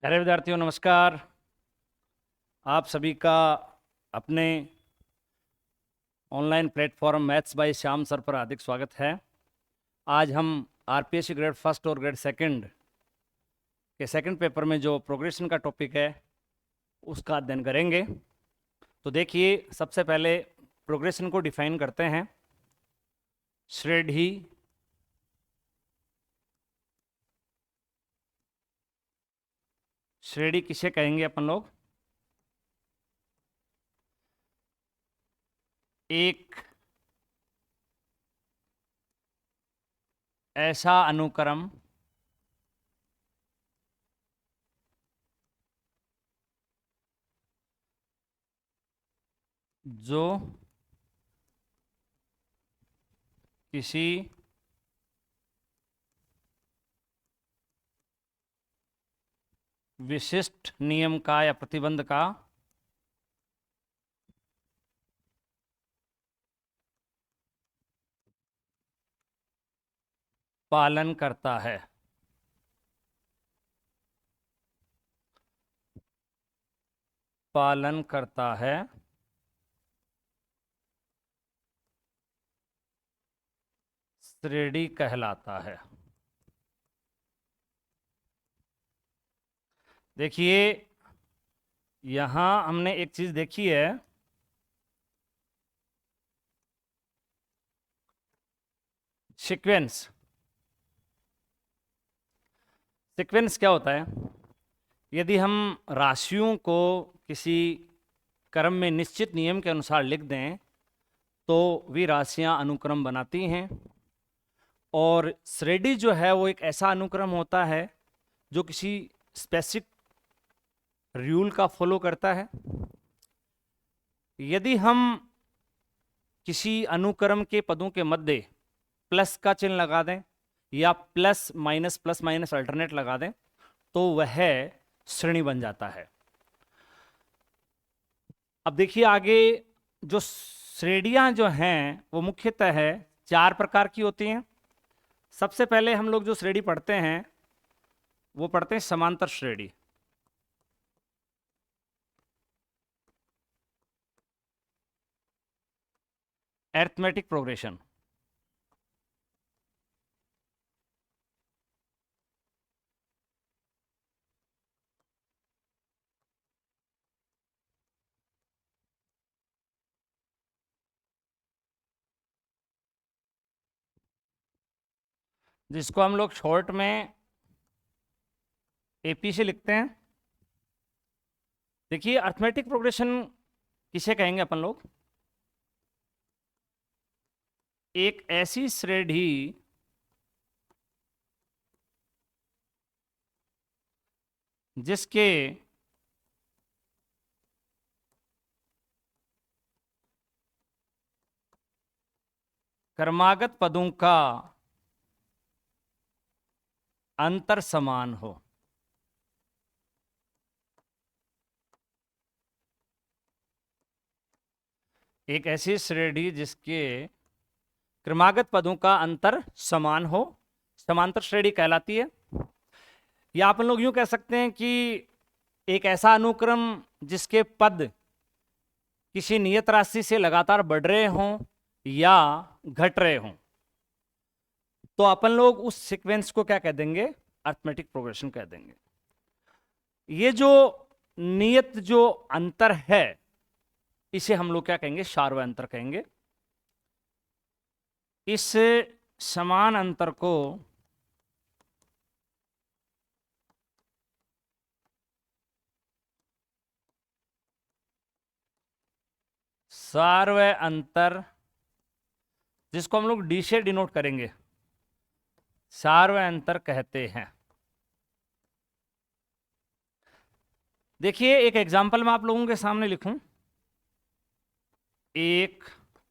प्यारे विद्यार्थियों नमस्कार। आप सभी का अपने online platform maths by Shyam sir पर हार्दिक स्वागत है। आज हम आरपीएससी ग्रेड फर्स्ट और ग्रेड सेकंड के सेकंड पेपर में जो प्रोग्रेशन का टॉपिक है उसका अध्ययन करेंगे। तो देखिए, सबसे पहले प्रोग्रेशन को डिफाइन करते हैं। श्रेणी श्रेणी किसे कहेंगे अपन लोग? एक ऐसा अनुक्रम जो किसी विशिष्ट नियम का या प्रतिबंध का पालन करता है। पालन करता है श्रेणी कहलाता है। देखिए, यहां हमने एक चीज देखी है। सीक्वेंस सीक्वेंस क्या होता है? यदि हम राशियों को किसी क्रम में निश्चित नियम के अनुसार लिख दें तो वे राशियां अनुक्रम बनाती हैं। और श्रेणी जो है वो एक ऐसा अनुक्रम होता है जो किसी स्पेसिफिक रूल का फॉलो करता है। यदि हम किसी अनुक्रम के पदों के मध्य प्लस का चिन्ह लगा दें या प्लस माइनस अल्टरनेट लगा दें तो वह श्रेणी बन जाता है। अब देखिए आगे, जो श्रेणियां जो हैं वो मुख्यतः है 4 प्रकार की होती हैं। सबसे पहले हम लोग जो श्रेणी पढ़ते हैं वो पढ़ते हैं समांतर श्रेणी। Arithmetic progression. जिसको हम लोग शॉर्ट में एपी से लिखते हैं। देखिए, अरिथमेटिक प्रोग्रेशन किसे कहेंगे अपन लोग? एक ऐसी श्रेणी जिसके क्रमागत पदों का अंतर समान हो। एक ऐसी श्रेणी जिसके क्रमागत पदों का अंतर समान हो, समांतर श्रेणी कहलाती है। या अपन लोग यूं कह सकते हैं कि एक ऐसा अनुक्रम जिसके पद किसी नियत राशि से लगातार बढ़ रहे हों या घट रहे हों तो अपन लोग उस सीक्वेंस को क्या कह देंगे? अरिथमेटिक प्रोग्रेशन कह देंगे। ये जो नियत जो अंतर है इसे हम लोग क्या कहेंगे? सार्वय अंतर कहेंगे। इस समान अंतर को सार्वय अंतर, जिसको हम लोग डी से डिनोट करेंगे, सार्वय अंतर कहते हैं। देखिए, एक एग्जांपल मैं आप लोगों के सामने लिखूं। 1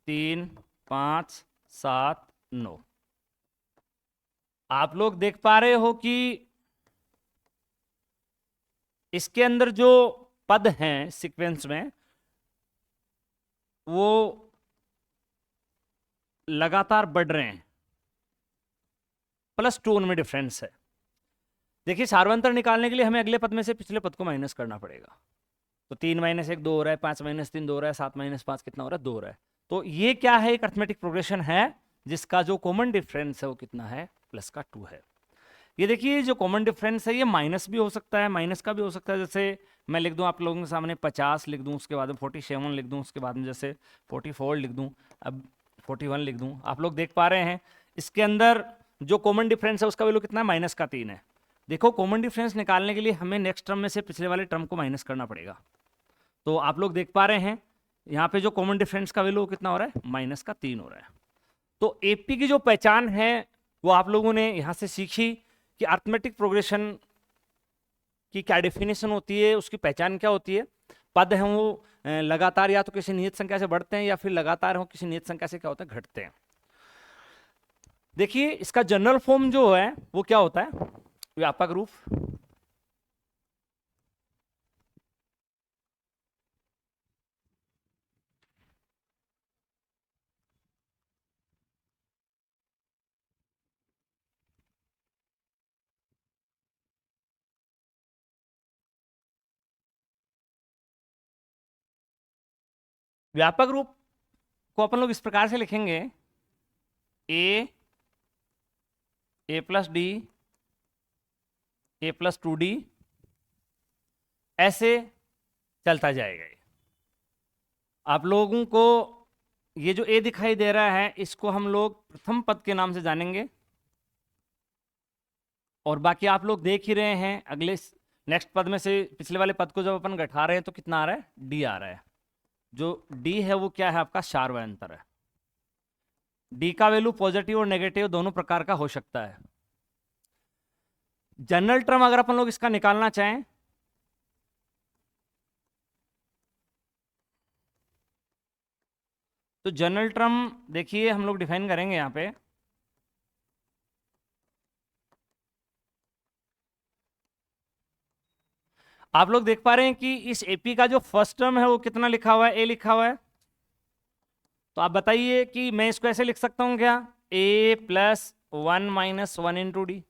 3 5 7 9। आप लोग देख पा रहे हो कि इसके अंदर जो पद हैं सीक्वेंस में वो लगातार बढ़ रहे हैं, +2 उनमें डिफरेंस है। देखिए सार्वंतर निकालने के लिए हमें अगले पद में से पिछले पद को माइनस करना पड़ेगा। तो 3 - 1 2 हो रहा है, 5 - 3 2 हो रहा है, 7 - 5 कितना हो रहा है, 2 हो रहा है। तो ये क्या है, एक अरिथमेटिक प्रोग्रेशन है जिसका जो कॉमन डिफरेंस है वो कितना है, प्लस का 2 है। ये देखिए जो कॉमन डिफरेंस है ये माइनस भी हो सकता है, माइनस का भी हो सकता है। जैसे मैं लिख दूं आप लोगों के सामने 50 लिख दूं, उसके बाद में 47 लिख दूं, उसके बाद में जैसे 44 लिख दूं, अब 41 लिख दूं। आप लोग देख पा रहे हैं इसके अंदर जो कॉमन डिफरेंस है उसका वैल्यू कितना है, -3 है। देखो कॉमन डिफरेंस निकालने के लिए हमें नेक्स्ट टर्म में से पिछले वाले टर्म को माइनस करना पड़ेगा। तो आप लोग देख पा रहे हैं यहाँ पे जो कॉमन डिफरेंस का वैल्यू कितना हो रहा है, -3 हो रहा है। तो एपी की जो पहचान है वो आप लोगों ने यहाँ से सीखी कि अरिथमेटिक प्रोग्रेशन की क्या डेफिनेशन होती है, उसकी पहचान क्या होती है। पद हैं वो लगातार या तो किसी नियत संख्या से बढ़ते हैं या फिर लगातार हो किसी नियत संख्या से क्या होता है, घटते हैं। देखिए इसका जनरल फॉर्म जो है वो क्या होता है, व्यापक रूप। व्यापक रूप को अपन लोग इस प्रकार से लिखेंगे, a प्लस डी, a+2d, ऐसे चलता जाएगा। आप लोगों को ये जो a दिखाई दे रहा है इसको हम लोग प्रथम पद के नाम से जानेंगे, और बाकी आप लोग देख ही रहे हैं अगले नेक्स्ट पद में से पिछले वाले पद को जब अपन घटा रहे हैं तो कितना आ रहा है, d आ रहा है। जो d है वो क्या है, आपका सार्वयंतर है। d का वैल्यू पॉजिटिव और नेगेटिव दोनों प्रकार का हो सकता है। जनरल टर्म अगर अपन लोग इसका निकालना चाहें तो जनरल टर्म देखिए हम लोग डिफाइन करेंगे यहां पे। आप लोग देख पा रहे हैं कि इस एपी का जो फर्स्ट टर्म है वो कितना लिखा हुआ है, ए लिखा हुआ है। तो आप बताइए कि मैं इसको ऐसे लिख सकता हूं क्या, a+1 - 1 इंटू डी।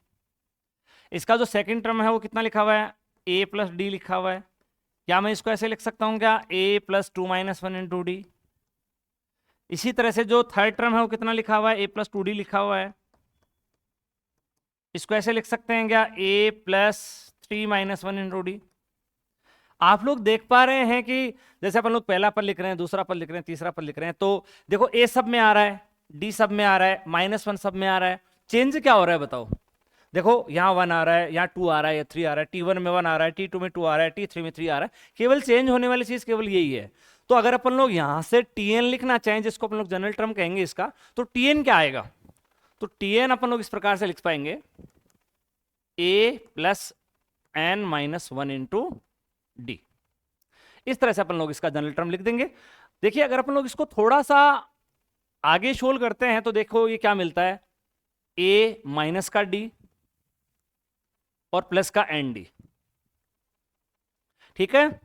इसका जो सेकंड टर्म है वो कितना लिखा हुआ है, a+d लिखा हुआ है। क्या मैं इसको ऐसे लिख सकता हूं क्या, a+2 - 1 इंटू डी। इसी तरह से जो थर्ड टर्म है वो कितना लिखा हुआ है, a+2d लिखा हुआ है। इसको ऐसे लिख सकते हैं क्या, a+3 - 1 इंटू डी। आप लोग देख पा रहे हैं कि जैसे अपन लोग पहला पद लिख रहे हैं, दूसरा पद लिख रहे हैं, तीसरा पद लिख रहे हैं, तो देखो a सब में आ रहा है, d सब में आ रहा है, -1 सब में आ रहा है। चेंज क्या हो रहा है बताओ, देखो यहाँ 1 आ रहा है, यहाँ 2 आ रहा है, या 3 आ रहा है, t1 में 1 आ रहा है, t2 में 2 आ रहा है, t3 में 3 आ रहा है। केवल चेंज होने वाली चीज केवल यही है। तो अगर अपन लोग यहां से tn लिखना चाहें, जिसको अपन लोग जनरल टर्म कहेंगे इसका, तो tn क्या आएगा, तो tn अपन लोग इस प्रकार से लिख पाएंगे, a+n - 1 इंटू डी। इस तरह से अपन लोग इसका जनरल टर्म लिख देंगे। देखिए अगर अपन लोग इसको थोड़ा सा आगे शोल करते हैं तो देखो ये क्या मिलता है, a माइनस का d और प्लस का एन डी। ठीक है,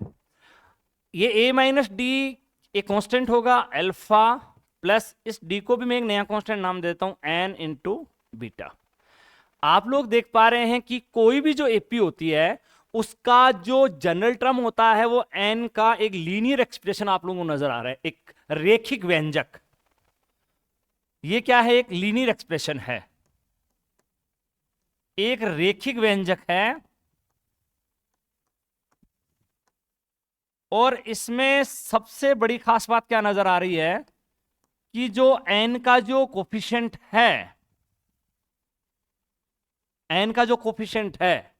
ये a माइनस डी एक कांस्टेंट होगा अल्फा, प्लस इस d को भी मैं एक नया कांस्टेंट नाम देता हूं n इंटू बीटा। आप लोग देख पा रहे हैं कि कोई भी जो एपी होती है उसका जो जनरल टर्म होता है वो n का एक लीनियर एक्सप्रेशन आप लोगों को नजर आ रहा है, एक रेखिक व्यंजक। ये क्या है, एक लीनियर एक्सप्रेशन है, एक रेखिक व्यंजक है। और इसमें सबसे बड़ी खास बात क्या नजर आ रही है कि जो n का जो कोफिशिएंट है, n का जो कोफिशिएंट है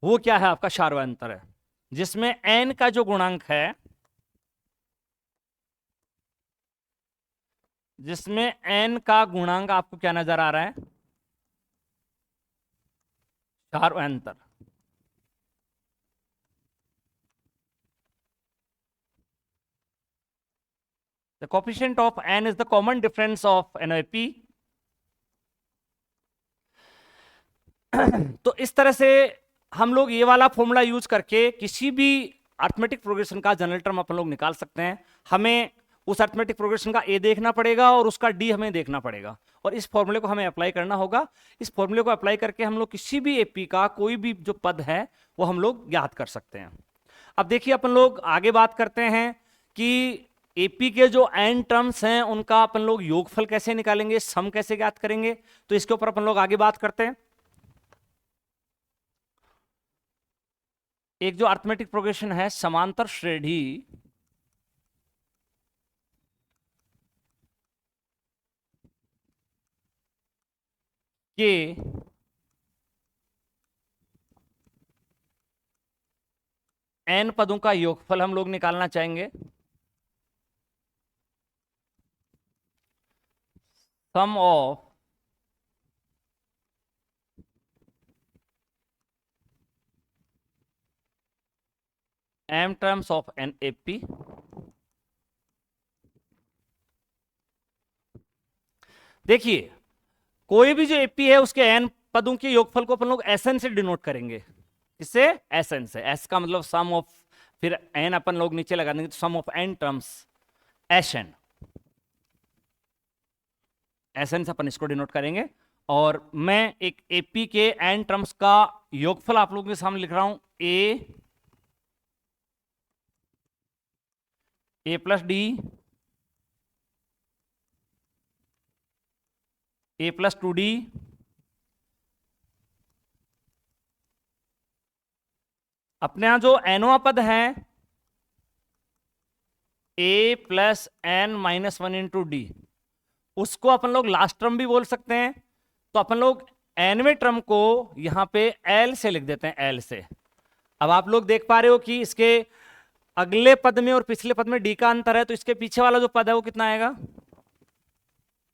वो क्या है, आपका सार्वयंतर है, जिसमें n का जो गुणांक है, जिसमें n का गुणांक आपको क्या नजर आ रहा है, सार्वयंतर। The coefficient of n is the common difference of NAP. तो इस तरह से हम लोग ये वाला फॉर्मूला यूज करके किसी भी अरिथमेटिक प्रोग्रेशन का जनरल टर्म अपन लोग निकाल सकते हैं। हमें उस अरिथमेटिक प्रोग्रेशन का ए देखना पड़ेगा और उसका डी हमें देखना पड़ेगा, और इस फॉर्मूले को हमें अप्लाई करना होगा। इस फॉर्मूले को अप्लाई करके हम लोग किसी भी एपी का कोई भी जो पद है वो हम लोग ज्ञात कर सकते हैं। अब देखिए अपन लोग आगे बात करते हैं कि एपी के जो एन टर्म्स हैं उनका अपन लोग योगफल कैसे निकालेंगे, सम कैसे ज्ञात करेंगे, तो इसके ऊपर अपन लोग आगे बात करते हैं। एक जो अरिथमेटिक प्रोग्रेशन है समांतर श्रेणी के एन पदों का योगफल हम लोग निकालना चाहेंगे। सम of m terms of an AP देखिए कोई भी जो एपी है उसके एन पदों के योगफल को अपन लोग एसएन से डिनोट करेंगे। इससे एसएन से, एस का मतलब सम ऑफ, फिर एन अपन लोग नीचे लगा देंगे तो sum of n terms Sn, Sn से अपन इसको डिनोट करेंगे। और मैं एक एपी के एन टर्म्स का योगफल आप लोगों के सामने लिख रहा हूं, a plus d, a plus 2D, अपने यहां जो एनवा पद है a plus N minus 1 into d, उसको अपन लोग लास्ट टर्म भी बोल सकते हैं। तो अपन लोग एनवे टर्म को यहां पे एल से लिख देते हैं, एल से। अब आप लोग देख पा रहे हो कि इसके अगले पद में और पिछले पद में डी का अंतर है, तो इसके पीछे वाला जो पद है वो कितना आएगा,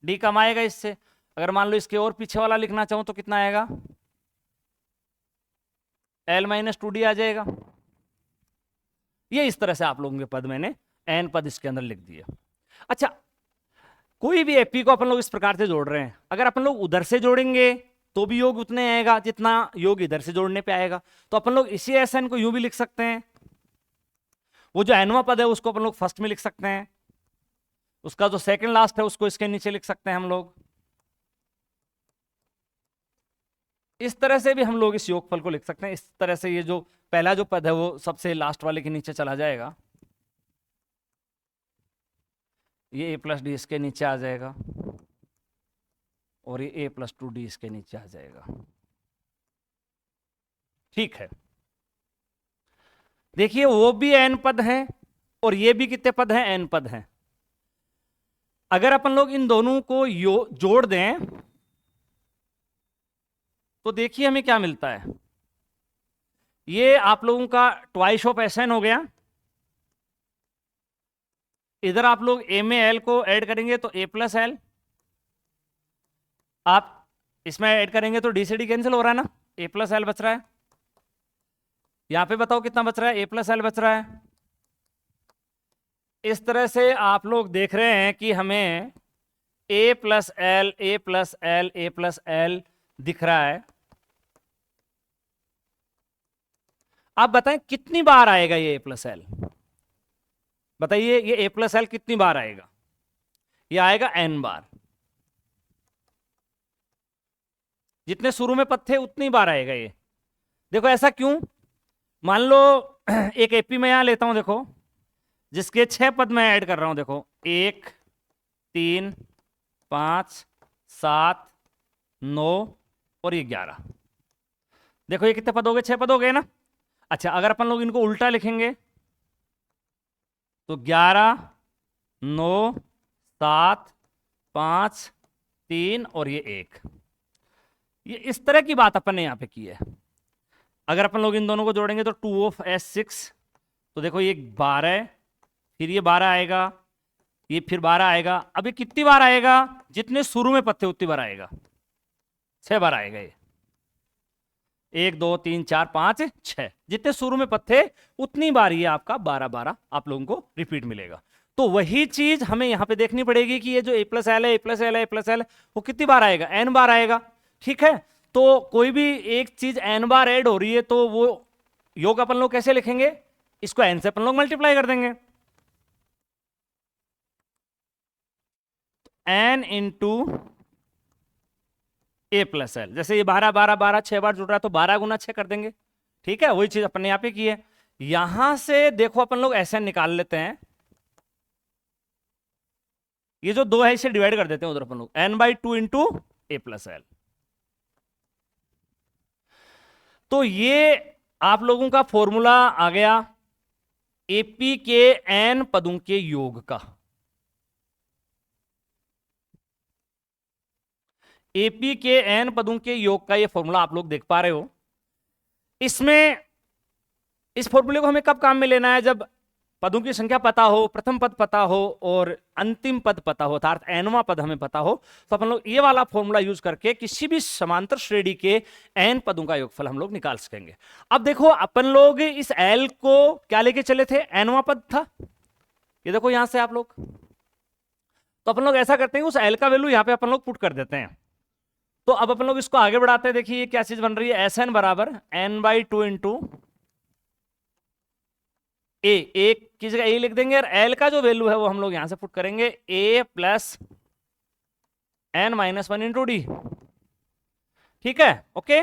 डी कम आएगा इससे। अगर मान लो इसके और पीछे वाला लिखना चाहूं तो कितना आएगा, एल माइनस 2D आ जाएगा। ये इस तरह से आप लोगों के पद मैंने एन पद इसके अंदर लिख दिए। अच्छा, कोई भी एपी को अपन लोग इस प्रकार से जोड़ रहे हैं, अगर अपन लोग उधर से जोड़ेंगे तो भी योग उतने आएगा जितना योग इधर से जोड़ने पे आएगा। तो अपन लोग इसी एसएन को यूं भी लिख सकते हैं, वो जो एनवा पद है उसको अपन लोग फर्स्ट में लिख सकते हैं, उसका जो सेकंड लास्ट है उसको इसके नीचे लिख सकते हैं हम लोग। इस तरह से भी हम लोग इस योगफल को लिख सकते हैं। इस तरह से ये जो पहला जो पद है वो सबसे लास्ट वाले के नीचे चला जाएगा, ये ए प्लस डी इसके नीचे आ जाएगा और ये ए प्लस 2D इसके नीचे आ जाएगा। ठीक है, देखिए वो भी एन पद हैं और ये भी कितने पद हैं, एन पद हैं। अगर अपन लोग इन दोनों को जोड़ दें तो देखिए हमें क्या मिलता है, ये आप लोगों का ट्वाइस ऑफ एसएन हो गया। इधर आप लोग ए में एल को ऐड करेंगे तो ए प्लस एल, आप इसमें ऐड करेंगे तो डी से डी कैंसिल हो रहा है ना, ए प्लस एल बच रहा है। यहां पे बताओ कितना बच रहा है, ए प्लस एल बच रहा है। इस तरह से आप लोग देख रहे हैं कि हमें ए प्लस एल, ए प्लस एल, ए प्लस एल दिख रहा है। आप बताएं कितनी बार आएगा ये ए प्लस एल, बताइए ये ए प्लस एल कितनी बार आएगा, ये आएगा एन बार। जितने शुरू में पद थे उतनी बार आएगा ये। देखो ऐसा क्यों, मान लो एक एपी में यहां लेता हूं, देखो जिसके 6 पद मैं ऐड कर रहा हूं, देखो 1 3 5 7 9 और ये 11। देखो ये कितने पद हो गए, 6 पद हो गए ना। अच्छा, अगर अपन लोग इनको उल्टा लिखेंगे तो 11 9 7 5 3 और ये 1। ये इस तरह की बात अपन ने यहां पे की है। अगर अपन लोग इन दोनों को जोड़ेंगे तो 2 ऑफ S6, तो देखो ये 12, फिर ये 12 आएगा, ये फिर 12 आएगा। अब ये कितनी बार आएगा, जितने शुरू में पत्ते उतनी बार आएगा, 6 बार आएगा ये। 1 2 3 4 5 6, जितने शुरू में पत्ते उतनी बार ये आपका 12 आप लोगों को रिपीट मिलेगा। तो वही चीज हमें यहां पे देखनी पड़ेगी कि ये जो ए प्लस एल है, ए प्लस एल है, ए प्लस एल वो कितनी बार आएगा, एन बार आएगा। ठीक है, तो कोई भी एक चीज एन बार ऐड हो रही है तो वो योग अपन लोग कैसे लिखेंगे, इसको एन से अपन लोग मल्टीप्लाई कर देंगे। n into A plus L. जैसे ये 12 12 12 6 बार जुड़ रहा है तो 12 गुना 6 कर देंगे। ठीक है, वही चीज अपन ने यहां पे की है। यहां से देखो अपन लोग ऐसे निकाल लेते हैं, ये जो 2 है इसे डिवाइड कर देते हैं उधर अपन लोग, n/2 into A plus L. तो ये आप लोगों का फॉर्मूला आ गया एपी के n पदों के योग का। एपी के n पदों के योग का ये फॉर्मूला आप लोग देख पा रहे हो। इसमें इस फॉर्मूले को हमें कब काम में लेना है? जब पदों की संख्या पता हो, प्रथम पद पता हो और अंतिम पद पता हो, अर्थात nवां पद हमें पता हो, तो अपन लोग ये वाला फॉर्मूला यूज करके किसी भी समांतर श्रेणी के n पदों का योगफल हम लोग निकाल सकेंगे। अब देखो अपन लोग इस l को क्या लेके चले थे? nवां पद था, ये देखो यहां से आप लोग। तो अपन लोग ऐसा करते हैं उस l का वैल्यू यहां पे अपन लोग पुट कर देते हैं। तो अब अपन लोग इसको आगे बढ़ाते हैं। देखिए क्या चीज बन रही है, एस एन बराबर n/2 इंटू ए, एक की जगह ए लिख देंगे और एल का जो वैल्यू है वो हम लोग यहां से पुट करेंगे ए प्लस n-1 इंटू डी। ठीक है, ओके।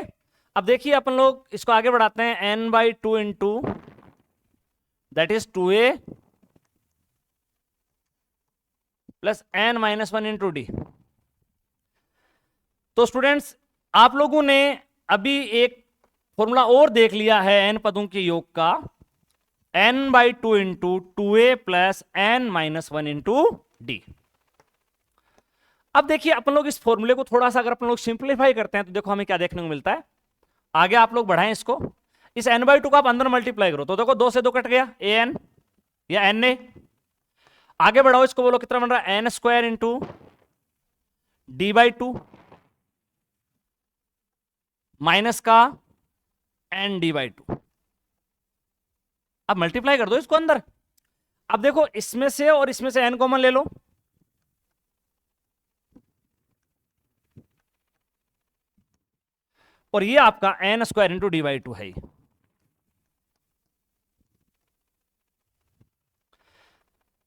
अब देखिए अपन लोग इसको आगे बढ़ाते हैं, n/2 into that is 2a plus n-1 into D. तो स्टूडेंट्स आप लोगों ने अभी एक फॉर्मूला और देख लिया है n पदों के योग का, n/2 into 2a plus n-1 into D. अब देखिए अपन लोग इस फॉर्मूले को थोड़ा सा अगर अपन लोग सिंप्लीफाई करते हैं तो देखो हमें क्या देखने को मिलता है। आगे आप लोग बढ़ाएं इसको, इस n/2 को आप अंदर मल्टीप्लाई करो तो देखो 2 से 2 कट गया, an या na। आगे बढ़ाओ इसको, बोलो कितना बन रहा है, n² इंटू d/2 माइनस का n/2। अब मल्टीप्लाई कर दो इसको अंदर। अब देखो इसमें से और इसमें से n कॉमन ले लो, और ये आपका n² इंटू d/2 है।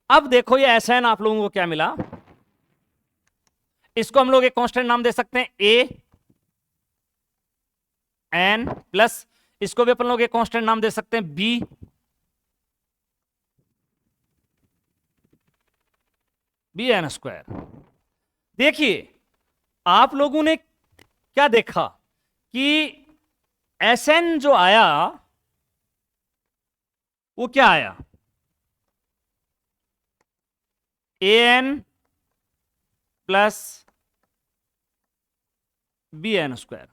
अब देखो ये SN आप लोगों को क्या मिला, इसको हम लोग एक कांस्टेंट नाम दे सकते हैं a n प्लस इसको भी अपन लोग एक कांस्टेंट नाम दे सकते हैं b n²। देखिए आप लोगों ने क्या देखा कि SN जो आया वो क्या आया, an प्लस n²।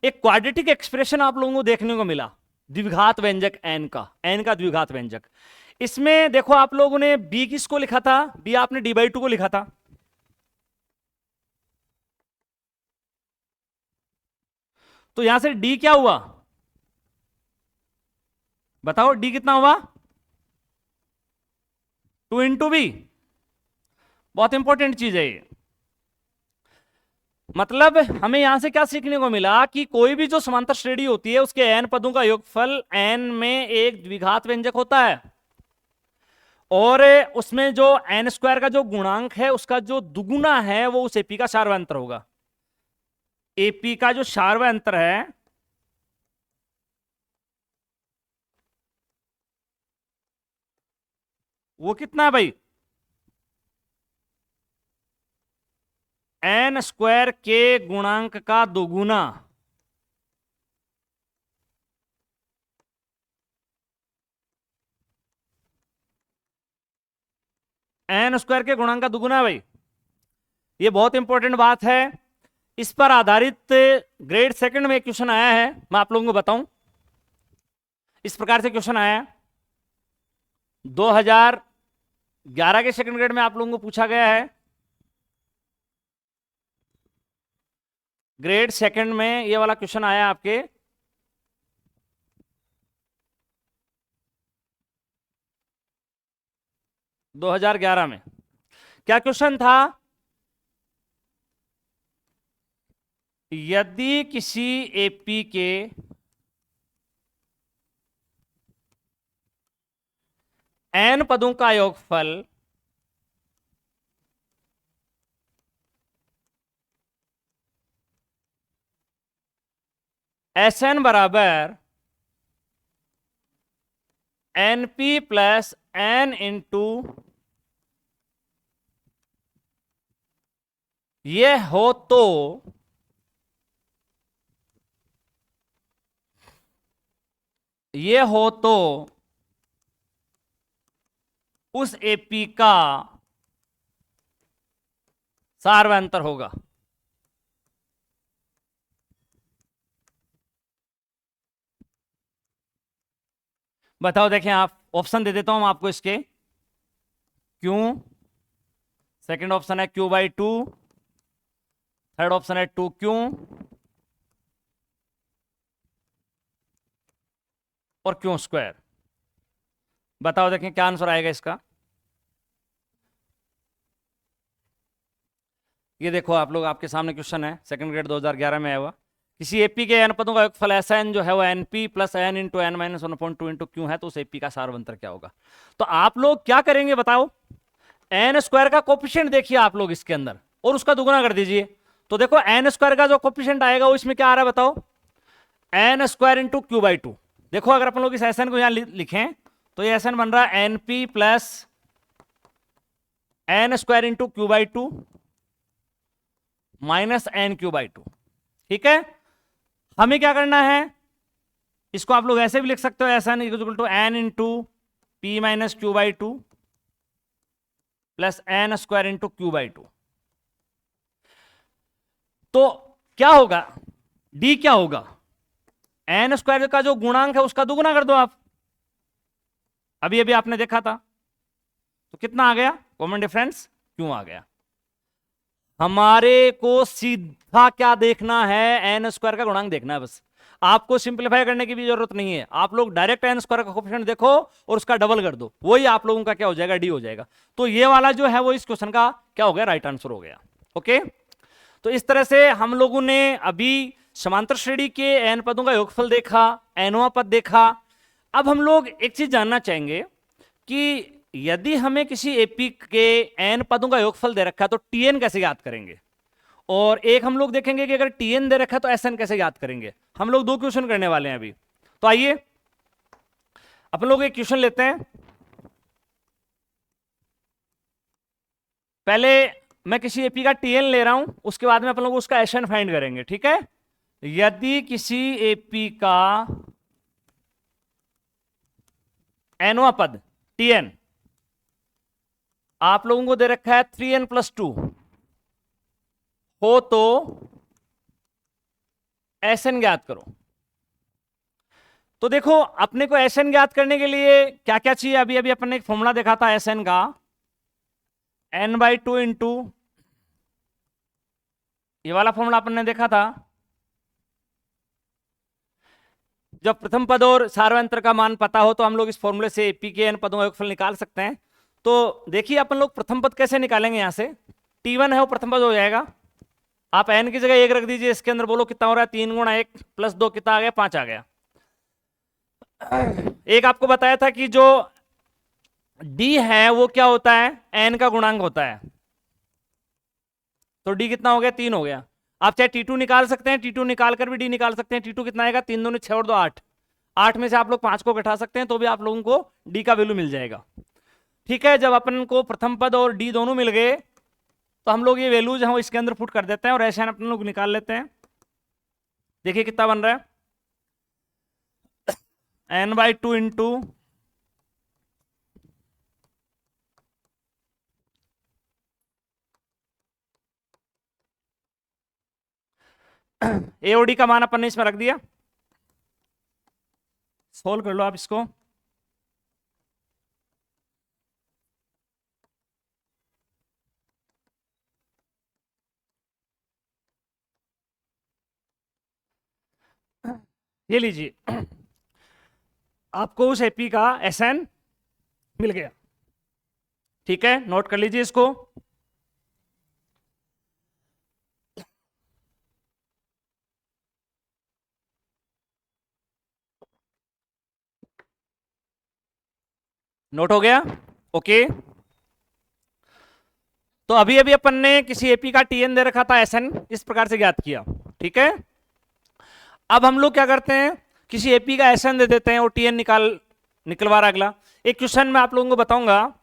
एक क्वाड्रेटिक एक्सप्रेशन आप लोगों को देखने को मिला, द्विघात व्यंजक n का द्विघात व्यंजक। इसमें देखो आप लोगों ने b किसको लिखा था, b आपने d/2 को लिखा था। तो यहां से d क्या हुआ, बताओ d कितना हुआ, 2 इंटू बी। बहुत इंपॉर्टेंट चीज है ये। मतलब हमें यहां से क्या सीखने को मिला कि कोई भी जो समांतर श्रेणी होती है उसके n पदों का योगफल n में एक द्विघात व्यंजक होता है, और उसमें जो n² का जो गुणांक है उसका जो दुगुना है वो उस एपी का शारवा अंतर होगा। एपी का जो शारवा अंतर है वो कितना है भाई, n² के गुणांक का दोगुना। n² के गुणांक का दुगुना है भाई, ये बहुत इंपॉर्टेंट बात है। इस पर आधारित ग्रेड सेकंड में एक क्वेश्चन आया है, मैं आप लोगों को बताऊं। इस प्रकार से क्वेश्चन आया है 2011 के सेकंड ग्रेड में, आप लोगों को पूछा गया है ग्रेड सेकंड में, ये वाला क्वेश्चन आया आपके 2011 में। क्या क्वेश्चन था, यदि किसी एपी के n पदों का योगफल एस एन बराबर N P plus N into ये हो तो उस एपी का सार्वंतर होगा। बताओ, देखें आप, ऑप्शन दे देता हूं आपको इसके। क्यू, सेकंड ऑप्शन है Q by to, third option है टू क्यू, और क्यू स्क्वायर। बताओ देखें क्या आंसर आएगा इसका। ये देखो आप लोग, आपके सामने क्वेश्चन है, सेकंड ग्रेड 2011 में आया हुआ। किसी एपी के एन पदों का योगफल ऐसा एन जो है वो N P plus N into N minus one upon two into Q है, तो उस एपी का सार्वंतर क्या होगा। तो आप लोग क्या करेंगे बताओ, एन स्क्वायर का कोफिशिएंट देखिए आप लोग इसके अंदर, और उसका दुगुना कर दीजिए। तो देखो एन स्क्वायर का जो कोफिशिएंट आएगा वो इसमें क्या आ रहा है बताओ, N square into Q by two. देखो अगर अपन लोग इस एस एन को यहां लिखें तो ये एस एन बन रहा है N P plus N square into Q by two minus N Q by two. ठीक है, हमें क्या करना है, इसको आप लोग ऐसे भी लिख सकते हो, S N equal to N into P minus Q by two plus N square into Q by two. तो क्या होगा, डी क्या होगा, एन स्क्वायर का जो गुणांक है उसका दुगुना कर दो आप, अभी अभी आपने देखा था। तो कितना आ गया, कॉमन डिफरेंस क्यों आ गया। हमारे को सीधा क्या देखना है, एन स्क्वायर का गुणांक देखना है बस। आपको सिंपलीफाई करने की भी जरूरत नहीं है, आप लोग डायरेक्ट एन स्क्वायर का कोएफिशिएंट देखो और उसका डबल कर दो, वही आप लोगों का क्या हो जाएगा, डी हो जाएगा। तो ये वाला जो है वो इस क्वेश्चन का क्या हो गया, राइट आंसर हो गया। ओके, तो इस तरह से हम लोगों ने अभी समांतर श्रेणी के एन पदों का योगफल देखा, एनवा पद देखा। अब हम लोग एक चीज जानना चाहेंगे कि यदि हमें किसी एपी के एन पदों का योगफल दे रखा है तो टीएन कैसे याद करेंगे, और एक हम लोग देखेंगे कि अगर टीएन दे रखा है तो एसएन कैसे याद करेंगे। हम लोग दो क्वेश्चन करने वाले हैं अभी। तो आइए अपन लोग एक क्वेश्चन लेते हैं। पहले मैं किसी एपी का टीएन ले रहा हूं, उसके बाद में अपन लोग उसका एसएन फाइंड करेंगे। ठीक है, यदि किसी एपी का एनवा पद टीएन आप लोगों को दे रखा है 3n+2 हो तो एसएन ज्ञात करो। तो देखो अपने को एसएन ज्ञात करने के लिए क्या क्या चाहिए, अभी अभी अपन ने एक फॉर्मूला देखा था एसएन का, n/2 इंटू, ये वाला फॉर्मूला अपन ने देखा था। जब प्रथम पद और सार्वंतर का मान पता हो तो हम लोग इस फॉर्मूले से एपी के एन पदों का योगफल निकाल सकते हैं। तो देखिए अपन लोग प्रथम पद कैसे निकालेंगे, यहां से T1 है वो प्रथम पद हो जाएगा, आप n की जगह 1 रख दीजिए, इसके अंदर बोलो कितना हो रहा है, 3 गुणा 1 प्लस 2 कितना आ गया, 5 आ गया। एक आपको बताया था कि जो d है वो क्या होता है, n का गुणांक होता है। तो d कितना हो गया, 3 हो गया। आप चाहे T2 निकाल सकते हैं, T2 निकाल कर भी d निकाल सकते हैं। T2 कितना आएगा, 3 दूनी 6 और 2 8, 8 में से आप लोग 5 को घटा सकते हैं तो भी आप लोगों को d का वैल्यू मिल जाएगा। ठीक है, जब अपन को प्रथम पद और d दोनों मिल गए तो हम लोग ये वैल्यूज हैं वो इसके अंदर पुट कर देते हैं और ऐसे अपन लोग निकाल लेते हैं। देखिए कितना बन रहा है, n/2 इंटू ए और डी का मान अपन ने इसमें रख दिया। सोल्व कर लो आप इसको। ये लीजिए, आपको उस एपी का एसएन मिल गया। ठीक है, नोट कर लीजिए इसको। नोट हो गया, ओके। तो अभी अभी अपन ने किसी एपी का टीएन दे रखा था, एसएन इस प्रकार से ज्ञात किया। ठीक है, अब हम लोग क्या करते हैं, किसी एपी का एसएन दे देते हैं और टीएन निकलवा रहा अगला। एक क्वेश्चन मैं आप लोगों को बताऊंगा,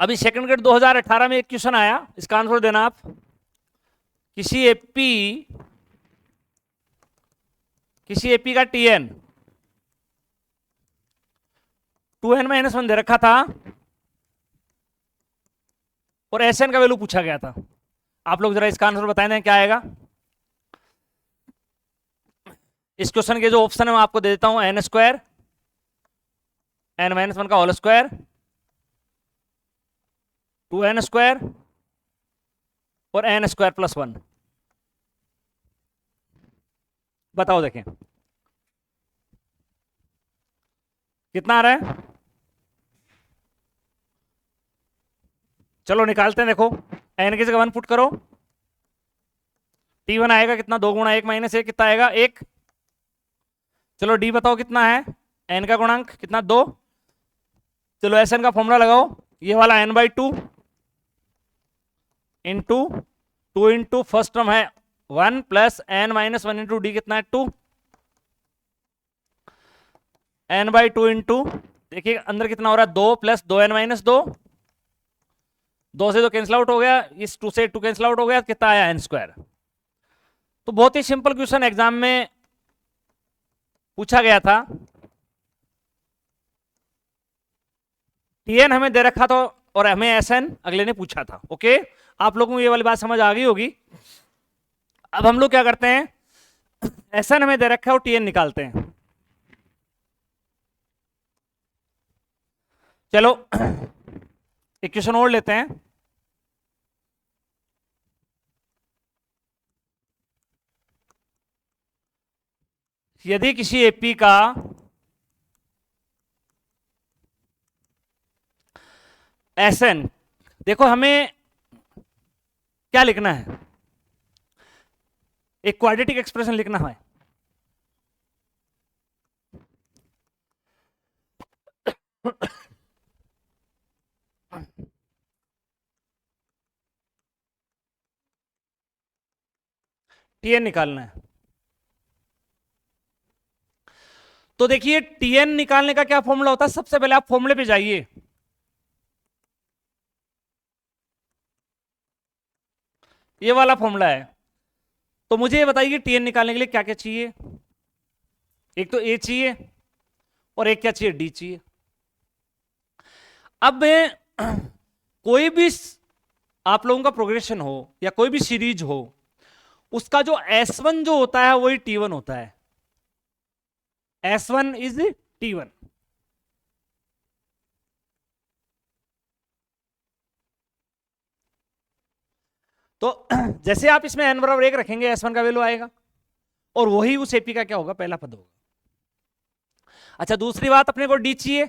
अभी सेकंड ग्रेड 2018 में एक क्वेश्चन आया, इसका आंसर देना आप। किसी एपी का टीएन 2n-1 दे रखा था और एसएन का वैल्यू पूछा गया था। आप लोग जरा इसका आंसर बताएं दें क्या आएगा। इस क्वेश्चन के जो ऑप्शन है मैं आपको दे देता हूं, n² n-1 का होल स्क्वायर, 2n² और n² + 1। बताओ देखें कितना आ रहा है। चलो निकालते हैं, देखो n की जगह 1 पुट करो, t1 आएगा कितना, 2 × 1 - 1 कितना आएगा 1। चलो d बताओ कितना है, n का गुणांक कितना 2। चलो एसएन का फॉर्मूला लगाओ, ये वाला n/2 into 2 into first term है 1 + n-1 इंटू डी कितना है 2, n/2 इंटू, देखिए अंदर कितना हो रहा है 2 + 2n-2, 2 से 2 कैंसिल आउट हो गया, इस 2 से 2 कैंसिल आउट हो गया, कितना आया n²। तो बहुत ही सिंपल क्वेश्चन एग्जाम में पूछा गया था। टीएन हमें दे रखा था और हमें एसएन अगले ने पूछा था। ओके, आप लोगों को ये वाली बात समझ आ गई होगी। अब हम लोग क्या करते हैं, एसएन हमें दे रखा है और टीएन निकालते हैं। चलो एक क्वेश्चन और लेते हैं। यदि किसी एपी का एसएन, देखो हमें क्या लिखना है, एक क्वाड्रेटिक एक्सप्रेशन लिखना है। टीएन निकालना है। तो देखिए टीएन निकालने का क्या फॉर्मूला होता है, सबसे पहले आप फॉर्मूले पे जाइए। ये वाला फॉर्मूला है। तो मुझे ये बताइए टीएन निकालने के लिए क्या क्या चाहिए। एक तो ए चाहिए और एक क्या चाहिए, डी चाहिए। अब कोई भी आप लोगों का प्रोग्रेशन हो या कोई भी सीरीज हो, उसका जो S1 जो होता है वही T1 होता है। S1 is T1। तो जैसे आप इसमें n = 1 रखेंगे, S1 का वैल्यू आएगा और वही उस एपी का क्या होगा, पहला पद होगा। अच्छा दूसरी बात, अपने को डी चाहिए।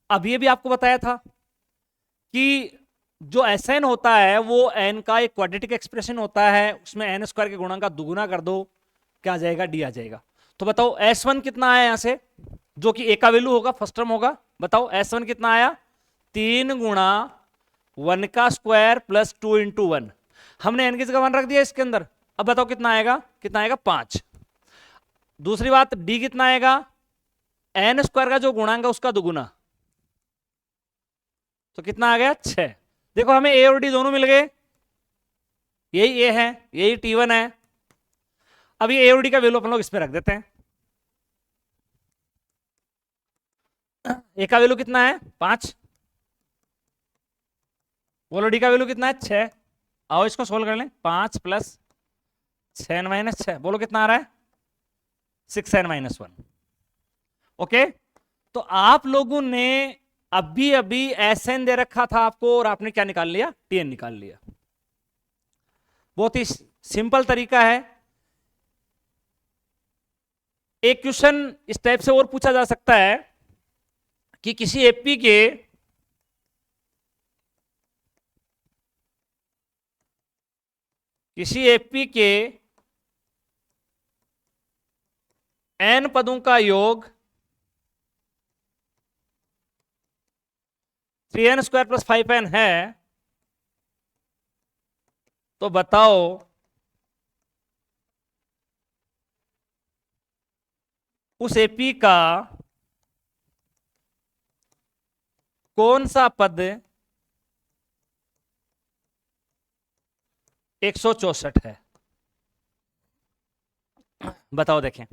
अब ये भी आपको बताया था कि जो Sn होता है वो n का एक क्वाड्रेटिक एक्सप्रेशन होता है, उसमें n² के गुणा का दुगुना कर दो, क्या आ जाएगा, डी आ जाएगा। तो बताओ S1 कितना आया यहां से, जो कि a का वैल्यू होगा, फर्स्ट टर्म होगा। बताओ S1 कितना आया, 3 × 1² + 2 × 1। हमने n की जगह 1 रख दिया इसके अंदर। अब बताओ कितना आएगा, 5। दूसरी बात, d कितना आएगा, n² का जो गुणांक है उसका दुगुना, तो कितना आ गया 6। देखो हमें a और d दोनों मिल गए, यही a है यही T1 है। अब ये a और d का वैल्यू अपन लोग इसमें रख देते हैं। a का वैल्यू कितना है 5, बोलो d का वैल्यू कितना है 6। आओ इसको सोल्व कर लें, 5 + 6n - 6, बोलो कितना आ रहा है 6n - 1। ओके, तो आप लोगों ने अभी अभी Sn दे रखा था आपको और आपने क्या निकाल लिया, Tn निकाल लिया। बहुत ही सिंपल तरीका है। एक क्वेश्चन इस टाइप से और पूछा जा सकता है कि किसी एपी के n पदों का योग 3n² + 5n है, तो बताओ उस एपी का कौन सा पद 164 है? बताओ देखें।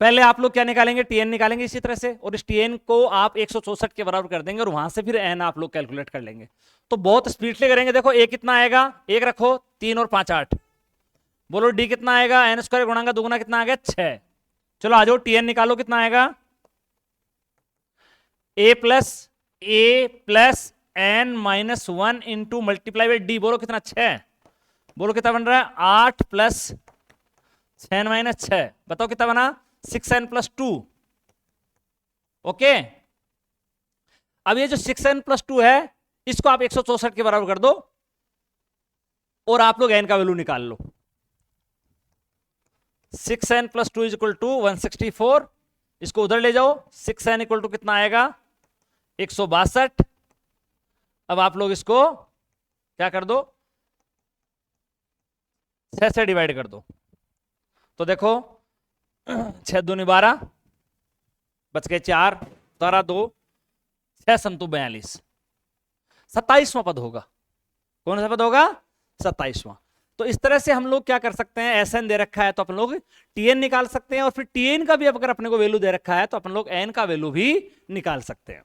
पहले आप लोग क्या निकालेंगे, टीएन निकालेंगे इसी तरह से, और इस टीएन को आप 164 के बराबर कर देंगे और वहां से फिर एन आप लोग कैलकुलेट कर लेंगे। तो बहुत स्पीडली करेंगे। देखो ए कितना आएगा, एक रखो, 3 और 5 8। बोलो डी कितना आएगा, एन स्क्वायर गुणा दुगुना कितना आ गया, 6। चलो आ जाओ, टीएन निकालो, कितना आएगा, a plus N minus 1 into multiply by d. बोलो कितना, 6। बोलो कितना बन रहा है, 8 प्लस 6 माइनस 6, बताओ कितना बना, 6n प्लस 2। ओके, अब ये जो 6n प्लस 2 है, इसको आप 164 के बराबर कर दो और आप लोग n का वैल्यू निकाल लो। 6n plus 2 is equal to 164। इसको उधर ले जाओ, 6n इक्वल टू कितना आएगा, 162। अब आप लोग इसको क्या कर दो, 6 से डिवाइड कर दो। तो देखो 6 दूनी 12, बच गए 4, 12 2, 6 संतु 42, 27वां पद होगा। कौन सा पद होगा, 27वां। तो इस तरह से हम लोग क्या कर सकते हैं, एसएन दे रखा है तो अपन लोग टीएन निकाल सकते हैं, और फिर टीएन का भी अगर अपने को वैल्यू दे रखा है तो अपन लोग एन का वैल्यू भी निकाल सकते हैं।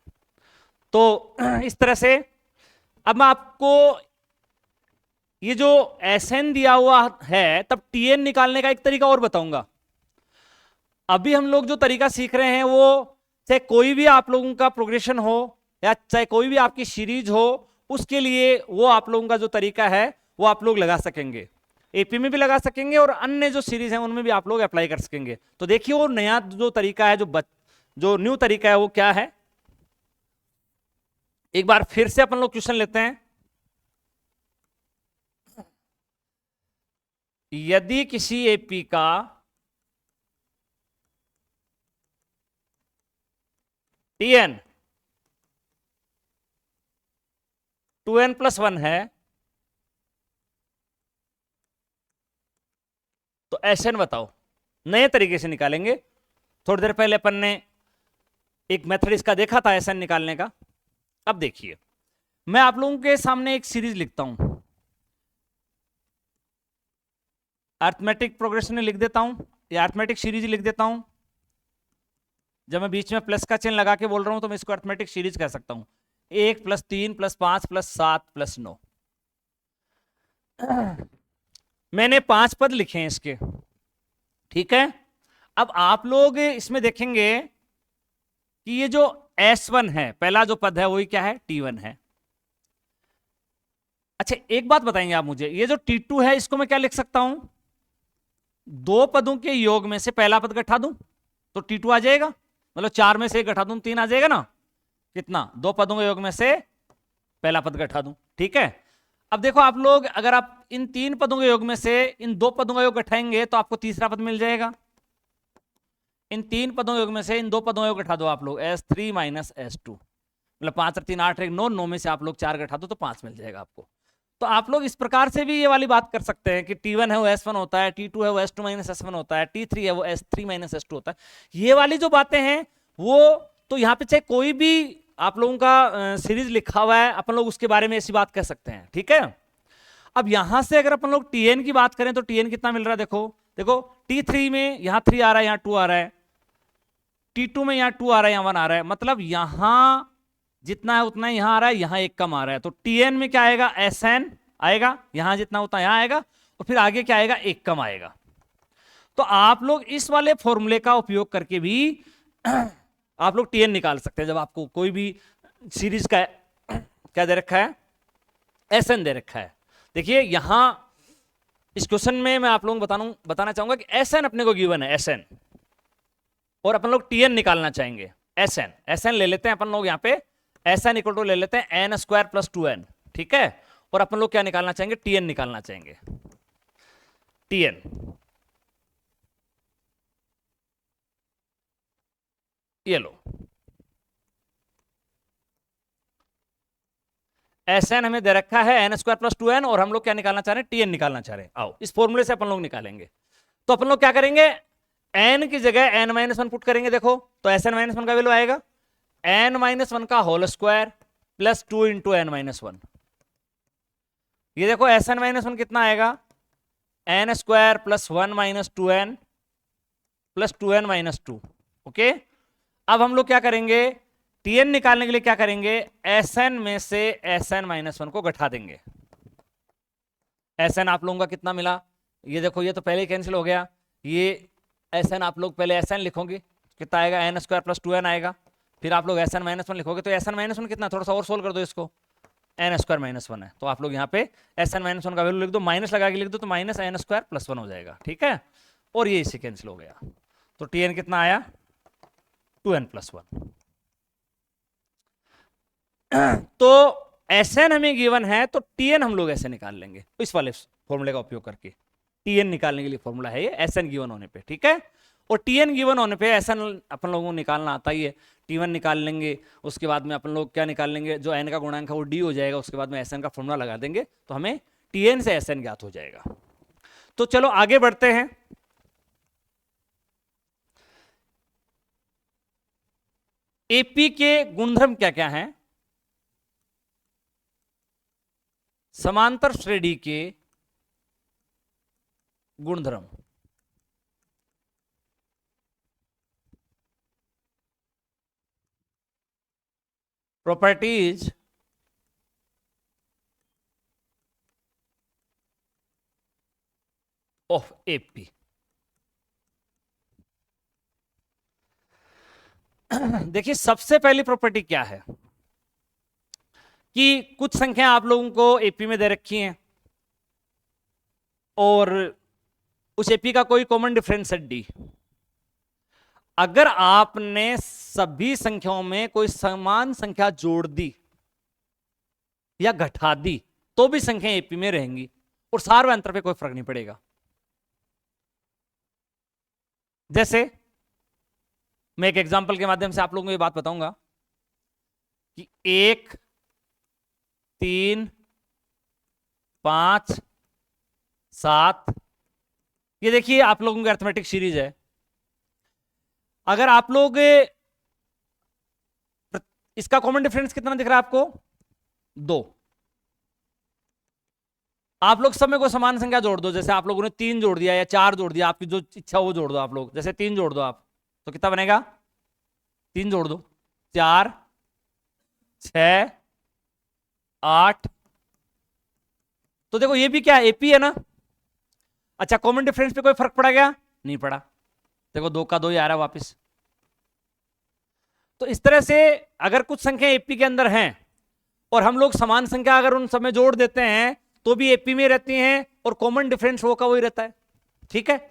तो इस तरह से अब मैं आपको ये जो एसएन दिया हुआ है तब टीएन निकालने का एक तरीका और बताऊंगा। अभी हम लोग जो तरीका सीख रहे हैं वो चाहे कोई भी आप लोगों का प्रोग्रेशन हो या चाहे कोई भी आपकी सीरीज हो, उसके लिए वो आप लोगों का जो तरीका है वो आप लोग लगा सकेंगे, एपी में भी लगा सकेंगे और अन्य जो सीरीज है उनमें भी आप लोग अप्लाई कर सकेंगे। तो देखिए वो नया जो तरीका है, जो न्यू तरीका है वो क्या है। एक बार फिर से अपन लोग क्वेश्चन लेते हैं। यदि किसी एपी का टीएन 2n प्लस 1 है तो एसएन बताओ। नए तरीके से निकालेंगे। थोड़ी देर पहले अपन ने एक मेथड इसका देखा था एसएन निकालने का। अब देखिए मैं आप लोगों के सामने एक सीरीज लिखता हूं, अरिथमेटिक प्रोग्रेशन लिख देता हूं या अरिथमेटिक सीरीज लिख देता हूं। जब मैं बीच में प्लस का चिन्ह लगा के बोल रहा हूं तो मैं इसको अरिथमेटिक सीरीज कह सकता हूं। 1 प्लस 3 प्लस 5 प्लस 7 प्लस 9। मैंने 5 पद लिखे हैं इसके, ठीक है। अब आप लोग इसमें देखेंगे कि ये जो S1 है, पहला जो पद है वही क्या है, T1 है। अच्छा एक बात बताएंगे आप मुझे, ये जो T2 है इसको मैं क्या लिख सकता हूं, दो पदों के योग में से पहला पद घटा दूं तो T2 आ जाएगा। मतलब 4 में से एक घटा दूं 3 आ जाएगा ना, कितना, दो पदों के योग में से पहला पद घटा दूं, ठीक है। अब देखो आप लोग अगर आप इन 3 पदों के योग में से इन 2 पदों का योग घटाएंगे तो आपको तीसरा पद मिल जाएगा। इन 3 पदों के योग में से इन 2 पदों का योग घटा दो आप लोग, S3 माइनस S2, मतलब 5 और 3 8 1 9, 9 में से आप लोग 4 घटा दो तो 5 मिल जाएगा आपको। तो आप लोग इस प्रकार से भी ये वाली बात कर सकते हैं कि T1 है वो S1 होता है, T2 है वो S2 माइनस S1 होता है, T3 है वो S3 माइनस S2 होता है। ये वाली जो बातें हैं वो तो यहाँ पे चाहे कोई भी आप लोगों का सीरीज लिखा हुआ है अपन लोग उसके बारे में ऐसी बात कह सकते हैं, ठीक है। अब यहां से अगर अपन लोग Tn की बात करें तो Tn कितना मिल रहा है, देखो देखो T3 में यहाँ 3 आ रहा है, यहाँ 2 आ रहा है, T2 में यहाँ 2 आ रहा है, यहाँ 1 आ रहा है, मतलब यहां जितना है उतना यहां आ रहा है, यहां एक कम आ रहा है। तो Tn में क्या आएगा, Sn आएगा, यहां जितना होता है यहां आएगा, और फिर आगे क्या आएगा, एक कम आएगा। तो आप लोग इस वाले फॉर्मूले का उपयोग करके भी आप लोग Tn निकाल सकते हैं। जब आपको कोई भी सीरीज का क्या दे रखा है, Sn दे रखा है। देखिए यहां इस क्वेश्चन में मैं आप लोगों को बताना चाहूंगा कि Sn अपने को गिवन है, Sn, और अपन लोग Tn निकालना चाहेंगे। Sn ले लेते हैं अपन लोग, यहाँ पे Sn इक्वल टू ले लेते हैं n स्क्वायर प्लस 2n, ठीक है। और अपन लोग क्या निकालना चाहेंगे, Tn निकालना चाहेंगे। Tn ये लो, Sn हमें दे रखा है n स्क्वायर प्लस 2n, और हम लोग क्या निकालना चाह रहे हैं, Tn निकालना चाह रहे हैं। आओ इस फॉर्मूले से अपन लोग निकालेंगे। तो अपन लोग क्या करेंगे, n की जगह n-1 पुट करेंगे, देखो तो Sn-1 का वैल्यू आएगा n-1 का whole square plus 2 into n-1। ये देखो Sn-1 कितना आएगा, n square plus 1 minus 2n plus 2n minus 2। Okay, अब हम लोग क्या करेंगे, tn निकालने के लिए क्या करेंगे, Sn में से Sn-1 को घटा देंगे। Sn आप लोगों का कितना मिला, ये देखो ये तो पहले ही कैंसिल हो गया, ये Sn आप लोग पहले Sn लिखोगे कितना आएगा, n स्क्वायर प्लस 2n आएगा, फिर आप लोग Sn-1 लिखोगे तो Sn-1 कितना, थोड़ा सा और सोल्व कर दो इसको, n स्क्वायर माइनस 1 है, तो आप लोग यहाँ पे Sn-1 का वैल्यू लिख दो, माइनस लगा के लिख दो तो माइनस n स्क्वायर प्लस 1 हो जाएगा, ठीक है, और ये इसी कैंसिल हो गया, तो tn कितना आया 2n प्लस 1। तो Sn हमें गिवन है तो tn हम लोग ऐसे निकाल लेंगे इस वाले फॉर्मूले का उपयोग करके, tn निकालने के लिए फॉर्मूला है ये Sn गिवन होने पे, ठीक है, और tn गिवन होने पे Sn अपन लोगों को निकालना आता ही है, t1 निकाल लेंगे, उसके बाद में अपन लोग क्या निकाल लेंगे, जो n का गुणांक है वो d हो जाएगा, उसके बाद में Sn का फॉर्मूला लगा देंगे तो हमें tn से Sn ज्ञात हो जाएगा। तो चलो आगे बढ़ते हैं। एपी के गुणधर्म क्या क्या हैं, समांतर श्रेणी के गुणधर्म। Properties of AP. देखिए सबसे पहली प्रॉपर्टी क्या है कि कुछ संख्या आप लोगों को एपी में दे रखी हैं और उस एपी का कोई कॉमन डिफरेंस है डी। अगर आपने सभी संख्याओं में कोई समान संख्या जोड़ दी या घटा दी तो भी संख्या एपी में रहेंगी और सार व अंतर पे कोई फर्क नहीं पड़ेगा। जैसे मैं एक एग्जांपल के माध्यम से आप लोगों को ये बात बताऊंगा कि 1 3 5 7, ये देखिए आप लोगों की अर्थमेटिक सीरीज है। अगर आप लोग इसका कॉमन डिफरेंस कितना दिख रहा है आपको, 2। आप लोग सब में कोई समान संख्या जोड़ दो, जैसे आप लोगों ने 3 जोड़ दिया या 4 जोड़ दिया, आपकी जो इच्छा वो जोड़ दो आप लोग, जैसे 3 जोड़ दो आप तो कितना बनेगा, 3 जोड़ दो 4 6 8, तो देखो ये भी क्या है, एपी है ना। अच्छा कॉमन डिफरेंस पे कोई फर्क पड़ा क्या, नहीं पड़ा, देखो 2 का 2 ही आ रहा है वापिस। तो इस तरह से अगर कुछ संख्या एपी के अंदर हैं और हम लोग समान संख्या अगर उन सब में जोड़ देते हैं तो भी एपी में रहती हैं और कॉमन डिफरेंस वो का वही रहता है, ठीक है।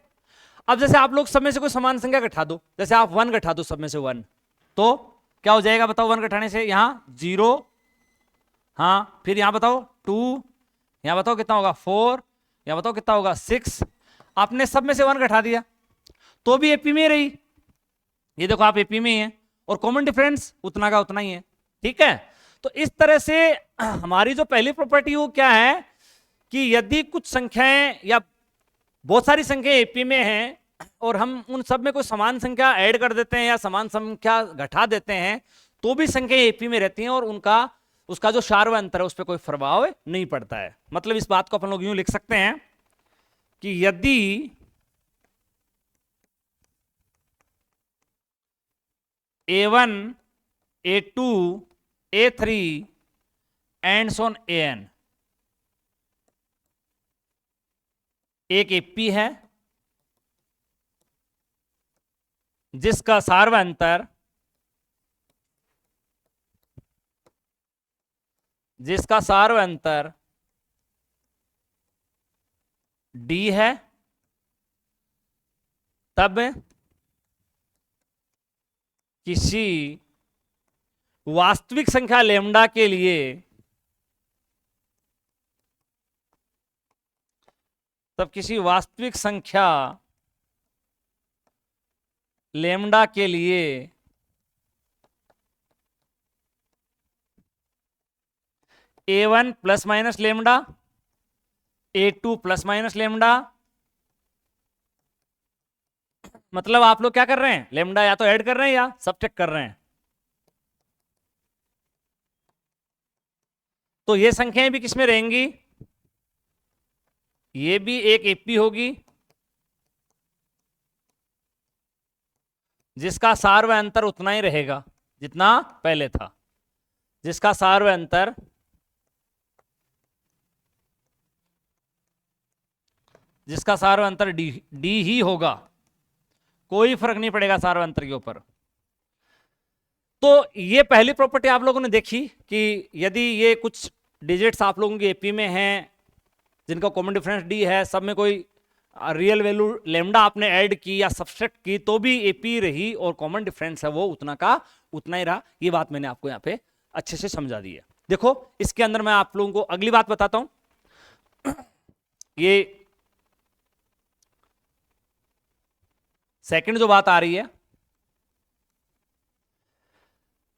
अब जैसे आप लोग सब में से कोई समान संख्या घटा दो, जैसे आप 1 घटा दो सब में से 1, तो क्या हो जाएगा बताओ, 1 घटाने से यहां 0, हाँ फिर यहां बताओ 2, यहां बताओ कितना होगा 4, यहां बताओ कितना होगा 6। आपने सब में से 1 घटा दिया तो भी एपी में रही, ये देखो आप एपी में ही है और कॉमन डिफरेंस उतना का उतना ही है, ठीक है। तो इस तरह से हमारी जो पहली प्रॉपर्टी वो क्या है कि यदि कुछ संख्याएं या बहुत सारी संख्या एपी में हैं और हम उन सब में कोई समान संख्या ऐड कर देते हैं या समान संख्या घटा देते हैं तो भी संख्या एपी में रहती हैं और उनका उसका जो सार व अंतर है उस पर कोई प्रभाव नहीं पड़ता है। मतलब इस बात को अपन लोग यूं लिख सकते हैं कि यदि A1 A2 A3 and so on AN एक एपी है जिसका सार व अंतर D है, तब किसी वास्तविक संख्या लेमडा के लिए लेमडा के लिए A1 plus minus lambda, A2 plus minus lambda, मतलब आप लोग क्या कर रहे हैं, लेमडा या तो ऐड कर रहे हैं या सब्ट्रैक्ट कर रहे हैं। तो ये संख्याएं भी किसमें रहेंगी, ये भी एक एपी होगी जिसका सार व अंतर उतना ही रहेगा जितना पहले था, जिसका सार व अंतर डी डी ही होगा, कोई फर्क नहीं पड़ेगा सार व अंतर के ऊपर। तो ये पहली प्रॉपर्टी आप लोगों ने देखी कि यदि ये कुछ डिजिट्स आप लोगों की एपी में हैं जिनका कॉमन डिफरेंस डी है, सब में कोई रियल वैल्यू लेमडा आपने ऐड की या सब्सट्रैक्ट की तो भी एपी रही और कॉमन डिफरेंस है वो उतना का उतना ही रहा। ये बात मैंने आपको यहाँ पे अच्छे से समझा दी है। देखो इसके अंदर मैं आप लोगों को अगली बात बताता हूं। ये सेकंड जो बात आ रही है,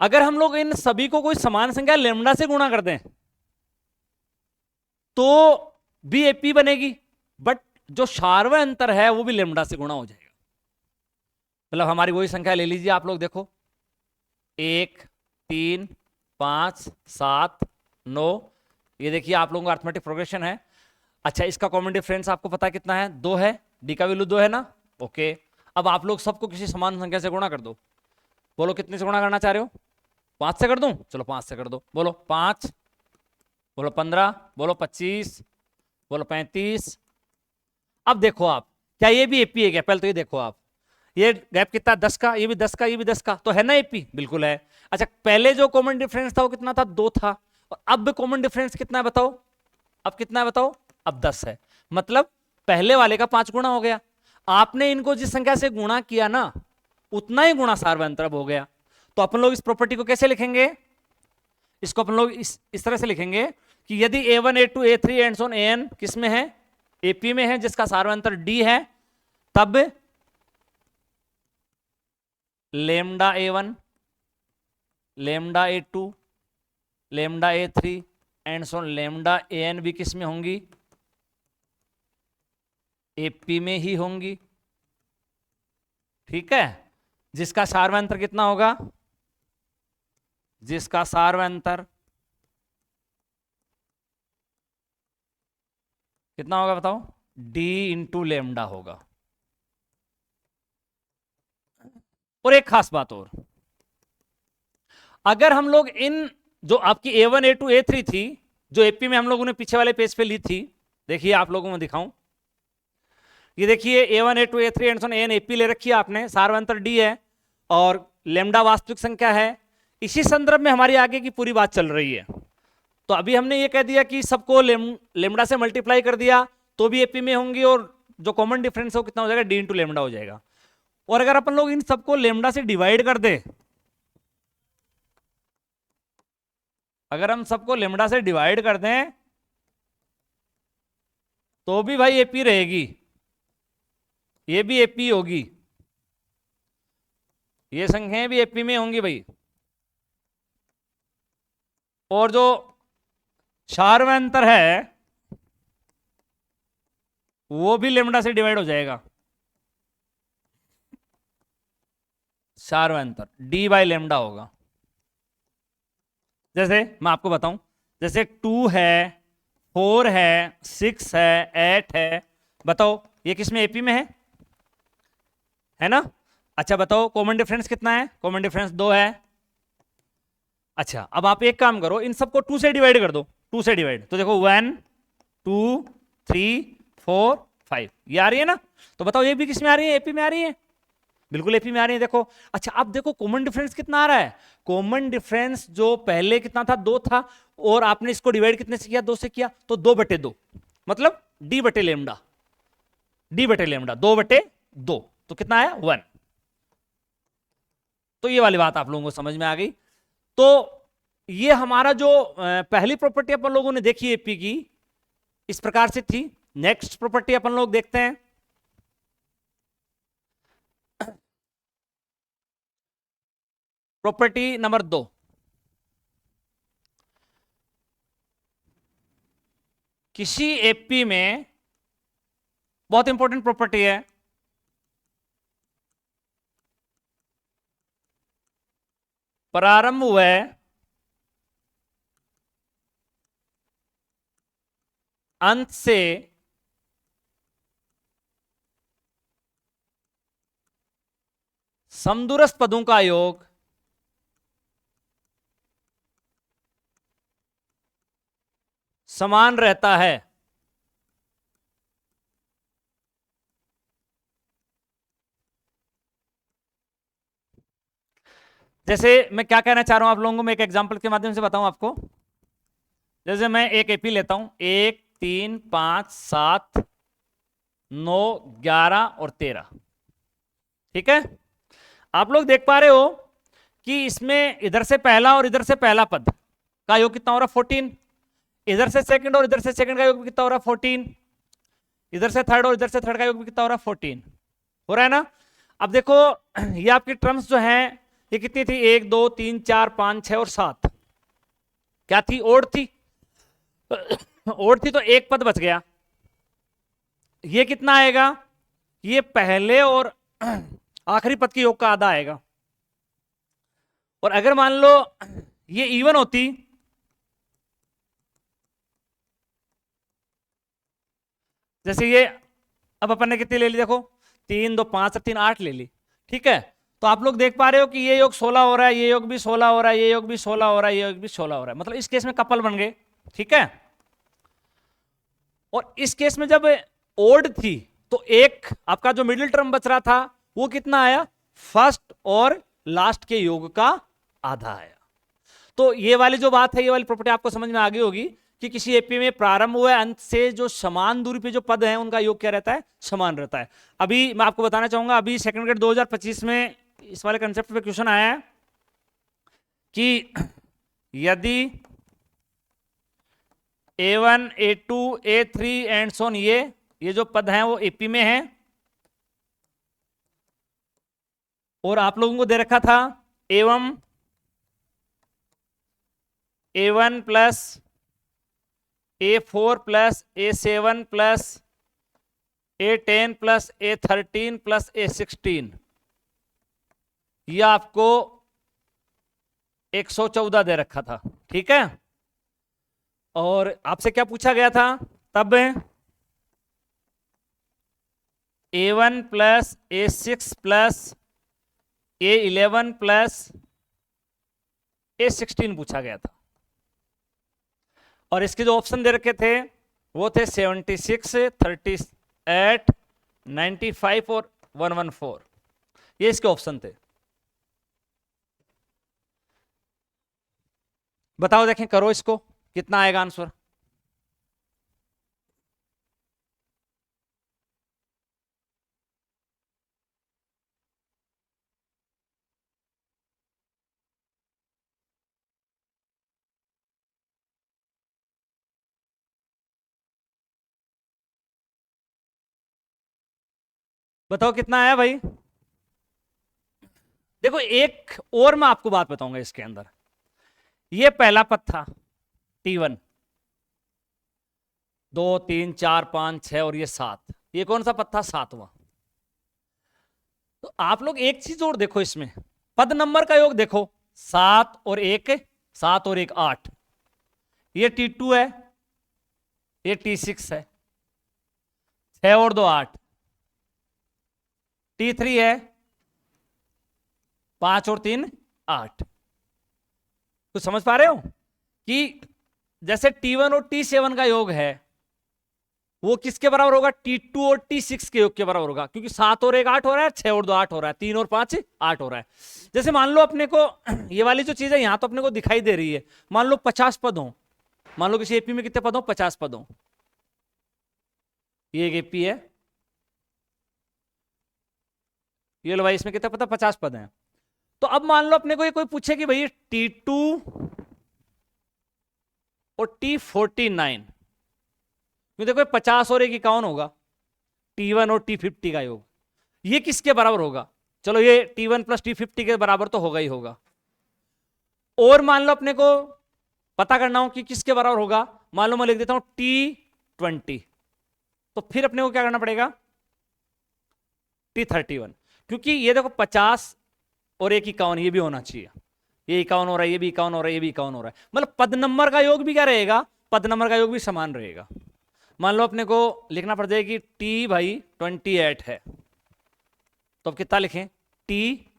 अगर हम लोग इन सभी को कोई समान संख्या लेमडा से गुणा कर दें तो भी एपी बनेगी, बट जो शार्व अंतर है वो भी लेमडा से गुणा हो जाएगा। मतलब हमारी वही संख्या ले लीजिए आप लोग, देखो 1 3 5 7 9, ये देखिए आप लोगों का अर्थमेटिक प्रोग्रेशन है। अच्छा इसका कॉमन डिफरेंस आपको पता है कितना है, 2 है, डी का वैल्यू 2 है ना, ओके। अब आप लोग सबको किसी समान संख्या से गुणा कर दो, बोलो कितने से गुणा करना चाह रहे हो, 5 से कर दूं, चलो 5 से कर दो, बोलो 5, बोलो 15, बोलो 25, बोलो 35। अब देखो आप क्या ये भी एपी है क्या, पहले तो ये देखो आप, ये गैप कितना 10 का, ये भी 10 का, ये भी 10 का, तो है ना एपी, बिल्कुल है। अच्छा पहले जो कॉमन डिफरेंस था वो कितना था, 2 था, और अब कॉमन डिफरेंस कितना है बताओ, अब कितना है बताओ, अब 10 है। मतलब पहले वाले का 5 गुना हो गया, आपने इनको जिस संख्या से गुणा किया ना उतना ही गुणा सार्वंतर हो गया। तो अपन लोग इस प्रॉपर्टी को कैसे लिखेंगे, इसको अपन लोग इस तरह से लिखेंगे कि यदि a1 a2 a3 and so on an किस में है, एपी में है जिसका सार्वंतर डी है, तब lambda a1 lambda a2 lambda a3 and so on lambda an भी किस में होंगी, एपी में ही होंगी। ठीक है, जिसका सार्वंतर कितना होगा, जिसका सार्वंतर कितना होगा बताओ, डी इंटू लेमडा होगा। और एक खास बात और, अगर हम लोग इन जो आपकी a1 a2 a3 थी जो एपी में हम लोगों ने पीछे वाले पेज पे ली थी, देखिए आप लोगों को दिखाऊं, ये देखिए a1 a2 a3 and so on an AP ले रखी है आपने, सार्वंतर डी है और लेमडा वास्तविक संख्या है। इसी संदर्भ में हमारी आगे की पूरी बात चल रही है। तो अभी हमने ये कह दिया कि सबको लेमडा से मल्टीप्लाई कर दिया तो भी एपी में होंगी और जो कॉमन डिफरेंस है वो कितना हो जाएगा, डी इंटू लेमडा हो जाएगा। और अगर अपन लोग इन सबको लेमडा से डिवाइड कर दे, अगर हम सबको लेमडा से डिवाइड कर दें तो भी भाई एपी रहेगी, ये भी एपी होगी, ये संख्याएं भी एपी में होंगी भाई। और जो सार्वंतर है वो भी लेमडा से डिवाइड हो जाएगा, सार्वंतर डी बाई लेमडा होगा। जैसे मैं आपको बताऊं, जैसे 2 है, 4 है, 6 है, 8 है, बताओ ये किस में एपी में है ना। अच्छा बताओ कॉमन डिफरेंस कितना है, कॉमन डिफरेंस 2 है। अच्छा अब आप एक काम करो, इन सबको 2 से डिवाइड कर दो, 2 से डिवाइड, तो देखो 1 2 3 4 5, ये आ रही है ना। तो बताओ ये भी किस में आ रही है, एपी में आ रही है, बिल्कुल एपी में आ रही है, देखो। अच्छा अब देखो कॉमन डिफरेंस कितना आ रहा है, कॉमन डिफरेंस जो पहले कितना था, 2 था, और आपने इसको डिवाइड कितने से किया, 2 से किया, तो 2/2, मतलब डी बटे लेमडा, डी बटे लेमडा 2/2, तो कितना आया 1। तो ये वाली बात आप लोगों को समझ में आ गई। तो ये हमारा जो पहली प्रॉपर्टी अपन लोगों ने देखी एपी की इस प्रकार से थी। नेक्स्ट प्रॉपर्टी अपन लोग देखते हैं, प्रॉपर्टी नंबर 2। किसी एपी में बहुत इंपॉर्टेंट प्रॉपर्टी है, प्रारंभ हुए अंत से समदूरस्थ पदों का योग समान रहता है। जैसे मैं क्या कहना चाह रहा हूं आप लोगों को, मैं एक एग्जांपल के माध्यम से बताऊं आपको। जैसे मैं एक एपी लेता हूं, 1 3 5 7 9 11 और 13, ठीक है। आप लोग देख पा रहे हो कि इसमें इधर से पहला और इधर से पहला पद का योग कितना हो रहा है? 14। इधर से सेकंड और इधर से सेकंड का योग भी कितना हो रहा है? 14। इधर से थर्ड और इधर से थर्ड का योग भी कितना हो रहा है? 14 हो रहा है ना। अब देखो ये आपकी टर्म्स जो हैं ये कितनी थी? 1 2 3 4 5 6 और 7 क्या थी? ओड थी। ओड थी तो एक पद बच गया। ये कितना आएगा? ये पहले और आखिरी पद के योग का आधा आएगा। और अगर मान लो ये इवन होती जैसे ये, अब अपन ने कितनी ले ली? देखो 3 2 5 3 8 ले ली, ठीक है। तो आप लोग देख पा रहे हो कि ये योग 16 हो रहा है, ये योग भी 16 हो रहा है, ये योग भी 16 हो रहा है, ये योग भी 16 हो रहा है। मतलब इस केस में कपल बन गए, ठीक है। और इस केस में जब ओड थी तो एक आपका जो मिडिल टर्म बच रहा था वो कितना आया? फर्स्ट और लास्ट के योग का आधा आया। तो ये वाली जो बात है, ये वाली प्रॉपर्टी आपको समझ में आ गई होगी कि किसी एपी में प्रारंभ हुए अंत से जो समान दूरी पे जो पद हैं उनका योग क्या रहता है? समान रहता है। अभी मैं आपको बताना चाहूंगा, अभी सेकंड ग्रेड 2025 में इस वाले कंसेप्ट पे क्वेश्चन आया है कि यदि A1 A2 A3 एंड सोन ये जो पद हैं वो एपी में हैं, और आप लोगों को दे रखा था एवं A1 plus A4 plus A7 plus A10 plus A13 plus A16, यह आपको 114 दे रखा था, ठीक है। और आपसे क्या पूछा गया था तब? A1 plus A6 plus A11 plus A16 पूछा गया था। और इसके जो ऑप्शन दे रखे थे वो थे 76 38 95 और 114, ये इसके ऑप्शन थे। बताओ, देखें, करो इसको, कितना आएगा आंसर? बताओ कितना आया भाई? देखो एक और मैं आपको बात बताऊंगा इसके अंदर। ये पहला पद था T1, 2 3 4 5 6 और ये 7, ये कौन सा पद था? 7वां। तो आप लोग एक चीज और देखो, इसमें पद नंबर का योग देखो, 7 और 1 7 और 1 8, ये T2 है, ये T6 है, 6 और 2 8, T3 है, 5 और 3 8। तो समझ पा रहे हो कि जैसे T1 और T7 का योग है वो किसके बराबर होगा? T2 और T6 के योग के बराबर होगा, क्योंकि 7 और 1 8 हो रहा है, 6 और 2 8 हो रहा है, 3 और 5 8 हो रहा है। जैसे मान लो अपने को ये वाली जो चीज है यहां तो अपने को दिखाई दे रही है, मान लो 50 पद हो, मान लो किसी एपी में कितने पद हो? 50 पद हो। ये एक एपी है, ये लो भाई, इसमें कितने पद? 50 पद हैं। तो अब मान लो अपने को ये कोई पूछे कि भाई T2 और T49, देखो 50 और 1 51 होगा, T1 और T50 का योग, ये किसके बराबर होगा? चलो ये T1 प्लस T50 के बराबर तो होगा ही होगा। और मान लो अपने को पता करना हो कि किसके बराबर होगा, मान लो मैं लिख देता हूं T20, तो फिर अपने को क्या करना पड़ेगा? T31, क्योंकि ये देखो 50 और 1 51 ये भी होना चाहिए, ये 51 हो रहा है, ये भी 51 हो रहा है, ये भी 51 हो रहा है। मतलब पद नंबर का योग भी क्या रहेगा, पद नंबर का योग भी समान रहेगा। मान लो अपने को लिखना पड़ जाए कि टी भाई 28 है, तो अब कितना लिखें, टी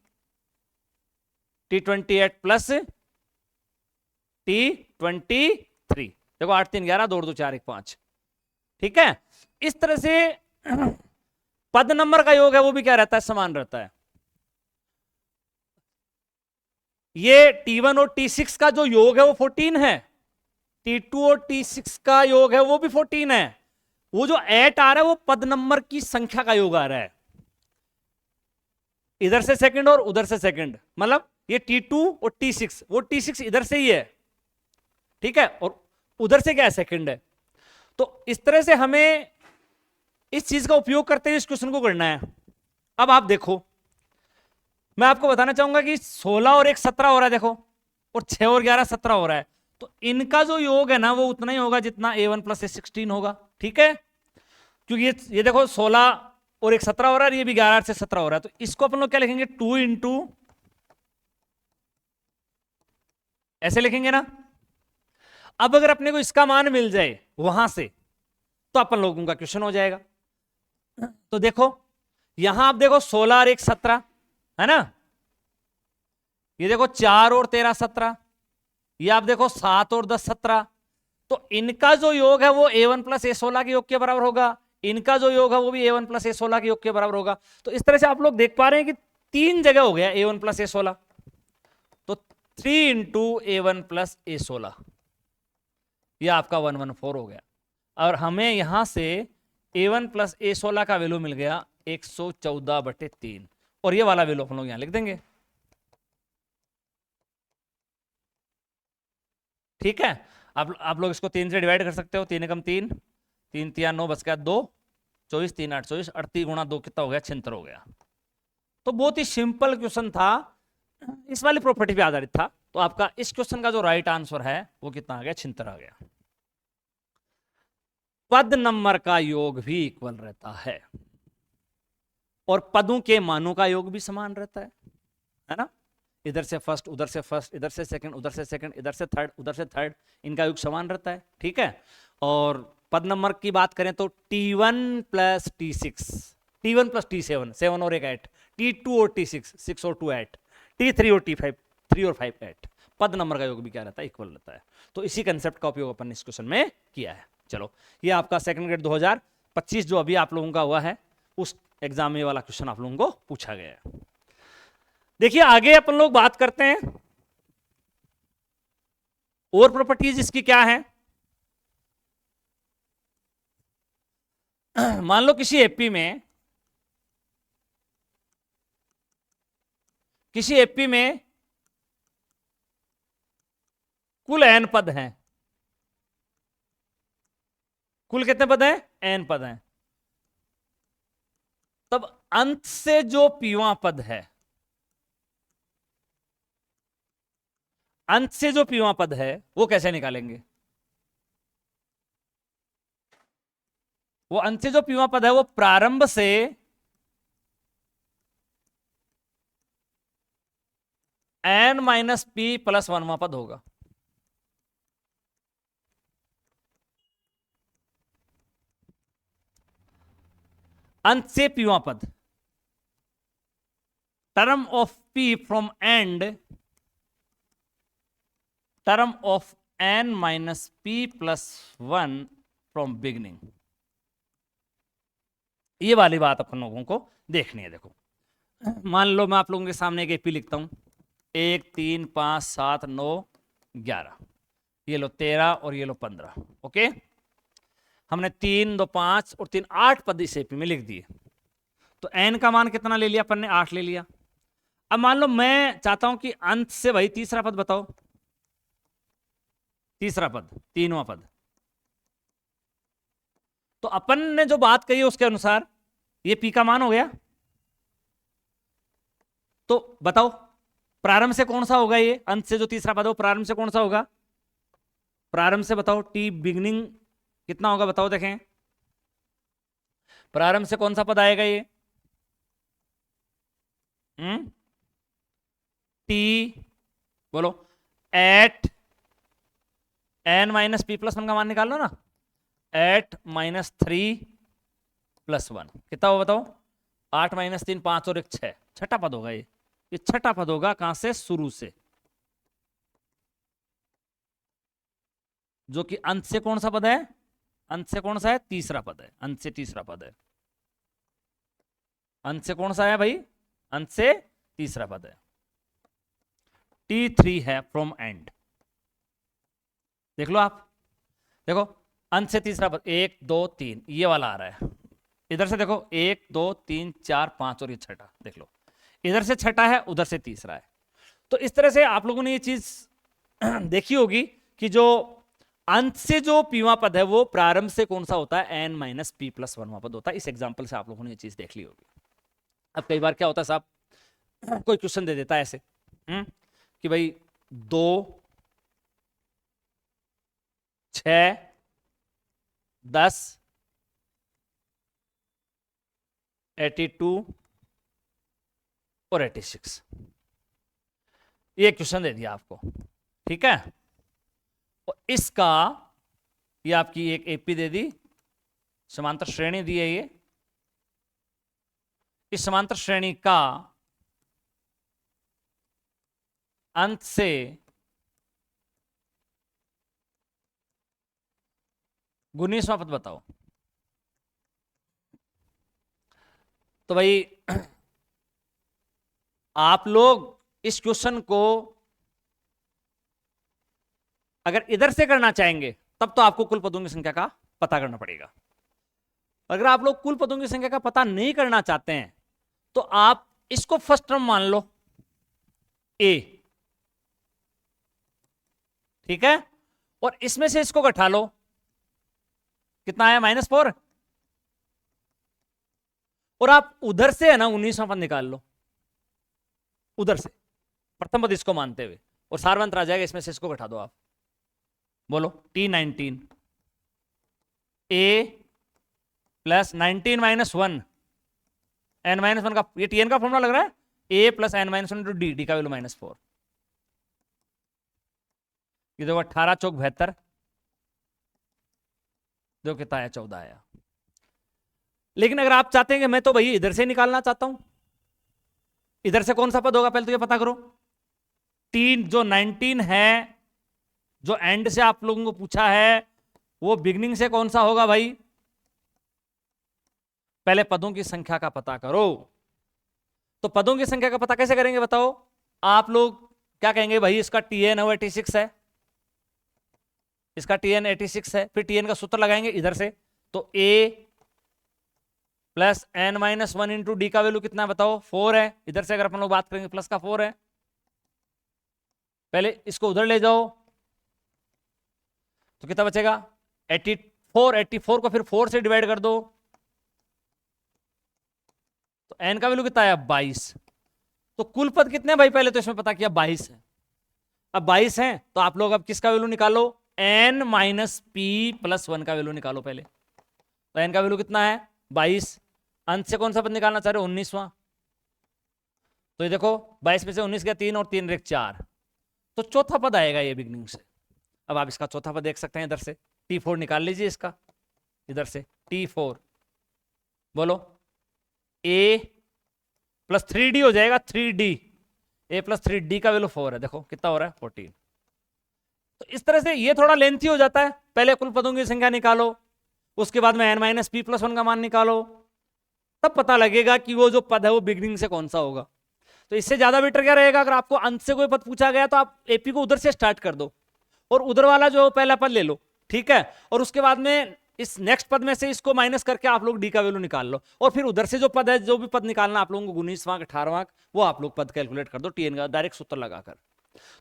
28 प्लस T23। देखो 8 3 11, 2 2 4 1 5। ठीक है, इस तरह से पद नंबर का योग है वो भी क्या रहता है, समान रहता है। ये T1 और T6 का जो योग है वो 14 है, T2 और T6 का योग है वो भी 14 है। वो जो 8 आ रहा है वो पद नंबर की संख्या का योग आ रहा है, इधर से सेकंड और उधर से सेकंड। मतलब ये T2 और T6, वो T6 इधर से ही है, ठीक है, और उधर से क्या है, सेकंड है। तो इस तरह से हमें इस चीज का उपयोग करते हुए इस क्वेश्चन को करना है। अब आप देखो, मैं आपको बताना चाहूंगा कि 16 और 1 17 हो रहा है, देखो, और 6 और 11 17 हो रहा है। तो इनका जो योग है ना वो उतना ही होगा जितना A1 प्लस A16 होगा, ठीक है, क्योंकि ये देखो 16 और 1 17 हो रहा है, ये भी 11 से 17 हो रहा है। तो इसको अपन लोग क्या लिखेंगे, 2 इंटू, ऐसे लिखेंगे ना। अब अगर अपने को इसका मान मिल जाए वहां से तो अपन लोगों का क्वेश्चन हो जाएगा। तो देखो यहां आप देखो 16 और 1 17 है ना, ये देखो 4 और 13 17, ये आप देखो 7 और 10 17। तो इनका जो योग है वो A1 प्लस A16 के योग के बराबर होगा, इनका जो योग है वो भी A1 प्लस A16 के योग के बराबर होगा। तो इस तरह से आप लोग देख पा रहे हैं कि 3 जगह हो गया A1 प्लस A16, तो 3 इंटू A1 प्लस A16, ये आपका 114 हो गया। और हमें यहां से A1 प्लस A16 का वैल्यू मिल गया 114/3, और ये वाला वैल्यू हम लोग यहां लिख देंगे, ठीक है। आप लोग इसको 3 से डिवाइड कर सकते हो, 3 एकम 3, 3 3 9, बस क्या 2, 24 3 8 24, 38 गुणा 2 कितना हो गया, 76 हो गया। तो बहुत ही सिंपल क्वेश्चन था, इस वाली प्रॉपर्टी पे आधारित था। तो आपका इस क्वेश्चन का जो राइट आंसर है वो कितना आ गया, 76 आ गया। पद नंबर का योग भी इक्वल रहता है और पदों के मानों का योग भी समान रहता है ना। इधर से फर्स्ट, उधर से फर्स्ट, इधर से सेकंड, उधर से सेकंड, इधर से थर्ड, उधर से थर्ड, इनका योग समान रहता है, ठीक है। और पद नंबर की बात करें तो T1 plus T6, T1 plus T7, 7 और 1 8, T2 और T6, 6 और 2 8, T3 और T5, 3 और 5 8। पद नंबर का योग भी क्या रहता है, इक्वल रहता है। तो इसी कंसेप्ट का उपयोग अपन ने इस क्वेश्चन में किया है। चलो, ये आपका सेकंड ग्रेड 2025 जो अभी आप लोगों का हुआ है, उस एग्जाम में वाला क्वेश्चन आप लोगों को पूछा गया है। देखिए आगे अपन लोग बात करते हैं और प्रॉपर्टीज इसकी क्या है। मान लो किसी एपी में कुल n पद हैं, कुल कितने पद हैं, n पद हैं। तब अंत से जो पीवा पद है, अंत से जो पीवा पद है वो कैसे निकालेंगे। वो अंत से जो पीवा पद है वो प्रारंभ से n माइनस पी प्लस 1वां पद होगा। अंत से पीवा पद, term of p from and, term of n minus p plus 1 from beginning. ये वाली बात अपन लोगों को देखनी है। देखो मान लो मैं आप लोगों के सामने एक एपी लिखता हूं, 1 3 5 7 9 11, ये लो 13 और ये लो 15। ओके, हमने 3 2 5 और 3 8 पद इस एपी में लिख दिए। तो n का मान कितना ले लिया अपन ने, 8 ले लिया। अब मान लो मैं चाहता हूं कि अंत से भाई तीसरा पद बताओ, तीसरा पद, 3वां पद। तो अपन ने जो बात कही उसके अनुसार ये पी का मान हो गया। तो बताओ प्रारंभ से कौन सा होगा, ये अंत से जो तीसरा पद है वो प्रारंभ से कौन सा होगा, प्रारंभ से बताओ टी बिगनिंग कितना होगा, बताओ देखें प्रारंभ से कौन सा पद आएगा ये, टी बोलो at n minus P plus one का मान निकाल लो ना, एट माइनस 3 + 1 कितना हो बताओ, 8 माइनस 3 5 और 1 6, छठा पद होगा ये छठा पद होगा। कहां से, शुरू से, जो कि अंत से कौन सा पद है, अंत से कौन सा है, तीसरा पद है, अंत से तीसरा पद है। अंत से कौन सा है भाई, अंत से तीसरा पद है। T3 है फ्रॉम एंड, देख लो आप, देखो अंत से तीसरा पद 1 2 3 ये वाला आ रहा है, इधर से देखो 1 2 3 4 5 और ये छठा, देख लो इधर से छठा है उधर से तीसरा है। तो इस तरह से आप लोगों ने ये चीज देखी होगी कि जो अंत से जो पीवा पद है वो प्रारंभ से कौन सा होता है, n minus P plus one पद होता है। इस एग्जाम्पल से आप लोगों ने ये चीज देख ली होगी। अब कई बार क्या होता है साहब, कोई क्वेश्चन दे देता है ऐसे कि भाई 2 6 10 82 और 86, ये क्वेश्चन दे दिया आपको, ठीक है। और इसका ये आपकी एक एपी दे दी, समांतर श्रेणी दी है ये, इस समांतर श्रेणी का अंत से गुणीसवां पद बताओ। तो भाई आप लोग इस क्वेश्चन को अगर इधर से करना चाहेंगे तब तो आपको कुल पदों की संख्या का पता करना पड़ेगा। अगर आप लोग कुल पदों की संख्या का पता नहीं करना चाहते हैं तो आप इसको फर्स्ट टर्म मान लो a, ठीक है, और इसमें से इसको घटा लो, कितना आया, -4, और आप उधर से है ना 19वां पद निकाल लो, उधर से प्रथम पद इसको मानते हुए, और सारवंत आ जाएगा, इसमें से इसको घटा दो आप, बोलो T19 a plus 19 minus 1 n minus 1 का, ये Tn का फॉर्मूला लग रहा है, a plus n minus 1 into D, D का वैल्यू -4, ये देखो 18 चौक 72, देखो कितना आया, 14 आया। लेकिन अगर आप चाहते हैं कि मैं तो भाई इधर से निकालना चाहता हूं, इधर से कौन सा पद होगा पहले तो ये पता करो। 3 जो 19 है, जो एंड से आप लोगों को पूछा है, वो बिगनिंग से कौन सा होगा भाई, पहले पदों की संख्या का पता करो। तो पदों की संख्या का पता कैसे करेंगे बताओ, आप लोग क्या कहेंगे, भाई इसका Tn 86 है, इसका Tn 86 है, फिर Tn का सूत्र लगाएंगे इधर से, तो a plus n minus 1 into D का वैल्यू कितना है बताओ, 4 है। इधर से अगर अपन लोग बात करेंगे प्लस का 4 है, पहले इसको उधर ले जाओ तो कितना बचेगा, 84, 84 को फिर 4 से डिवाइड कर दो, तो n का वैल्यू कितना है, 22। तो कुल पद कितने हैं भाई, पहले तो इसमें पता किया 22 है। अब 22 है तो आप लोग अब किसका वैल्यू निकालो, n माइनस पी प्लस 1 का वैल्यू निकालो पहले। तो n का वैल्यू कितना है, 22। अंत से कौन सा पद निकालना चाह रहे हो, 19वां। तो ये देखो 22 में से 19 गया 3 और 3 रेख 4, तो चौथा पद आएगा ये बिगनिंग से। अब आप इसका चौथा पद देख सकते हैं, इधर से T4 निकाल लीजिए इसका, इधर से T4, बोलो a प्लस 3d हो जाएगा, 3d, a प्लस 3d का वैल्यू 4 है, देखो कितना हो रहा है, 14। तो इस तरह से ये थोड़ा लेंथी हो जाता है, पहले कुल पदों की संख्या निकालो, उसके बाद में n माइनस पी प्लस 1 का मान निकालो, तब पता लगेगा कि वो जो पद है वो बिगनिंग से कौन सा होगा। तो इससे ज्यादा बेटर क्या रहेगा, अगर आपको अंत से कोई पद पूछा गया तो आप एपी को उधर से स्टार्ट कर दो और उधर वाला जो पहला पद ले लो, ठीक है, और उसके बाद में इस नेक्स्ट पद में से इसको माइनस करके आप लोग डी का वैल्यू निकाल लो, और फिर उधर से जो पद है, जो भी पद निकालना आप लोगों को 19वां 18वां, वो आप लोग पद कैलकुलेट कर दो Tn का डायरेक्ट सूत्र लगाकर,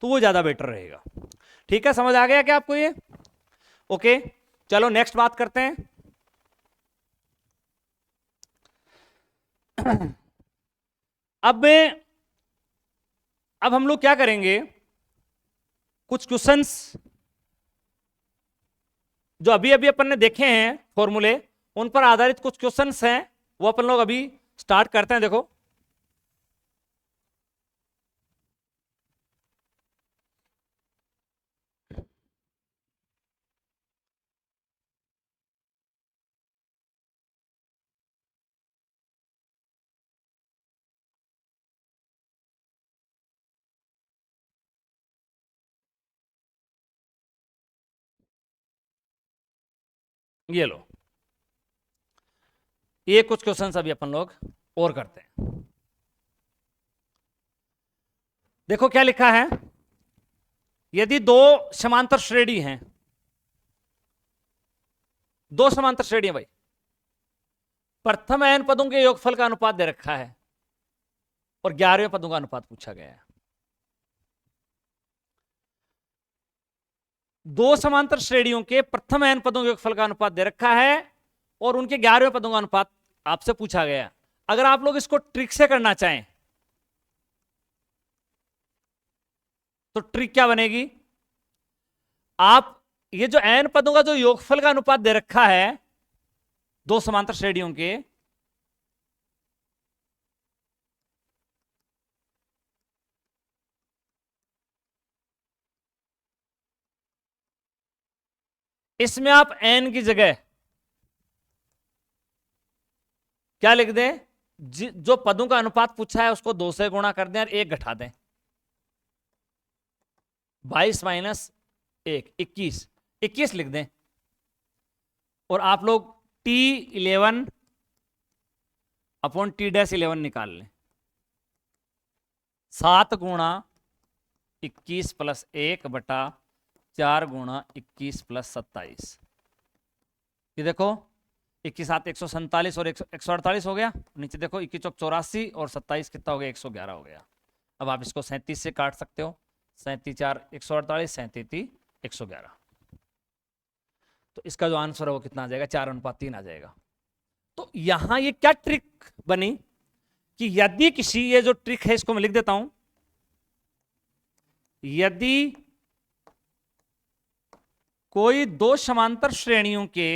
तो वो ज्यादा बेटर रहेगा। ठीक है, समझ आ गया क्या आपको ये, ओके। चलो नेक्स्ट बात करते हैं। अब हम लोग क्या करेंगे, कुछ क्वेश्चंस जो अभी अभी अपन ने देखे हैं फॉर्मूले, उन पर आधारित कुछ क्वेश्चंस हैं, वो अपन लोग अभी स्टार्ट करते हैं। देखो ये लो, ये कुछ क्वेश्चन अभी अपन लोग और करते हैं। देखो क्या लिखा है, यदि दो समांतर श्रेणी हैं, दो समांतर श्रेणी है भाई, प्रथम n पदों के योगफल का अनुपात दे रखा है और 11वें पदों का अनुपात पूछा गया है। दो समांतर श्रेणियों के प्रथम n पदों के योगफल का अनुपात दे रखा है और उनके 11वें पदों का अनुपात आपसे पूछा गया है। अगर आप लोग इसको ट्रिक से करना चाहें तो ट्रिक क्या बनेगी, आप ये जो n पदों का जो योगफल का अनुपात दे रखा है दो समांतर श्रेणियों के, इसमें आप n की जगह क्या लिख दें, जो पदों का अनुपात पूछा है उसको 2 से गुणा कर दें और 1 घटा दें। 22 माइनस 1 21, 21 लिख दें। और आप लोग T11 अपॉन T-11 निकाल लें। 7 गुणा 21 प्लस 1 बटा 4 गुणा 21 प्लस 27। ये देखो 21 7 147 और 148 हो गया। नीचे देखो 21 चौक 84 और 27 कितना हो गया, 111 हो गया। अब आप इसको 37 से काट सकते हो, 37 4 148, 37 111। तो इसका जो आंसर है वो कितना आ जाएगा, 4:3 आ जाएगा। तो यहां ये क्या ट्रिक बनी कि यदि किसी, ये जो ट्रिक है इसको मैं लिख देता हूं, यदि कोई दो समांतर श्रेणियों के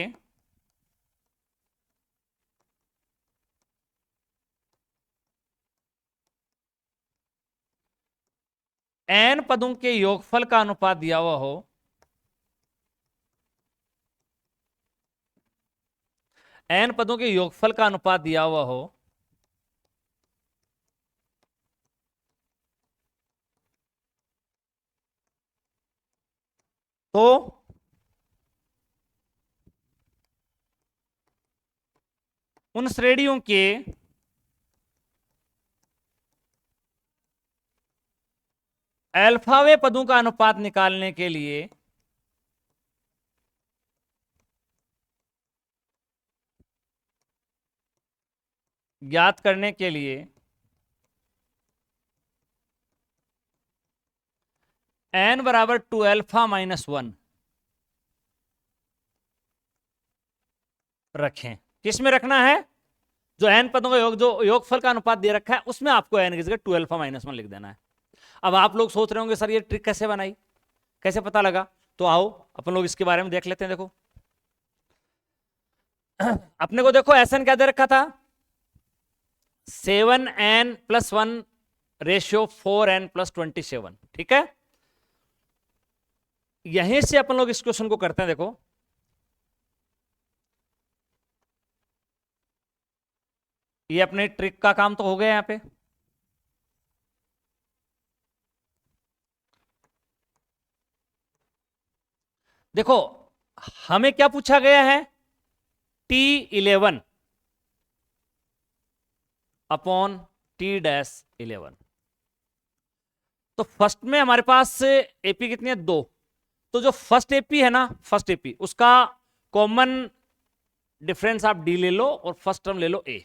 n पदों के योगफल का अनुपात दिया हुआ हो, n पदों के योगफल का अनुपात दिया हुआ हो, तो उन श्रेणियों के अल्फावे पदों का अनुपात निकालने के लिए ज्ञात करने के लिए n बराबर 2 अल्फा माइनस 1 रखें। किस में रखना है, जो n पदों का जो योगफल का अनुपात दे रखा है उसमें आपको n की जगह 2 अल्फा माइनस 1 लिख देना है। अब आप लोग सोच रहे होंगे सर ये ट्रिक कैसे बनाई, कैसे पता लगा, तो आओ अपन लोग इसके बारे में देख लेते हैं। देखो अपने को देखो Sn क्या दे रखा था, 7n+1 रेशियो 4n+27, ठीक है। यहीं से अपन लोग इस क्वेश्चन को करते हैं। देखो ये अपने ट्रिक का काम तो हो गया यहां पे। देखो हमें क्या पूछा गया है, T11 अपॉन T-11। तो फर्स्ट में हमारे पास एपी कितनी है, 2। तो जो फर्स्ट एपी है ना, फर्स्ट एपी उसका कॉमन डिफरेंस आप डी ले लो और फर्स्ट टर्म ले लो ए,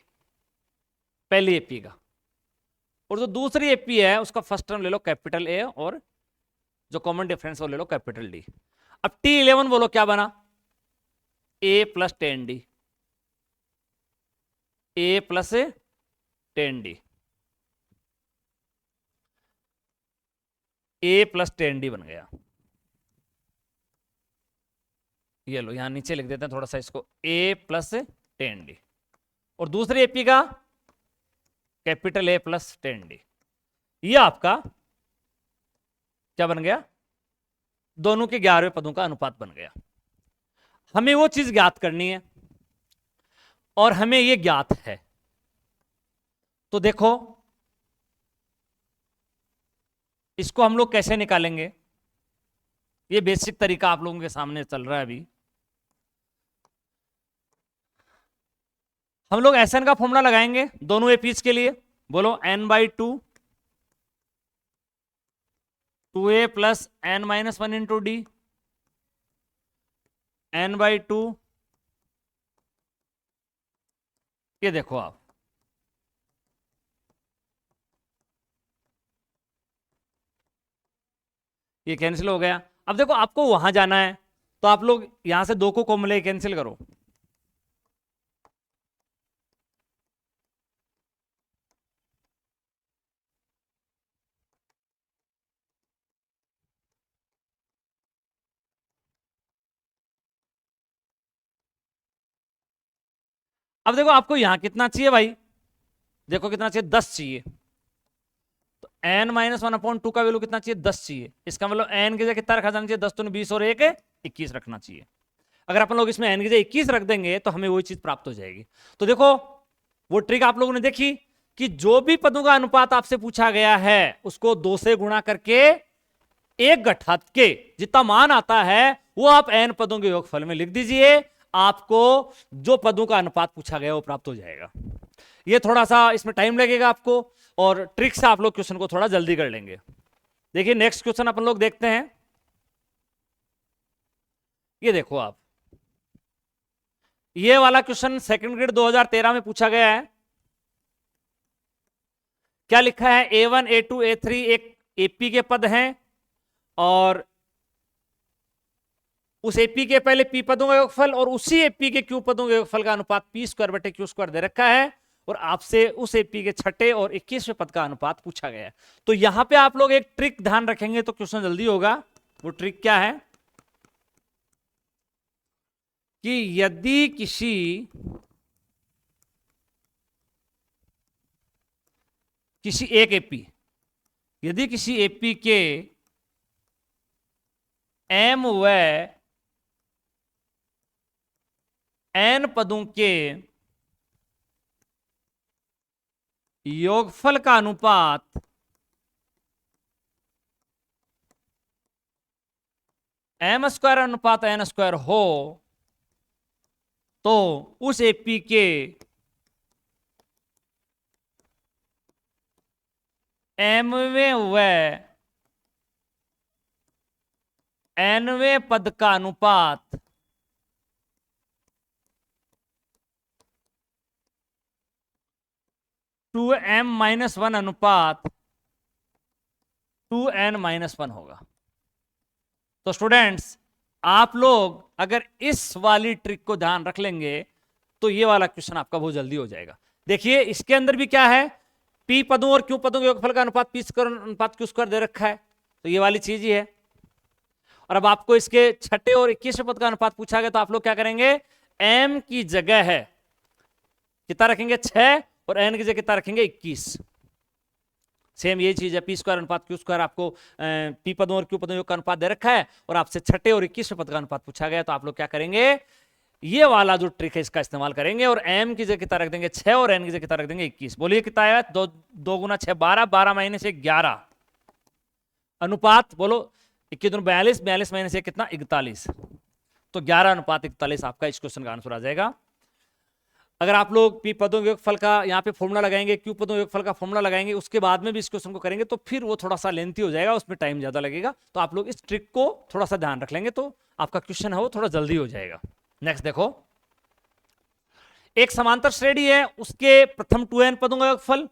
पहली एपी का। और जो दूसरी एपी है उसका फर्स्ट टर्म ले लो कैपिटल ए और जो कॉमन डिफरेंस वो ले लो कैपिटल डी। अब T11 बोलो क्या बना, A+10D, A+10D, A+10D बन गया। ये लो यहां नीचे लिख देते हैं थोड़ा सा इसको, A+10D और दूसरी एपी का कैपिटल A+10D। ये आपका क्या बन गया, दोनों के 11वें पदों का अनुपात बन गया। हमें वो चीज ज्ञात करनी है और हमें ये ज्ञात है। तो देखो इसको हम लोग कैसे निकालेंगे, ये बेसिक तरीका आप लोगों के सामने चल रहा है अभी। हम लोग Sn का फॉर्मूला लगाएंगे दोनों एपीज के लिए। बोलो n/2 2a plus n-1 into D, n/2, ये देखो आप, ये कैंसिल हो गया। अब देखो आपको वहां जाना है तो आप लोग यहां से 2 को कॉमन ले कैंसिल करो। अब देखो आपको यहां कितना चाहिए भाई, देखो कितना चाहिए, 10 चाहिए। तो n-1/2 का वैल्यू कितना चाहिए, 10 चाहिए। इसका मतलब n की जगह कितना रखा जाना चाहिए, 10 तो 20 और 1 21 रखना चाहिए। अगर अपन लोग इसमें n की जगह 21 रख देंगे तो हमें वही चीज प्राप्त हो जाएगी। तो देखो वो ट्रिक आप लोगों ने देखी कि जो भी पदों का अनुपात आपसे पूछा गया है उसको 2 से गुणा करके एक घटात के जितना मान आता है वो आप n पदों के योगफल में लिख दीजिए, आपको जो पदों का अनुपात पूछा गया वो प्राप्त हो जाएगा। ये थोड़ा सा इसमें टाइम लगेगा आपको, और ट्रिक से आप लोग क्वेश्चन को थोड़ा जल्दी कर लेंगे। देखिए नेक्स्ट क्वेश्चन अपन लोग देखते हैं। ये देखो आप, ये वाला क्वेश्चन सेकंड ग्रेड 2013 में पूछा गया है। क्या लिखा है, A1 A2 A3 एक एपी के पद हैं और उस एपी के पहले पी पदों का योगफल और उसी एपी के क्यू पदों के योगफल का अनुपात p² दे रखा है, और आपसे उस एपी के छठे और 21वें पद का अनुपात पूछा गया है। तो यहां पे आप लोग एक ट्रिक ध्यान रखेंगे तो क्वेश्चन जल्दी होगा। वो ट्रिक क्या है कि यदि किसी एक एपी, यदि किसी एपी के m व n पदों के योगफल का अनुपात m² अनुपात n² हो तो उस एपी के mवें व nवें पद का अनुपात टू m-1 अनुपात 2n-1 होगा। तो स्टूडेंट्स आप लोग अगर इस वाली ट्रिक को ध्यान रख लेंगे तो ये वाला क्वेश्चन आपका बहुत जल्दी हो जाएगा। देखिए इसके अंदर भी क्या है, पी पदों और क्यू पदों के योगफल का अनुपात अनुपात क्यू² दे रखा है, तो ये वाली चीज ही है। और अब आपको इसके छठे और 21वें पद का अनुपात पूछा गया तो आप लोग क्या करेंगे, m की जगह है कितना रखेंगे 6 और n की जगह कितना रखेंगे 21। सेम ये चीज है, p² अनुपात क्यू² आपको पी पदों और क्यू पदों योग का अनुपात दे रखा है और आपसे छठे और 21वें पद का अनुपात पूछा गया तो आप लोग क्या करेंगे, ये वाला जो ट्रिक है इसका इस्तेमाल करेंगे और m की जगह कितना रख देंगे 6 और n की जगह कितना रख देंगे 21। बोलिए कितना आया, 2 गुना 6 12, 12 माइनस 1 11, अनुपात बोलो 21 दूनी 42, 42 माइनस 1 कितना 41, तो 11:41 आपका इस क्वेश्चन का आंसर आ जाएगा। अगर आप लोग पी पदों के योगफल का यहाँ पे फॉर्मूला लगाएंगे, क्यू पदों के योगफल का फॉर्मूला लगाएंगे, उसके बाद में भी इस क्वेश्चन को करेंगे तो फिर वो थोड़ा सा लेंथी हो जाएगा, उसमें टाइम ज्यादा लगेगा। तो आप लोग इस ट्रिक को थोड़ा सा ध्यान रख लेंगे तो आपका क्वेश्चन है वो थोड़ा जल्दी हो जाएगा। नेक्स्ट देखो, एक समांतर श्रेणी है, उसके प्रथम 2n पदों का योगफल,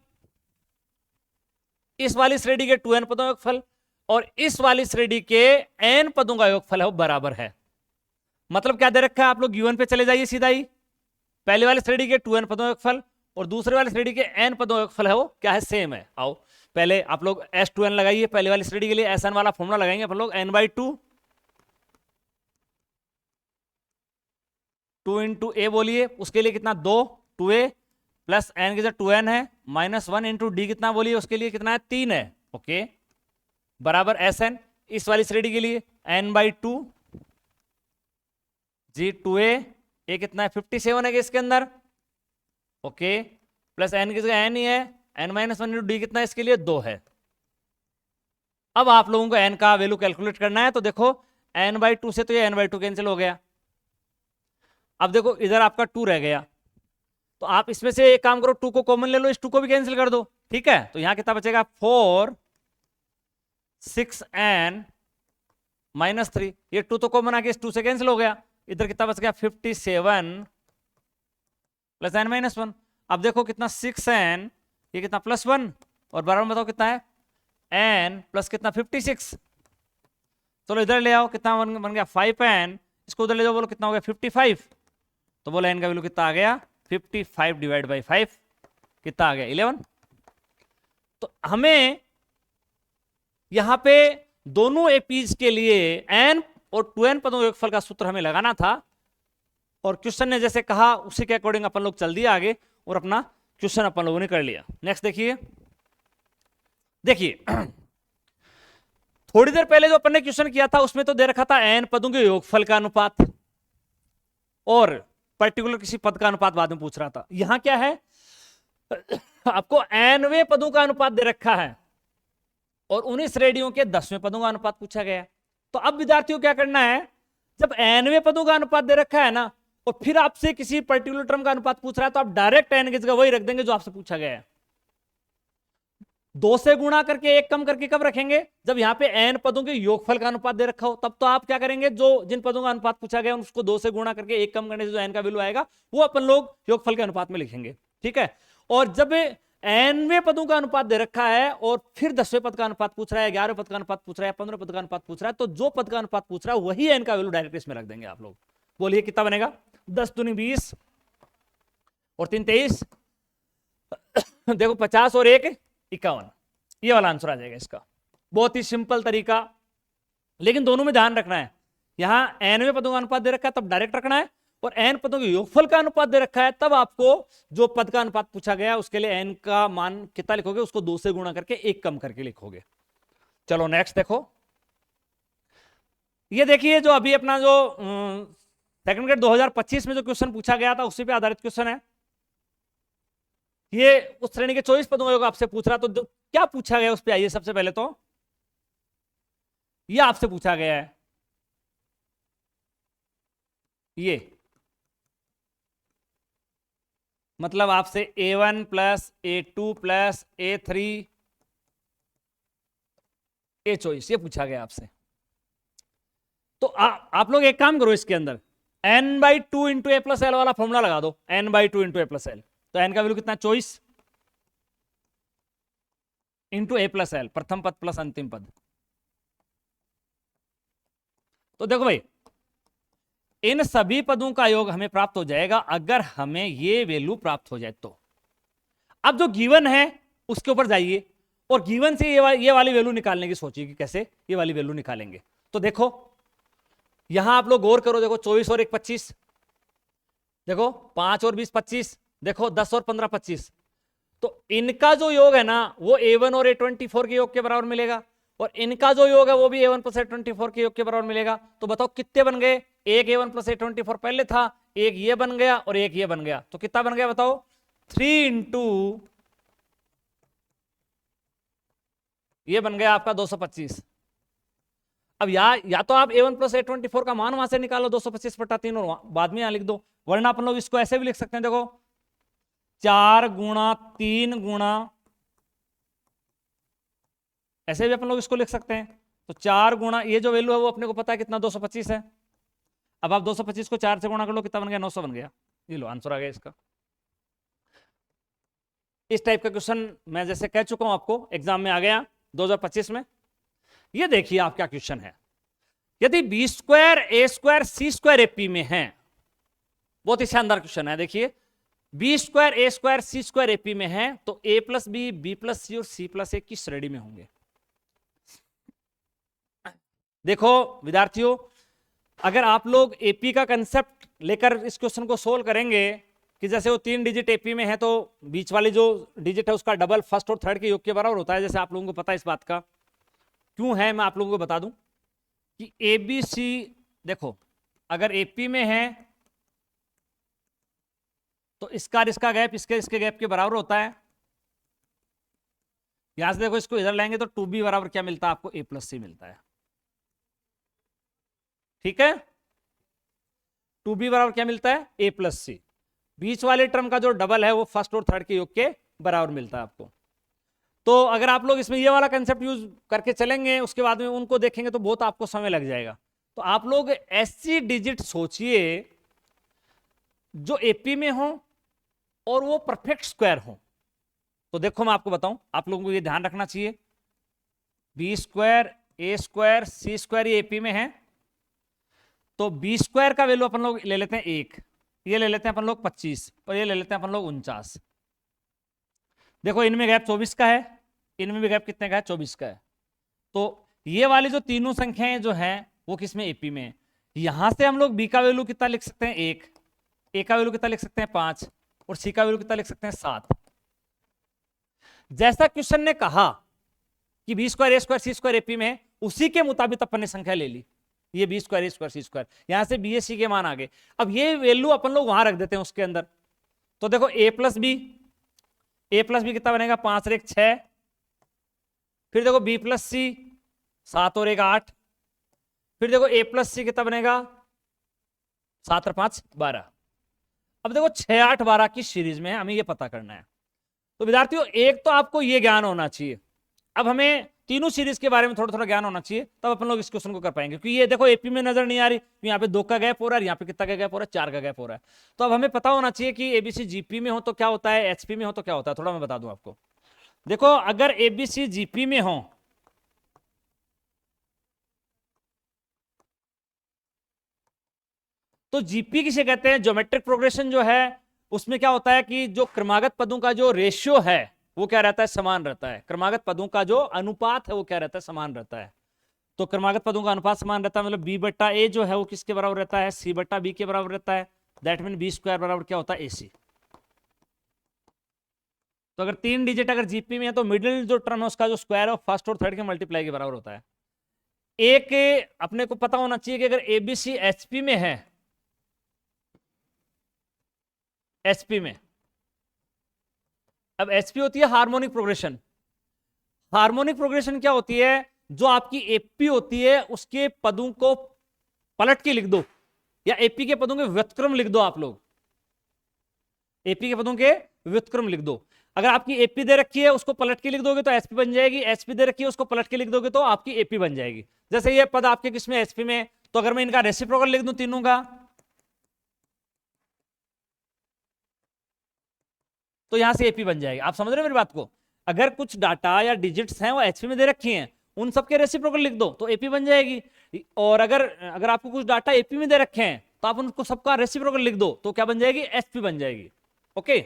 इस वाली श्रेणी के 2n पदों का योगफल और इस वाली श्रेणी के n पदों का योगफल है वो बराबर है। मतलब क्या दे रखा है, आप लोग u1 पे चले जाइए सीधा ही, पहले वाली श्रेणी के 2n पदों का योगफल और दूसरे वाली श्रेणी के n पदों का योगफल है वो क्या है, सेम है। आओ पहले आप लोग s2n लगाइए, पहले वाली श्रेणी के लिए sn वाला फॉर्मूला लगाएंगे अपन लोग, n/2 2 इंटू ए बोलिए, उसके लिए कितना 2 2a प्लस n की जगह 2n है -1 इंटू डी कितना बोलिए, उसके लिए कितना है 3 है, ओके बराबर sn। इस वाली श्रेणी के लिए n/2 जी 2a, ये कितना है 57 है इसके अंदर, ओके प्लस n की जगह n ही है, n-1 इंटू डी कितना है इसके लिए 2 है। अब आप लोगों को n का वैल्यू कैलकुलेट करना है तो देखो n/2 से तो ये n/2 कैंसिल हो गया। अब देखो इधर आपका 2 रह गया, तो आप इसमें से एक काम करो, 2 को कॉमन ले लो, इस 2 को भी कैंसिल कर दो, ठीक है। तो यहां कितना बचेगा, 4 6n -3, ये 2 तो कॉमन आ गया, इस 2 से कैंसिल हो गया, इधर कितना बच गया 57 प्लस n -1। अब देखो कितना 6n, ये कितना +1, और बराबर बताओ कितना है n प्लस कितना 56। चलो इधर ले आओ, कितना बन गया 5n, इसको उधर ले जाओ, बोलो कितना हो गया 55। तो बोलो n का वैल्यू कितना आ गया 55 डिवाइड बाई 5, कितना आ गया 11। तो हमें यहां पे दोनों एपीज के लिए n और 2n पदों के योगफल का सूत्र हमें लगाना था, और क्वेश्चन ने जैसे कहा उसी के अकॉर्डिंग अपन लोग चल दिए आगे और अपना क्वेश्चन अपन लोगों ने कर लिया। नेक्स्ट देखिए, देखिए थोड़ी देर पहले जो अपन ने क्वेश्चन किया था उसमें तो दे रखा था n पदों के योगफल का अनुपात, और पर्टिकुलर किसी पद का अनुपात बाद में पूछ रहा था। यहां क्या है, आपको nवें पदों का अनुपात दे रखा है और 19 श्रेणियों के 10वें पदों का अनुपात पूछा गया। तो अब विद्यार्थियों क्या करना है, जब nवें पदों का अनुपात दे रखा है ना, और फिर आपसे किसी पर्टिकुलर टर्म का अनुपात पूछ रहा है, तो आप डायरेक्ट n की जगह वही रख देंगे जो आपसे पूछा गया है। 2 से गुणा करके 1 कम करके कब रखेंगे, जब यहां पे n पदों के योगफल का अनुपात दे रखा हो, तब तो आप क्या करेंगे, जो जिन पदों का अनुपात पूछा गया उसको 2 से गुणा करके 1 कम करने से जो n का वैल्यू आएगा वो अपन लोग योगफल के अनुपात में लिखेंगे, ठीक है। और जब nवें पदों का अनुपात दे रखा है और फिर 10वें पद का अनुपात पूछ रहा है, 11वें पद का अनुपात पूछ रहा है, 15वें पद का अनुपात पूछ रहा है, तो जो पद का अनुपात पूछ रहा है वही n का वैल्यू डायरेक्ट इसमें रख देंगे आप लोग। बोलिए कितना बनेगा, 10 दूनी 20 और 3 23, देखो 50 और 1 51, ये वाला आंसर आ जाएगा इसका। बहुत ही सिंपल तरीका, लेकिन दोनों में ध्यान रखना है, यहां nवें पदों का अनुपात दे रखा है तब डायरेक्ट रखना है, और n पदों के योगफल का अनुपात दे रखा है तब आपको जो पद का अनुपात पूछा गया उसके लिए n का मान कितना लिखोगे, उसको 2 से गुणा करके 1 कम करके लिखोगे। चलो नेक्स्ट देखो, ये देखिए जो अभी अपना जो सेकंड ग्रेड 2025 में जो क्वेश्चन पूछा गया था उसी पे आधारित क्वेश्चन है। ये उस श्रेणी के 24 पदों का योग आपसे पूछ रहा, तो क्या पूछा गया उस पे आइए। सबसे पहले तो ये आपसे पूछा गया है, ये मतलब आपसे A1 plus A2 plus A3 A24 ये पूछा गया आपसे। तो आप लोग एक काम करो, इसके अंदर n/2 into A plus L वाला फॉर्मूला लगा दो, n/2 into A plus L. तो n का वैल्यू कितना 24 इंटू ए प्लस एल, प्रथम पद प्लस अंतिम पद। तो देखो भाई, इन सभी पदों का योग हमें प्राप्त हो जाएगा अगर हमें ये वैल्यू प्राप्त हो जाए तो। अब जो गिवन है उसके ऊपर जाइए और गिवन से ये वाली वैल्यू निकालने की सोचिए कि कैसे ये वाली वैल्यू निकालेंगे। तो देखो यहां आप लोग गौर करो, देखो 24 और 1 25, देखो 5 और 20 25, देखो 10 और 15 25। तो इनका जो योग है ना वो A1 और A24 के योग के बराबर मिलेगा, और इनका जो योग है वो भी A1 प्लस A24 के योग के बराबर मिलेगा। तो बताओ कितने बन गए, एक A1 प्लस A24 पहले था, एक ये बन गया और एक ये बन गया, तो कितना बन गया बताओ 3 इंटू ये बन गया आपका 225। अब या तो आप A1 प्लस A24 का मान वहां से निकालो 225/3 और बाद में यहां लिख दो, वरना अपन लोग इसको ऐसे भी लिख सकते हैं, देखो 4 गुणा 3 गुणा, ऐसे भी अपन लोग इसको लिख सकते हैं। तो 4 गुणा ये जो वैल्यू है वो अपने को पता है कितना 225 है। अब आप 225 को 4 से गुणा कर लो, कितना बन गया 900 बन गया। ये लो आंसर आ गया इसका। इस टाइप का क्वेश्चन मैं जैसे कह चुका हूं आपको एग्जाम में आ गया 2025 में। ये देखिए आप क्या क्वेश्चन है, यदि बी स्क्वायर ए स्क्वायर सी स्क्वायर एपी में है, बहुत ही शानदार क्वेश्चन है। देखिए बी स्क्वायर ए स्क्वायर सी स्क्वायर एपी में है तो ए प्लस बी प्लस सी और सी प्लस ए किस श्रेणी में होंगे। देखो विद्यार्थियों, अगर आप लोग एपी का कंसेप्ट लेकर इस क्वेश्चन को सोल्व करेंगे कि जैसे वो 3 डिजिट एपी में है तो बीच वाली जो डिजिट है उसका डबल फर्स्ट और थर्ड के योग के बराबर होता है, जैसे आप लोगों को पता है इस बात का क्यों है, मैं आप लोगों को बता दूं कि ए बी सी, देखो अगर एपी में है तो इसका गैप इसके गैप के बराबर होता है। यहां से देखो इसको इधर लाएंगे तो 2b बराबर क्या मिलता है आपको, a प्लस सी मिलता है। ठीक है, 2b बराबर क्या मिलता है, a प्लस सी। बीच वाले टर्म का जो डबल है वो फर्स्ट और थर्ड के योग के बराबर मिलता है आपको। तो अगर आप लोग इसमें ये वाला कंसेप्ट यूज करके चलेंगे, उसके बाद में उनको देखेंगे तो बहुत आपको समय लग जाएगा। तो आप लोग ऐसी डिजिट सोचिए जो एपी में हो और वो परफेक्ट स्क्वायर हो। तो देखो मैं आपको बताऊं, आप लोगों को ये ध्यान रखना चाहिए, बी स्क्वायर, ए स्क्वायर, सी स्क्वायर ये एपी में है। तो बी स्क्वायर का वैल्यू अपन लोग ले लेते हैं 1, ये ले लेते हैं अपन लोग 25 और ये ले लेते हैं अपन लोग 49। देखो इनमें गैप 24 का है, इनमें भी गैप कितने का है, 24 का है। तो ये वाली जो तीनों संख्याएं जो हैं वो किसमें, एपी में है। यहां से हम लोग बी का वैल्यू कितना लिख सकते हैं 1, ए का वैल्यू कितना लिख सकते हैं 5 और सी का वैल्यू कितना लिख सकते हैं 7। जैसा क्वेश्चन ने कहा कि बी स्क्वायर, ए स्क्वायर, सी स्क्वायर एपी में है, उसी के मुताबिक अपन ने संख्या ले ली। ये बी स्क्वायर, ए स्क्वायर, सी स्क्वायर, यहां से बी, ए, सी के मान आ गए। अब ये वैल्यू अपन लोग वहां रख देते हैं उसके अंदर। तो देखो ए प्लस बी कितना बनेगा, 5 और 1 6। फिर देखो बी प्लस सी 7 और 1 8। फिर देखो ए प्लस सी कितना बनेगा, 7 और 5 12। अब देखो 6 8 12 की सीरीज में हमें ये पता करना है। तो विद्यार्थियों एक तो आपको ये ज्ञान होना चाहिए, अब हमें तीनों सीरीज के बारे में थोड़ा थोड़ा ज्ञान होना चाहिए, तब अपन लोग इस क्वेश्चन को कर पाएंगे। क्योंकि ये देखो एपी में नजर नहीं आ रही, तो यहाँ पे 2 का गैप हो रहा है, यहाँ पे कितना का गैप हो रहा है, 4 का गैप हो रहा है। तो अब हमें पता होना चाहिए कि एबीसी जीपी में हो तो क्या होता है, एचपी में हो तो क्या होता है। थोड़ा मैं बता दूं आपको। देखो अगर एबीसी जीपी में हो तो जीपी किसे कहते हैं, ज्योमेट्रिक प्रोग्रेशन जो है उसमें क्या होता है कि जो क्रमागत पदों का जो रेशियो है वो क्या रहता है, समान रहता है। क्रमागत पदों का जो अनुपात है वो क्या रहता है, समान रहता है। तो क्रमागत पदों का अनुपात समान रहता है, मतलब बी बट्टा ए जो है वो किसके बराबर रहता है, सी बट्टा बी के बराबर रहता है। दैट मीन बी स्क्वायर बराबर क्या होता है, ए सी। तो अगर 3 डिजिट अगर जीपी में है तो मिडिल जो टर्म है उसका जो स्क्वायर है फर्स्ट और थर्ड के मल्टीप्लाई के बराबर होता है। एक अपने को पता होना चाहिए कि अगर एबीसी एचपी में है, एचपी में, अब एचपी होती है हार्मोनिक प्रोग्रेशन। हार्मोनिक प्रोग्रेशन क्या होती है, जो आपकी एपी होती है उसके पदों को पलट के लिख दो, या एपी के पदों के व्युत्क्रम लिख दो। आप लोग एपी के पदों के व्युत्क्रम लिख दो। अगर आपकी एपी दे रखी है उसको पलट के लिख दोगे तो एचपी बन जाएगी, एचपी दे रखी है उसको पलट के लिख दोगे तो आपकी एपी बन जाएगी। जैसे ये पद आपके किसमें, एचपी में, तो अगर मैं इनका रेसिप्रोकल लिख दूं तीनों का, तो यहां से एपी बन जाएगी। आप समझ रहे हो मेरी बात को। अगर कुछ डाटा या डिजिट्स हैं वो एचपी में दे रखी हैं, उन सबके रेसिप्रोकल लिख दो तो एपी बन जाएगी। और अगर आपको कुछ डाटा एपी में दे रखे हैं तो आप उनको सबका रेसिप्रोकल लिख दो तो क्या बन जाएगी, एचपी बन जाएगी। ओके,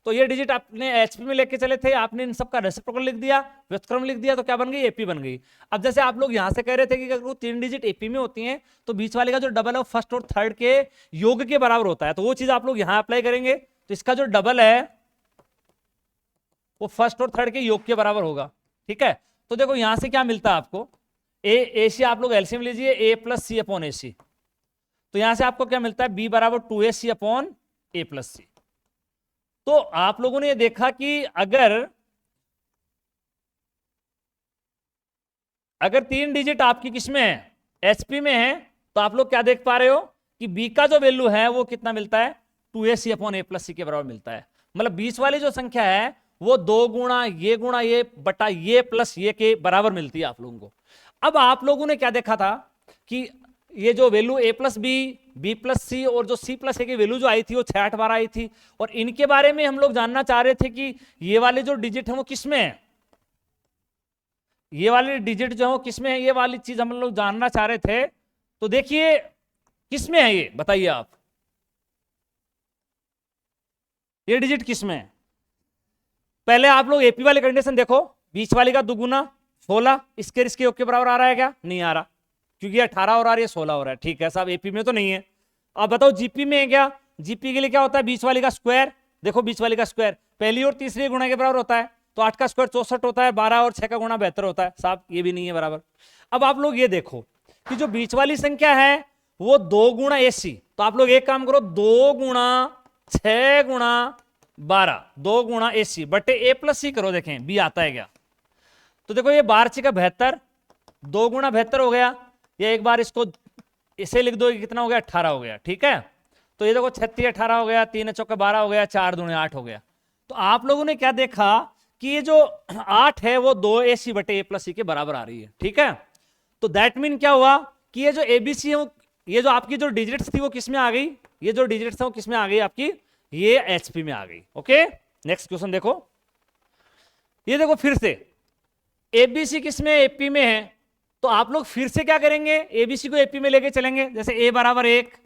तो ये डिजिट आपने एचपी में लेके चले थे, आपने इन सबका रेसिप्रोकल लिख दिया, व्युत्क्रम लिख दिया, तो क्या बन गई, एपी बन गई। अब जैसे आप लोग यहां से कह रहे थे कि अगर वो 3 डिजिट एपी में होती हैं तो बीच वाले का जो डबल है वो फर्स्ट और थर्ड के योग के बराबर होता है। तो वो चीज आप लोग यहां अप्लाई करेंगे तो इसका जो डबल है वो फर्स्ट और थर्ड के योग के बराबर होगा। ठीक है, तो देखो यहां से क्या मिलता है आपको, ए सी आप लोग एलसीएम लीजिए, ए प्लस सी अपॉन ए सी। तो यहां से आपको क्या मिलता है, बी बराबर 2ac अपॉन ए प्लस सी। तो आप लोगों ने ये देखा कि अगर 3 डिजिट आपकी किसमें है, एचपी में है, तो आप लोग क्या देख पा रहे हो कि बी का जो वैल्यू है वो कितना मिलता है, 2ac अपॉन ए प्लस सी के बराबर मिलता है। मतलब बीच वाली जो संख्या है वो 2 गुणा ये बटा ये प्लस ये के बराबर मिलती है आप लोगों को। अब आप लोगों ने क्या देखा था कि ये जो वैल्यू ए प्लस बी, बी प्लस सी और जो सी प्लस ए की वैल्यू जो आई थी वो 6 8 12 आई थी, और इनके बारे में हम लोग जानना चाह रहे थे कि ये वाले जो डिजिट है वो किसमें है, ये वाले डिजिट जो है वो किसमें है, ये वाली चीज हम लोग जानना चाह रहे थे। तो देखिए किसमें है, ये बताइए आप, ये डिजिट किसमें है। पहले आप लोग एपी वाली कंडीशन देखो, बीच वाली का दुगुना 16 इसके योग के बराबर आ रहा है क्या, नहीं आ रहा, क्योंकि 18 और आ रही है 16 हो रहा है। ठीक है साहब, एपी में तो नहीं है। अब बताओ जीपी में है क्या, जीपी के लिए क्या होता है, बीच वाली का स्क्वायर। देखो बीच वाली का स्क्वायर पहली और तीसरी गुणा के बराबर होता है, तो 8 का स्क्वायर 64 होता है, 12 और 6 का गुणा 72 होता है। साहब ये भी नहीं है बराबर। अब आप लोग ये देखो कि जो बीच वाली संख्या है वो 2 गुणा एसी, तो आप लोग एक काम करो, 2 गुणा 6 गुणा 12, 2 गुणा एसी बटे ए प्लस सी करो, देखें बी आता है क्या। तो देखो ये 12 का 72, 2 गुणा 72 हो गया, या एक बार इसको इसे लिख दो कितना हो गया, 18 हो गया। ठीक है, तो ये देखो 36 18 हो गया, 3 चौके 12 हो गया, 4 दूने 8 हो गया। तो आप लोगों ने क्या देखा कि ये जो 8 है वो 2ac बटे a प्लस सी के बराबर आ रही है, ठीक है। तो दैट मीन क्या हुआ कि ये जो एबीसी है, ये जो आपकी जो डिजिट्स थी वो किस में आ गई, ये जो डिजिट्स है वो किस में आ गई आपकी, ये एचपी में आ गई। ओके, नेक्स्ट क्वेश्चन देखो। ये देखो फिर से एबीसी किस में, एपी में है। तो आप लोग फिर से क्या करेंगे, एबीसी को एपी में लेके चलेंगे। जैसे ए बराबर 1,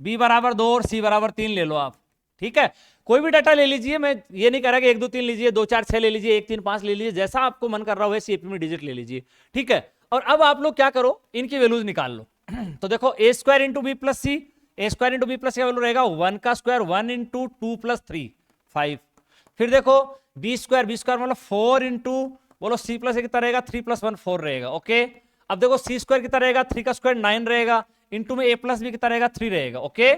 बी बराबर 2 और सी बराबर 3 ले लो आप, ठीक है। कोई भी डाटा ले लीजिए, मैं ये नहीं कह रहा कि 1 2 3 लीजिए, 2 4 6 ले लीजिए, 1 3 5 ले लीजिए, जैसा आपको मन कर रहा हो वैसे एपी में डिजिट ले लीजिए, ठीक है। और अब आप लोग क्या करो, इनकी वैल्यूज निकाल लो। तो देखो ए स्क्वायर इंटू बी प्लस सी, ए स्क्वायर इंटू बी प्लस का वैल्यू रहेगा 1 का स्क्वायर, 1 इंटू 2 प्लस 3 5। फिर देखो बी स्क्वायर मतलब 4 इंटू बोलो सी प्लस कितना रहेगा, 3 प्लस 1 4 रहेगा। ओके, अब देखो सी स्क्वायर कितना रहेगा, 3 का स्क्वायर 9 रहेगा, इंटू में ए प्लस बी कितना रहेगा 3 रहेगा। ओके,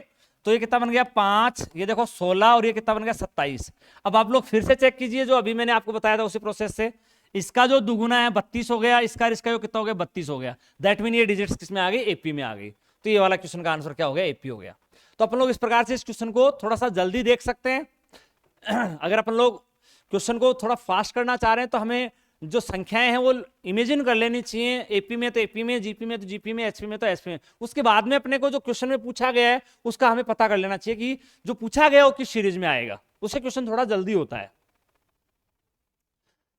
तो ये कितना बन गया 5, ये देखो 16 और ये कितना बन गया 27। अब आप लोग फिर से चेक कीजिए जो अभी मैंने आपको बताया था उसी प्रोसेस से, इसका जो दुगुना है 32 हो गया, इसका जो कितना हो गया 32 हो गया। दैट मीन ये डिजिट्स किसमें आ गई, एपी में आ गई। तो ये वाला क्वेश्चन का आंसर क्या हो गया, एपी हो गया। तो अपन लोग इस प्रकार से इस क्वेश्चन को थोड़ा सा जल्दी देख सकते हैं। अगर अपन लोग क्वेश्चन को थोड़ा फास्ट करना चाह रहे हैं तो हमें जो संख्याएं हैं वो इमेजिन कर लेनी चाहिए, एपी में तो एपी में, जीपी में तो जीपी में, एचपी में तो एचपी में। उसके बाद में अपने को जो क्वेश्चन में पूछा गया है उसका हमें पता कर लेना चाहिए कि जो पूछा गया वो किस सीरीज में आएगा, उससे क्वेश्चन थोड़ा जल्दी होता है।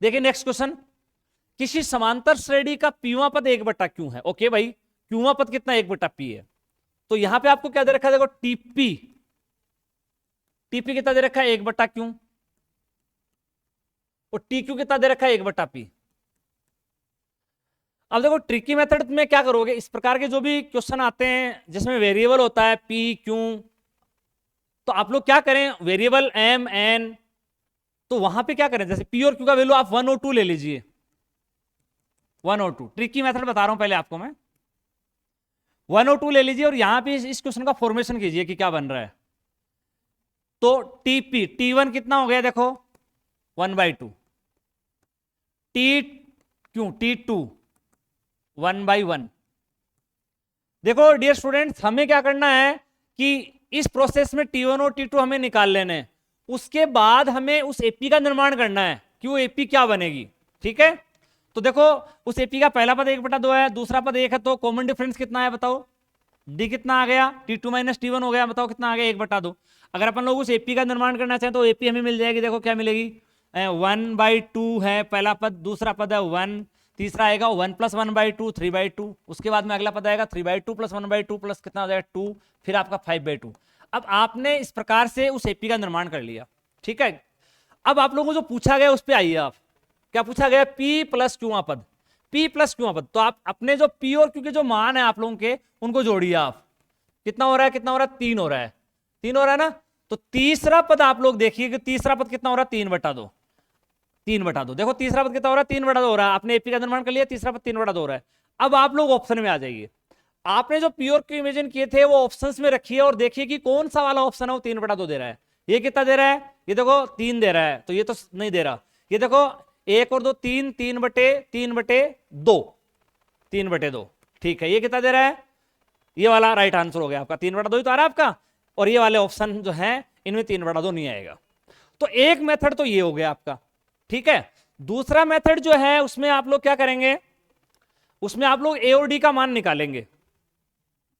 देखिए नेक्स्ट क्वेश्चन, किसी समांतर श्रेणी का पीवा पद 1/q है। ओके भाई, क्यूवा पद कितना 1/p है। तो यहां पे आपको क्या दे रखा है, देखो टीपी, टीपी कितना दे रखा है 1/q, और टीक्यू कितना दे रखा है 1/p। अब देखो ट्रिकी मेथड में क्या करोगे, इस प्रकार के जो भी क्वेश्चन आते हैं जिसमें वेरिएबल होता है पी क्यू, तो आप लोग क्या करें, वेरिएबल एम एन, तो वहां पे क्या करें, जैसे पी और क्यू का वैल्यू आप 1 और 2 ले लीजिए, 1 और 2। ट्रिकी मेथड बता रहा हूं पहले आपको मैं, 1 और 2 ले लीजिए और यहां पे इस क्वेश्चन का फॉर्मेशन कीजिए कि क्या बन रहा है। तो टीपी T1 कितना हो गया, देखो 1/2, टी क्यों T2 1/1। देखो डियर स्टूडेंट्स, हमें क्या करना है कि इस प्रोसेस में T1 और T2 हमें निकाल लेने हैं, उसके बाद हमें उस एपी का निर्माण करना है कि वो एपी क्या बनेगी, ठीक है। तो देखो उस एपी का पहला पद 1/2 है, दूसरा पद 1 है, तो कॉमन डिफरेंस कितना है बताओ, डी कितना आ गया, T2 माइनस T1 हो गया, बताओ कितना आ गया 1/2। अगर अपन लोग उस एपी का निर्माण करना चाहें तो एपी हमें मिल जाएगी, देखो क्या मिलेगी, 1/2 है पहला पद, दूसरा पद है 1, तीसरा आएगा 1 + 1/2 3/2, उसके बाद में अगला पद आएगा 3/2 + 1/2 प्लस कितना हो जाएगा 2, फिर आपका 5/2। अब आपने इस प्रकार से उस एपी का निर्माण कर लिया, ठीक है। अब आप लोगों को जो पूछा गया उस पर आइए, आप क्या पूछा गया, P + क्यूआ पद, P + क्यूआ पद। तो आप अपने जो P और Q के जो मान है आप लोगों के उनको जोड़िए, आप कितना हो रहा है, कितना हो रहा है 3 हो रहा है, 3 हो रहा है ना। तो तीसरा पद आप लोग देखिए कि तीसरा पद कितना हो रहा है 3/2, 3/2। देखो तीसरा पद कितना हो रहा है 3/2 हो रहा है, आपने एपी का निर्माण कर लिया, तीसरा पद 3/2 हो रहा है। अब आप लोग ऑप्शन में आ जाइए, आपने जो पी और क्यू इमेजिन किए थे वो ऑप्शंस में रखिए और देखिए कि कौन सा वाला ऑप्शन है वो 3/2 दे रहा है। ये कितना दे रहा है, ये देखो 3 दे रहा है, तो ये तो नहीं दे रहा। ये देखो 1 और 2 3, 3/2, 3/2, ठीक है। ये कितना दे रहा है, ये वाला राइट आंसर हो गया आपका, 3/2 ही तो आ रहा है आपका, और ये वाले ऑप्शन जो है इनमें 3/2 नहीं आएगा। तो एक मेथड तो ये हो गया आपका, ठीक है। दूसरा मेथड जो है उसमें आप लोग क्या करेंगे, उसमें आप लोग ए और डी का मान निकालेंगे।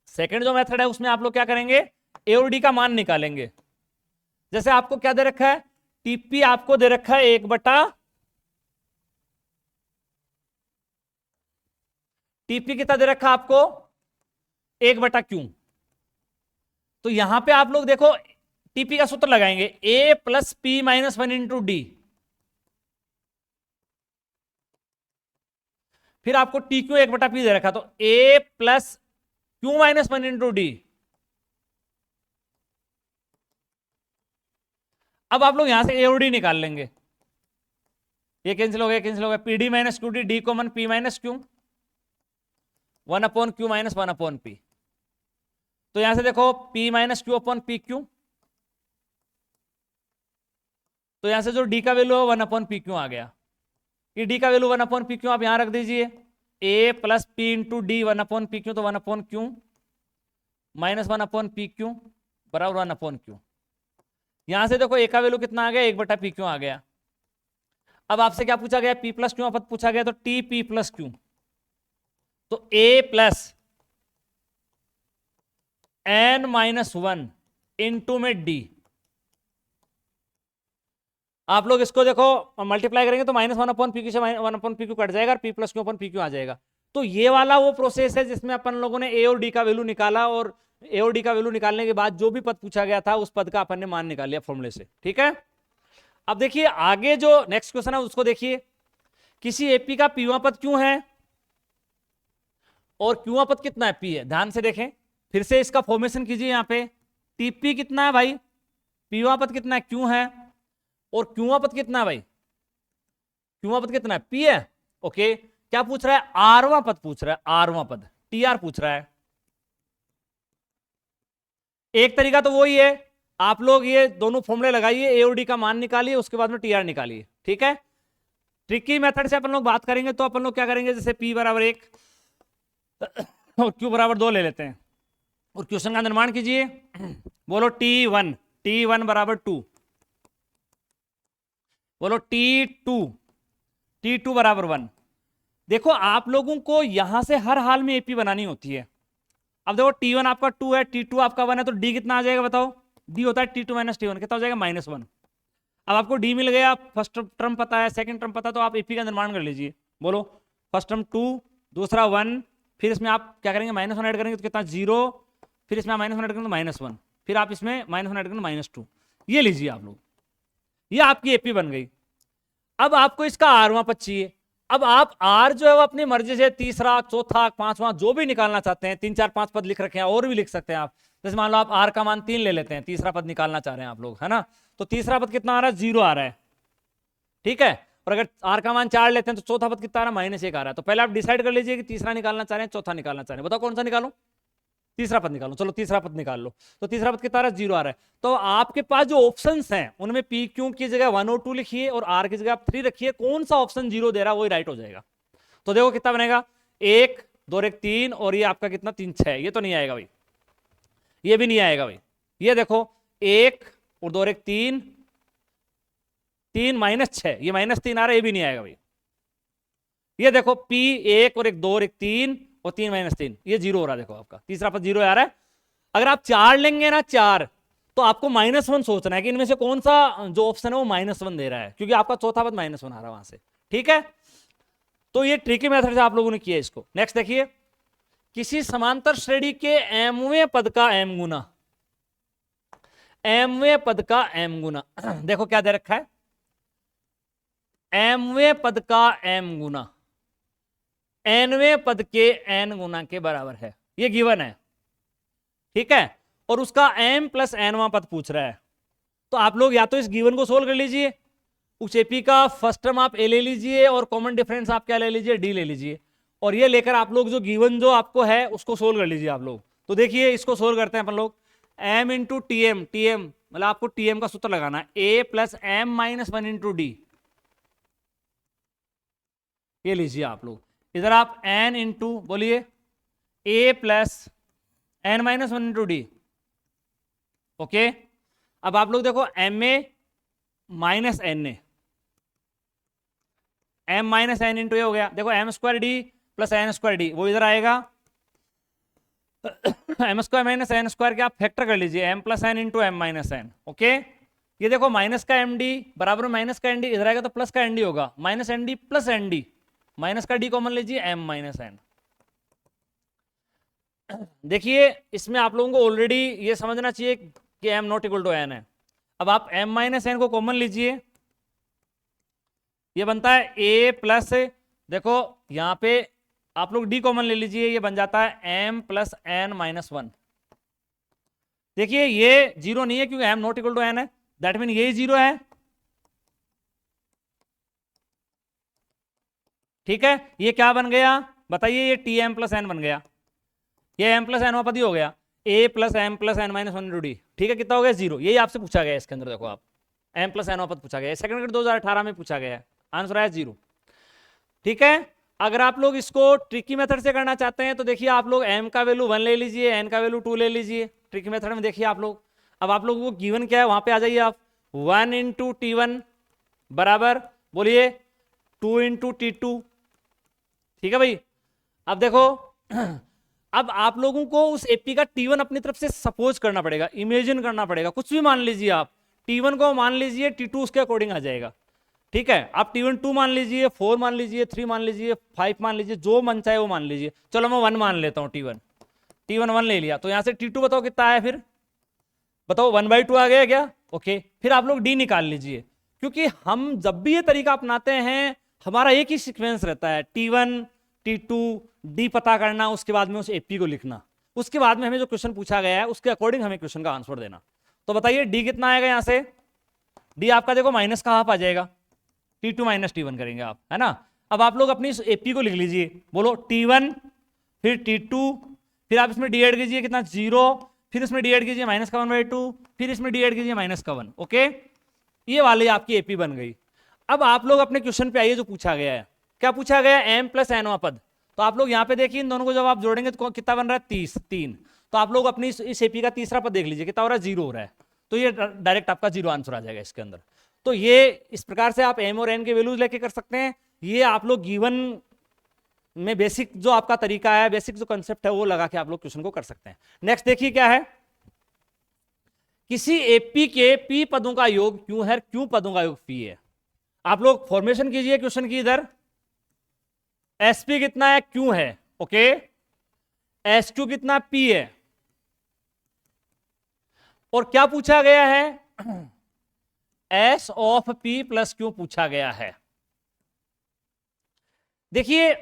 सेकंड जो मेथड है उसमें आप लोग क्या करेंगे, ए और डी का मान निकालेंगे। जैसे आपको क्या दे रखा है, टीपी आपको दे रखा है 1/, टीपी कितना दे रखा है आपको 1/q। तो यहां पे आप लोग देखो टीपी का सूत्र लगाएंगे, a + p - 1 × d, फिर आपको TQ 1/p दे रखा, तो a + q - 1 × d। अब आप लोग यहां से a और d निकाल लेंगे, ये कैंसिल हो गया, कैंसिल हो गया, PD - QD, d common, p - q, 1/q - 1/p। तो यहां से देखो p - q/pq, तो यहां से जो d का वैल्यू है 1/pq आ गया। ये d का वैल्यू 1/pq आप यहां रख दीजिए, a + p × d 1/pq, तो 1/q - 1/pq बराबर 1/q। यहां से देखो ए का वैल्यू कितना आ गया, 1/p क्यू आ गया। अब आपसे क्या पूछा गया, p प्लस क्यू पद पूछा गया, तो टी पी प्लस क्यू, तो a प्लस n-1 इंटू में d। आप लोग इसको देखो मल्टीप्लाई करेंगे तो -1/pq से 1/pq कट जाएगा और p प्लस क्यू अपन pq आ जाएगा। तो ये वाला वो प्रोसेस है जिसमें अपन लोगों ने a और d का वैल्यू निकाला, और a और d का वैल्यू निकालने के बाद जो भी पद पूछा गया था उस पद का अपन ने मान निकाल लिया फॉर्मूले से। ठीक है, अब देखिए आगे जो नेक्स्ट क्वेश्चन है उसको देखिए। किसी एपी का पीवा पद क्यों है और क्यूआ पद कितना है, p है। ध्यान से देखें, फिर से इसका फॉर्मेशन कीजिए। यहां पे टीपी कितना है भाई, पीवा पद कितना है, क्यों है, और क्यूआ पद कितना है भाई, क्यूआ पद कितना है, p है। ओके, क्या पूछ रहा है, आरवा पद पूछ रहा है, आरवा पद टीआर पूछ रहा है। एक तरीका तो वही है, आप लोग ये दोनों फॉर्मूले लगाइए, ए और डी का मान निकालिए, उसके बाद में टीआर निकालिए। ठीक है, ट्रिकी मेथड से अपन लोग बात करेंगे तो अपन लोग क्या करेंगे, जैसे p बराबर 1 और q बराबर 2 ले लेते हैं और क्वेश्चन का निर्माण कीजिए। बोलो t1 बराबर 2, बोलो t2 बराबर 1। देखो आप लोगों को यहां से हर हाल में एपी बनानी होती है। अब देखो t1 आपका 2 है, t2 आपका 1 है, तो d कितना आ जाएगा बताओ, d होता है t2 माइनस t1, कितना हो जाएगा -1। अब आपको d मिल गया, फर्स्ट टर्म पता है, सेकंड टर्म पता है, तो आप एपी का निर्माण कर लीजिए। बोलो फर्स्ट टर्म 2, दूसरा 1, फिर इसमें आप क्या करेंगे, -1 ऐड करेंगे तो कितना 0, फिर इसमें आप -1 ऐड करेंगे तो -1, फिर आप इसमें -1 ऐड करेंगे -2। ये लीजिए आप लोग, ये आपकी एपी बन गई। अब आपको इसका आरवां पद चाहिए। अब आप आर जो है वो अपनी मर्जी से तीसरा, चौथा, पांचवा जो भी निकालना चाहते हैं, 3 4 5 पद लिख रखे हैं, और भी लिख सकते हैं आप। जैसे मान लो आप आर का मान 3 ले लेते हैं, तीसरा पद निकालना चाह रहे हैं आप लोग, है ना, तो तीसरा पद कितना आ रहा है, 0 आ रहा है। ठीक है, और अगर आर का मान 4 लेते हैं तो चौथा पद कितना आ रहा है, -1 आ रहा है। तो पहले आप डिसाइड कर लीजिए कि तीसरा निकालना चाह रहे हैं, चौथा निकालना चाह रहे हैं, बताओ कौन सा निकालो, तीसरा पद निकालो। चलो तीसरा पद निकाल लो, तो तीसरा पद कितना आ रहा है, 0 आ रहा है। तो आपके पास जो ऑप्शंस हैं उनमें पी क्यू की जगह 1 और 2 लिखिए और आर की जगह आप 3 रखिए, कौन सा ऑप्शन 0 दे रहा है वही राइट हो जाएगा। तो देखो कितना बनेगा, 1 2 1 3, और ये आपका कितना 3 6, ये तो नहीं आएगा भाई, ये भी नहीं आएगा भाई। ये देखो 1 और 2 1 3 3 -6, ये -3 आ रहा है, ये भी नहीं आएगा भाई। ये देखो P 1 और 1 2 और 1 3 और 3 -3, ये 0 हो रहा है। देखो आपका तीसरा पद 0 आ रहा है। अगर आप 4 लेंगे ना, 4, तो आपको -1 सोचना है कि इनमें से कौन सा जो ऑप्शन है वो -1 दे रहा है, क्योंकि आपका चौथा पद -1 आ रहा है वहां से। ठीक है, तो ये ट्रिकी मेथड से आप लोगों ने किया इसको। नेक्स्ट देखिए, किसी समांतर श्रेणी के mवें पद का m गुना, mवें पद का m गुना देखो क्या दे रखा है, mवें पद का m गुना nवें पद के n गुना के बराबर है, ये गिवन है। ठीक है, और उसका m प्लस nवां पद पूछ रहा है। तो आप लोग या तो इस गिवन को सोल्व कर लीजिए, उस एपी का फर्स्ट टर्म आप a ले लीजिए और कॉमन डिफरेंस आप क्या ले लीजिए, d ले लीजिए, और ये लेकर आप लोग जो गिवन जो आपको है उसको सोल्व कर लीजिए आप लोग। तो देखिए इसको सोल्व करते हैं अपन लोग, m इंटू टी एम, मतलब आपको टीएम का सूत्र लगाना है, a plus m minus 1 into d. ये लीजिए आप लोग, इधर आप n इंटू बोलिए a plus n minus 1 into d. Okay, अब आप लोग देखो m a minus n a, m minus n into a हो गया। देखो m square d plus N square d, वो इधर आएगा m square minus n square के आप फैक्टर कर लीजिए, m plus N into m minus N. Okay, ये देखो माइनस का एम डी बराबर माइनस का एन डी, इधर आएगा तो प्लस का एन डी होगा, minus N D plus N D, minus का डी कॉमन लीजिए, m माइनस एन। देखिए इसमें आप लोगों को ऑलरेडी ये समझना चाहिए कि m not equal to n है। अब आप m माइनस एन को कॉमन लीजिए, ये बनता है a प्लस, देखो यहां पे आप लोग d कॉमन ले लीजिए, ये बन जाता है m प्लस n माइनस 1। देखिए ये 0 नहीं है क्योंकि m not equal to n है, दैट मीन ये 0 है। ठीक है, ये क्या बन गया बताइए, ये टी एम प्लस एन बन गया, ये m प्लस एन वापस ही हो गया, a plus M plus N minus 1 into D. ठीक है, कितना हो गया 0, यही आपसे पूछा गया इसके अंदर। देखो आप m प्लस एन वापस पूछा गया, सेकंड ग्रेड 2018 में पूछा गया है, आंसर आया 0। ठीक है, अगर आप लोग इसको ट्रिकी मेथड से करना चाहते हैं तो देखिए आप लोग m का वैल्यू 1 ले लीजिए, n का वैल्यू 2 ले लीजिए। ट्रिकी मेथड में देखिए आप लोग, अब आप लोगों को गिवन क्या है वहां पे आ जाइए आप। 1 इंटू T1 बराबर बोलिए 2 इंटू T2। ठीक है भाई। अब देखो अब आप लोगों को उस एपी का T1 अपनी तरफ से सपोज करना पड़ेगा, इमेजिन करना पड़ेगा, कुछ भी मान लीजिए आप। T1 को मान लीजिए, T2 उसके अकॉर्डिंग आ जाएगा। ठीक है, आप T1 2 मान लीजिए, 4 मान लीजिए, 3 मान लीजिए, 5 मान लीजिए, जो मन चाहे वो मान लीजिए। चलो मैं 1 मान लेता हूं। T1 1 ले लिया, तो यहां से T2 बताओ कितना आया, फिर बताओ 1/2 आ गया क्या? ओके, फिर आप लोग D निकाल लीजिए, क्योंकि हम जब भी ये तरीका अपनाते हैं हमारा एक ही सीक्वेंस रहता है, T1 T2 D पता करना, उसके बाद में उस एपी को लिखना, उसके बाद में हमें जो क्वेश्चन पूछा गया है उसके अकॉर्डिंग हमें क्वेश्चन का आंसर देना। तो बताइए D कितना आएगा यहां से? D आपका देखो माइनस का हाफ आ जाएगा, T2 माइनस T1 करेंगे आप, है ना। अब आप लोग अपनी एपी को लिख लीजिए, बोलो T1 फिर T2, फिर आप इसमें D ऐड कीजिए, कितना 0, फिर इसमें D ऐड कीजिए माइनस का 1/2, फिर इसमें D ऐड कीजिए माइनस का 1। ओके, ये वाली आपकी एपी बन गई। अब आप लोग अपने क्वेश्चन पे आइए, जो पूछा गया है, क्या पूछा गया है? m प्लस nवां पद। तो आप लोग यहाँ पे देखिए, इन दोनों को जब आप जोड़ेंगे तो कितना बन रहा है? 3। तो आप लोग अपनी इस एपी का तीसरा पद देख लीजिए, कितना हो रहा है? 0 हो रहा है। तो ये डायरेक्ट आपका 0 आंसर आ जाएगा इसके अंदर। तो ये इस प्रकार से आप m और n के वैल्यूज लेके कर सकते हैं। ये आप लोग गिवन में बेसिक जो आपका तरीका है, बेसिक जो कंसेप्ट है, वो लगा के आप लोग क्वेश्चन को कर सकते हैं। नेक्स्ट देखिए क्या है, किसी एपी के पी पदों का योग क्यों है, क्यों पदों का योग पी है। आप लोग फॉर्मेशन कीजिए क्वेश्चन की, इधर एसपी कितना है? क्यों है। ओके, S2 कितना? पी है। और क्या पूछा गया है? S ऑफ P प्लस क्यों पूछा गया है। देखिए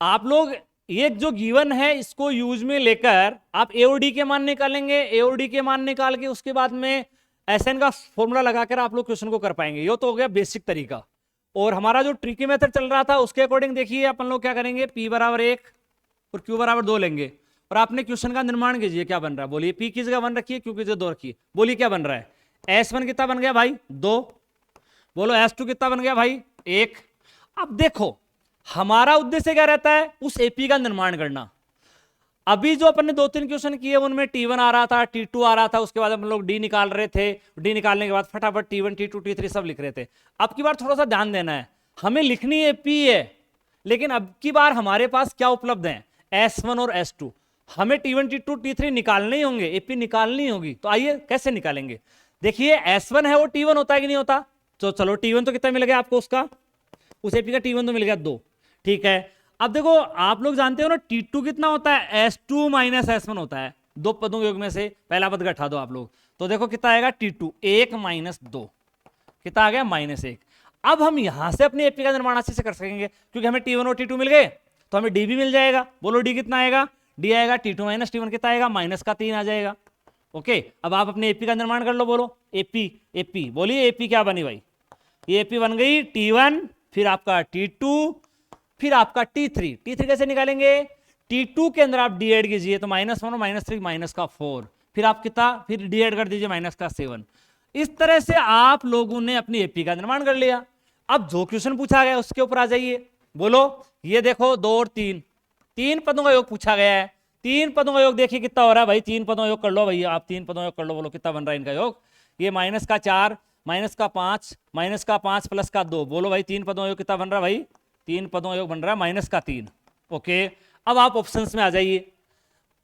आप लोग ये जो गिवन है इसको यूज में लेकर आप ए और डी के मान निकालेंगे, ए और डी के मान निकाल के उसके बाद में एसएन का फॉर्मूला लगाकर आप लोग क्वेश्चन को कर पाएंगे। ये तो हो गया बेसिक तरीका। और हमारा जो ट्रिकी मेथड चल रहा था उसके अकॉर्डिंग देखिए अपन लोग क्या करेंगे, P बराबर 1 और Q बराबर 2 लेंगे और आपने क्वेश्चन का निर्माण कीजिए। क्या बन रहा है बोलिए? P की जगह 1 रखिए, Q की जगह 2 रखिए, बोलिए क्या बन रहा है। S1 कितना बन गया भाई? 2। बोलो S2 कितना बन गया भाई? 1। अब देखो हमारा उद्देश्य क्या रहता है? उस एपी का निर्माण करना। अभी जो अपन ने 2-3 क्वेश्चन किए उनमें T1 आ रहा था, T2 आ रहा था, उसके बाद हम लोग D निकाल रहे थे, D निकालने के बाद फटाफट T1 T2 T3 सब लिख रहे थे। अब की बार थोड़ा सा ध्यान देना है, हमें लिखनी एपी है, लेकिन अब की बार हमारे पास क्या उपलब्ध है? S1 और S2। हमें T1 T2 T3 निकालने ही होंगे, एपी निकालनी होगी। तो आइए कैसे निकालेंगे। देखिए S1 है वो T1 होता है कि नहीं होता? तो चलो T1 तो कितना मिल गया आपको, उसका उस एपी का T1 तो मिल गया 2। ठीक है, अब देखो आप लोग जानते हो ना T2 कितना होता है? S2 माइनस S1 होता है। दो पदों के योग में से पहला पद घटा दो आप लोग, तो देखो कितना आएगा? T2 1 माइनस 2, कितना आ गया? -1। अब हम यहां से अपनी एपी का निर्माण अच्छे से कर सकेंगे, क्योंकि हमें T1 और T2 मिल गए तो हमें D भी मिल जाएगा। बोलो D कितना आएगा? D आएगा T2 माइनस T1 कितना आएगा? -3 आ जाएगा। ओके, अब आप अपने एपी का निर्माण कर लो। बोलो एपी बोलिए एपी क्या बनी भाई? ये एपी बन गई T1, फिर आपका T2, फिर आपका T3 कैसे निकालेंगे? T2 के अंदर आप D ऐड कीजिए तो -1 और -3 -4, फिर आप कितना? फिर D ऐड कर दीजिए -7। इस तरह से आप लोगों ने अपनी एपी का निर्माण कर लिया। अब जो क्वेश्चन पूछा गया उसके ऊपर आ जाइए। बोलो ये देखो 2 और 3 पदों का योग पूछा गया है। 3 पदों का योग देखिए कितना हो रहा है भाई? 3 पदों का योग कर लो भैया, आप 3 पदों का योग कर लो। बोलो कितना बन रहा है इनका योग? ये -4 -5 प्लस का 2। बोलो भाई 3 पदों का योग कितना बन रहा है भाई? 3 पदों का योग बन रहा है -3। ओके, अब आप ऑप्शंस में आ जाइए।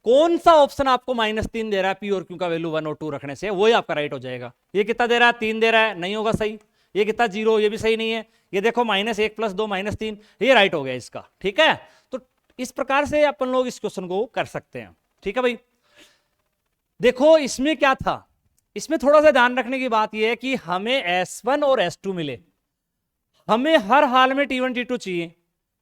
कौन सा ऑप्शन आपको -3 दे रहा है? P और Q का वैल्यू 1 और 2 रखने से वही आपका राइट हो जाएगा। ये कितना दे रहा है? 3 दे रहा है, नहीं होगा सही। ये कितना? 0, ये भी सही नहीं है। ये देखो -1 + 2 -3, ये राइट हो गया इसका। ठीक है, तो इस प्रकार से अपन लोग इस क्वेश्चन को कर सकते हैं। ठीक है भाई, देखो इसमें क्या था, इसमें थोड़ा सा ध्यान रखने की बात यह है कि हमें S1 और S2 मिले, हमें हर हाल में T1 T2 चाहिए,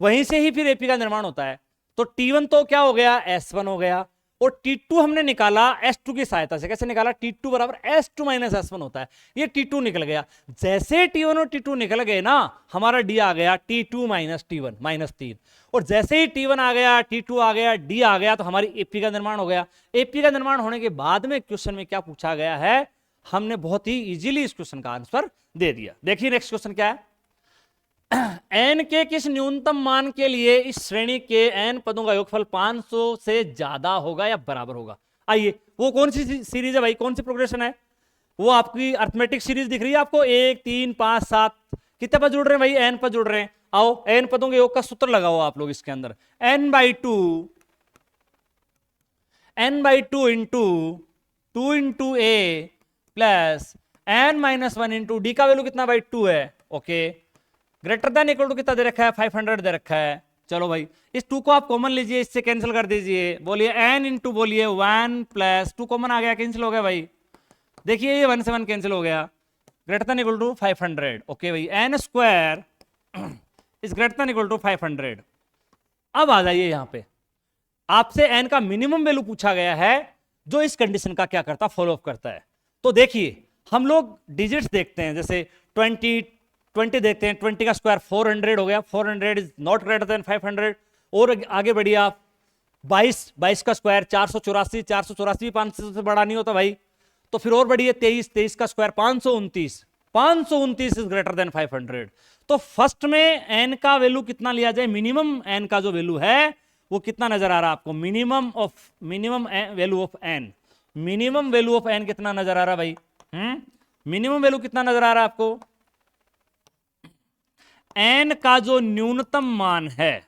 वहीं से ही फिर एपी का निर्माण होता है। तो T1 तो क्या हो गया? S1 हो गया, और T2 हमने निकाला S2 की सहायता से। कैसे निकाला? T2 बराबर S2 माइनस S1 होता है, ये T2 निकल गया। जैसे T1 और T2 निकल गए ना, हमारा D आ गया T2 माइनस T1 -3। और जैसे ही T1 आ गया, T2 आ गया, D आ गया, तो हमारी एपी का निर्माण हो गया। एपी का निर्माण होने के बाद में क्वेश्चन में क्या पूछा गया है, हमने बहुत ही इजीली इस क्वेश्चन का आंसर दे दिया। देखिए नेक्स्ट क्वेश्चन क्या है। n के किस न्यूनतम मान के लिए इस श्रेणी के n पदों का योगफल 500 से ज्यादा होगा या बराबर होगा? आइए, वो कौन सी सीरीज है भाई, कौन सी प्रोग्रेशन है? वो आपकी अर्थमेटिक सीरीज दिख रही है आपको, 1 3 5 7, कितने पद जुड़ रहे हैं भाई? एन पद जुड़ रहे हैं। आओ एन पदों के योग का सूत्र लगाओ आप लोग इसके अंदर, n/2 into 2 into A plus n-1 into D का वैल्यू कितना भाई? 2 है। Okay, greater than equal to कितना दे रखा है? 500 दे रखा है। चलो भाई, इस 2 को आप कॉमन लीजिए, इससे कैंसिल कर दीजिए। बोलिए n इंटू, बोलिए 1 प्लस 2 कॉमन आ गया, कैंसिल हो गया भाई। देखिए ये 1 से 1 कैंसिल हो गया, greater than equal to 500। Okay भाई, n square is greater than equal to 500। अब आ जाइए यहां पे, आपसे n का मिनिमम वैल्यू पूछा गया है, जो इस कंडीशन का क्या करता, फॉलो अप करता है। तो देखिए हम लोग डिजिट्स देखते हैं, जैसे 20 देखते हैं, 20 का स्क्वायर 400 हो गया, 400 इज नॉट ग्रेटर देन 500। और आगे बढ़िए आप, 22 का स्क्वायर 484, 484 भी 500 से बड़ा नहीं होता भाई। तो फिर और बढ़िए, 23 का स्क्वायर 529 इज ग्रेटर देन 500। तो फर्स्ट में n का वैल्यू कितना लिया जाए? मिनिमम n का जो वैल्यू है वो कितना नजर आ रहा है आपको? Minimum value of n, minimum value of n कितना नजर आ रहा है भाई? मिनिमम वैल्यू कितना नजर आ रहा है आपको? n का जो न्यूनतम मान है,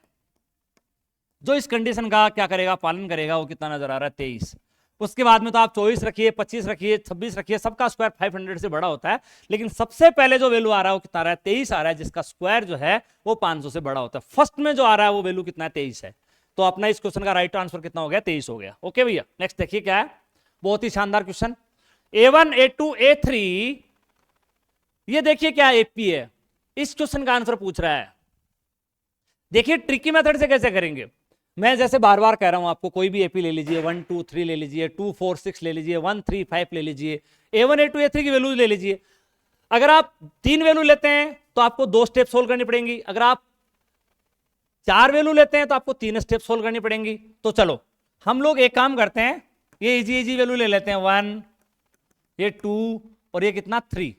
जो इस कंडीशन का क्या करेगा, पालन करेगा, वो कितना नजर आ रहा है? 23। उसके बाद में तो आप 24 रखिए, 25 रखिए, 26 रखिए, सबका स्क्वायर 500 से बड़ा होता है। लेकिन सबसे पहले जो वैल्यू आ रहा है वो कितना आ रहा है? 23 आ रहा है, जिसका स्क्वायर जो है वो 500 से बड़ा होता है। फर्स्ट में जो आ रहा है वो वैल्यू कितना है? 23 है। तो अपना इस क्वेश्चन का राइट आंसर कितना हो गया? 23 हो गया। ओके भैया, नेक्स्ट देखिए क्या है, बहुत ही शानदार क्वेश्चन। A1 A2 A3, ये देखिए क्या एपी है, इस क्वेश्चन का आंसर पूछ रहा है। देखिए ट्रिकी मेथड से कैसे करेंगे, मैं जैसे बार बार कह रहा हूं आपको, कोई भी एपी ले लीजिए, 1 2 3 ले लीजिए, 2 4 6 ले लीजिए, 1 3 5 ले लीजिए, A1 A2 A3 की वैल्यू ले लीजिए। अगर आप 3 वैल्यू लेते हैं तो आपको 2 स्टेप सोल्व करनी पड़ेंगी, अगर आप 4 वैल्यू लेते हैं तो आपको 3 स्टेप सोल्व करनी पड़ेंगी। तो चलो हम लोग एक काम करते हैं, ये इजी वैल्यू ले लेते हैं, 1, ये 2 और ये कितना 3,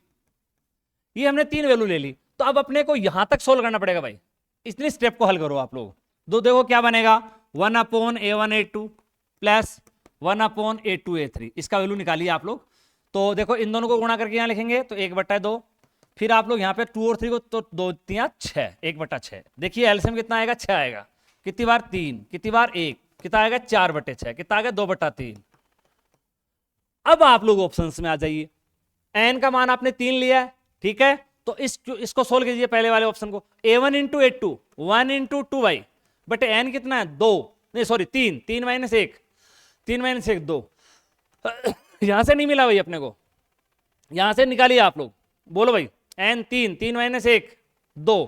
ये हमने 3 वैल्यू ले ली। तो अब अपने को यहां तक सोल्व करना पड़ेगा भाई, इतनी स्टेप को हल करो आप लोग। दो देखो क्या बनेगा, 1/A1 A2 plus 1/A2 A3, इसका वैल्यू निकालिए आप लोग। तो देखो इन दोनों को गुणा करके यहां लिखेंगे तो 1/2, फिर आप लोग यहां पे 2 और 3 को, तो 2 3 6, 1/6। देखिए एलसीएम कितना आएगा? 6 आएगा। कितनी बार 3, कितनी बार 1, कितना आएगा? 4/6, कितना आएगा? 2/3। अब आप लोग ऑप्शंस में आ जाइए, एन का मान आपने 3 लिया है, ठीक है, तो इसको सोल्व कीजिए पहले वाले ऑप्शन को। A1 इंटू A2, 1 इंटू 2 भाई, बट एन कितना है? 2, नहीं सॉरी 3, 3 माइनस 1, 3 माइनस 1 2। यहां से नहीं मिला भाई अपने को, यहां से निकालिए आप लोग, बोलो भाई, एन 3, 3 माइनस 1 2।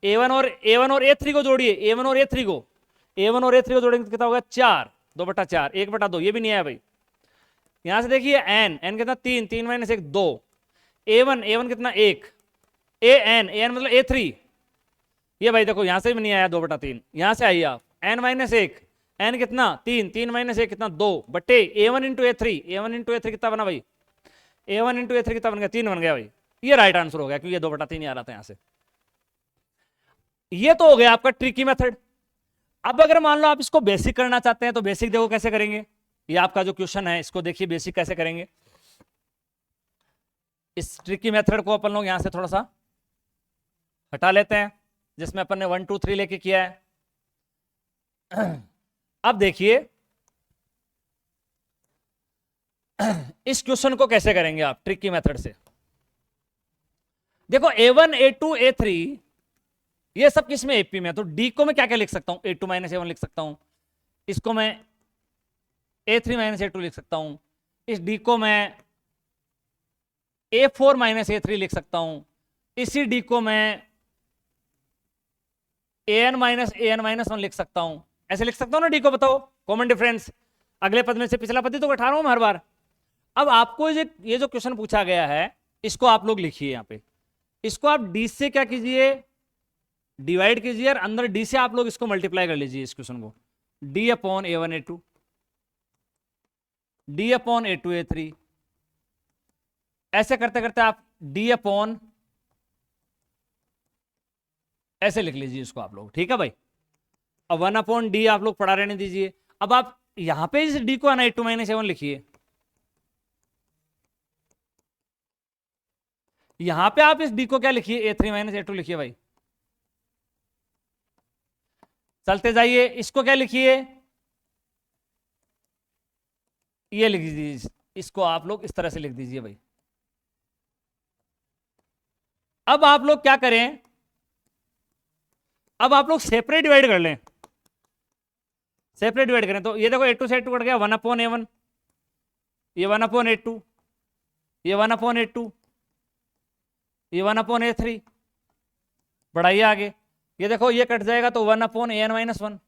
A1 और A3 को जोड़िए, A1 और A3 को, A1 और A3 को जोड़ेंगे तो कितना होगा? 4, 2/4, 1/2, ये भी नहीं आया भाई। यहां से देखिए एन कितना? 3, 3 माइनस 1 2। A1 कितना? 1, एन मतलब A3, ये भाई देखो यहां से भी नहीं आया 2/3, यहां से आइए आप, n-1, एन कितना? 3, 3 माइनस 1 कितना? 2 बटे A1 इंटू A3 कितना बना भाई? A1 इंटू A3 कितना बन गया? 3 बन गया भाई। ये राइट आंसर हो गया, क्योंकि ये 2/3 ही आ रहा था यहां से। ये तो हो गया आपका ट्रिकी मेथड। अब अगर मान लो आप इसको बेसिक करना चाहते हैं तो बेसिक देखो कैसे करेंगे, ये आपका जो क्वेश्चन है इसको देखिए बेसिक कैसे करेंगे। इस ट्रिकी मेथड को अपन लोग यहां से थोड़ा सा हटा लेते हैं, जिसमें अपन ने 1 2 3 लेके किया है। अब देखिए इस क्वेश्चन को कैसे करेंगे आप ट्रिकी मेथड से। देखो A1 A2 A3 ये सब किसमें? एपी में। तो डी को मैं क्या क्या लिख सकता हूं? A2 माइनस A1 लिख सकता हूं, इसको मैं A3 माइनस A2 लिख सकता हूं, इस डी को मैं A4 माइनस A3 लिख सकता हूं, इसी डी को मैं an माइनस 1 लिख सकता हूं। ऐसे लिख सकता हूं ना डी को? बताओ कॉमन डिफरेंस, अगले पद में से पिछला पद ही तो घटा रहा हूं हर बार। अब आपको ये जो क्वेश्चन पूछा गया है इसको आप लोग लिखिए यहां पे, इसको आप डी से क्या कीजिए? डिवाइड कीजिए, और अंदर डी से आप लोग इसको मल्टीप्लाई कर लीजिए इस क्वेश्चन को, D/A1 A2, D/A2 A3, ऐसे करते करते आप D/ ऐसे लिख लीजिए इसको आप लोग, ठीक है भाई। अब 1/D आप लोग पढ़ा रहने दीजिए। अब आप यहां पे इस D को A2 माइनस A1 लिखिए, यहां पे आप इस डी को क्या लिखिए, A3 माइनस A2 लिखिए भाई। चलते जाइए, इसको क्या लिखिए, ये लिख दीजिए, इसको आप लोग इस तरह से लिख दीजिए भाई। अब आप लोग क्या करें, अब आप लोग सेपरेट डिवाइड कर लें, सेपरेट डिवाइड करें तो ये देखो A2 से A2 कट गया, 1/A1, ये 1/A2, ये 1/A2, ये 1/A3, बढ़ाइए आगे, ये देखो ये कट जाएगा तो 1/AN माइनस 1,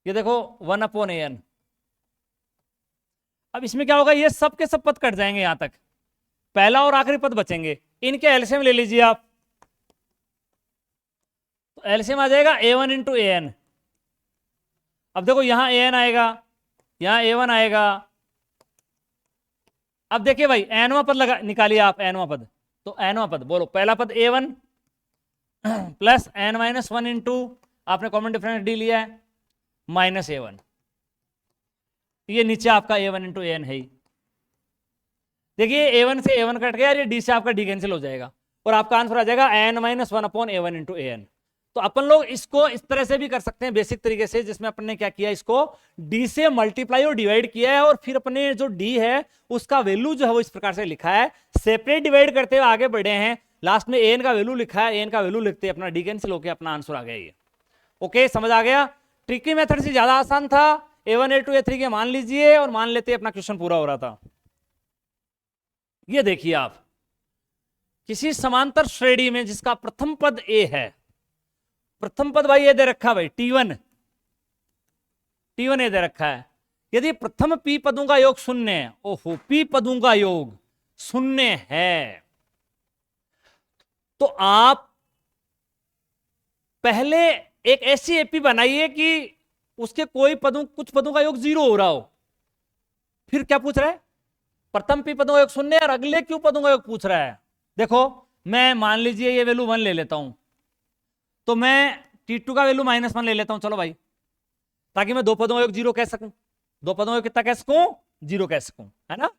ये देखो 1/AN। अब इसमें क्या होगा, ये सब के सब पद कट जाएंगे यहां तक, पहला और आखिरी पद बचेंगे, इनके एलसीएम ले लीजिए आप, तो एलसीएम आ जाएगा A1 इंटू AN। अब देखो यहां AN आएगा, यहां A1 आएगा। अब देखिए भाई एनवा पद लगा निकालिए आप, एनवा पद, तो एनवा पद बोलो, पहला पद A1 plus N minus 1 into, आपने कॉमन डिफरेंस डी लिया है, माइनस A1, ये नीचे आपका A1 इंटू AN है ही। देखिए A1 से A1 कट गया, ये D से आपका D कैंसिल हो जाएगा और आपका आंसर आ जाएगा N minus 1/A1 into AN। तो अपन लोग इसको इस तरह से भी कर सकते हैं बेसिक तरीके से, जिसमें अपन ने क्या किया, इसको D से मल्टीप्लाई और डिवाइड किया है, और फिर अपने जो D है उसका वैल्यू जो है वो इस प्रकार से लिखा है, सेपरेट डिवाइड करते हुए आगे बढ़े हैं, लास्ट में AN का वैल्यू लिखा है, AN का वैल्यू लिखते अपना D कैंसिल होकर अपना आंसर आ गया ये। ओके, समझ आ गया। ट्रिकी मेथड से ज्यादा आसान था, A1 A2 A3 के मान लीजिए और मान लेते अपना क्वेश्चन पूरा हो रहा था। ये देखिए आप, किसी समांतर श्रेणी में जिसका प्रथम पद A है, प्रथम पद भाई ये दे रखा भाई T1 ये दे रखा है, यदि प्रथम P पदों का योग शून्य है, ओहो P पदों का योग शून्य है, तो आप पहले एक ऐसी एपी बनाइए कि उसके कोई पदों, कुछ पदों का योग 0 हो रहा हो। फिर क्या पूछ रहा है, प्रथम P पदों का योग शून्य और अगले Q पदों का योग पूछ रहा है। देखो मैं मान लीजिए ये वैल्यू 1 ले लेता हूं, तो मैं T2 का वैल्यू -1 ले लेता हूं, चलो भाई, ताकि मैं दो पदों का योग 0 कह सकूं, दो पदों का कितना कह सकूं, 0 कह सकूं, है ना,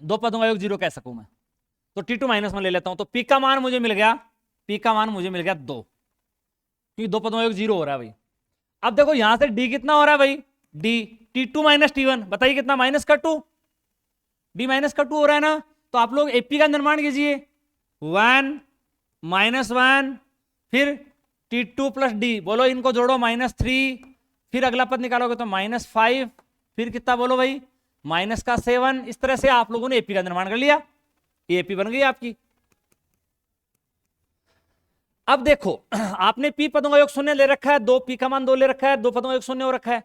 दो पदों का योग 0 कह सकूं मैं, तो T2 -1 ले लेता हूं, तो P का मान मुझे मिल गया, P का मान मुझे मिल गया 2, क्योंकि दो पदों का योग 0 हो रहा है भाई। अब देखो यहां से D कितना हो रहा है भाई, D T2 माइनस T1, बताइए कितना, -2, D -2 हो रहा है ना, तो आप लोग एपी का निर्माण कीजिए, 1 -1, फिर T2 प्लस D, बोलो इनको जोड़ो -3, फिर अगला पद निकालोगे तो -5, फिर कितना बोलो भाई, -7। इस तरह से आप लोगों ने एपी का निर्माण कर लिया, ये एपी बन गई आपकी। अब देखो आपने P पदों का योग शून्य ले रखा है, दो P का मान 2 ले रखा है, दो पदों का योग शून्य हो रखा है,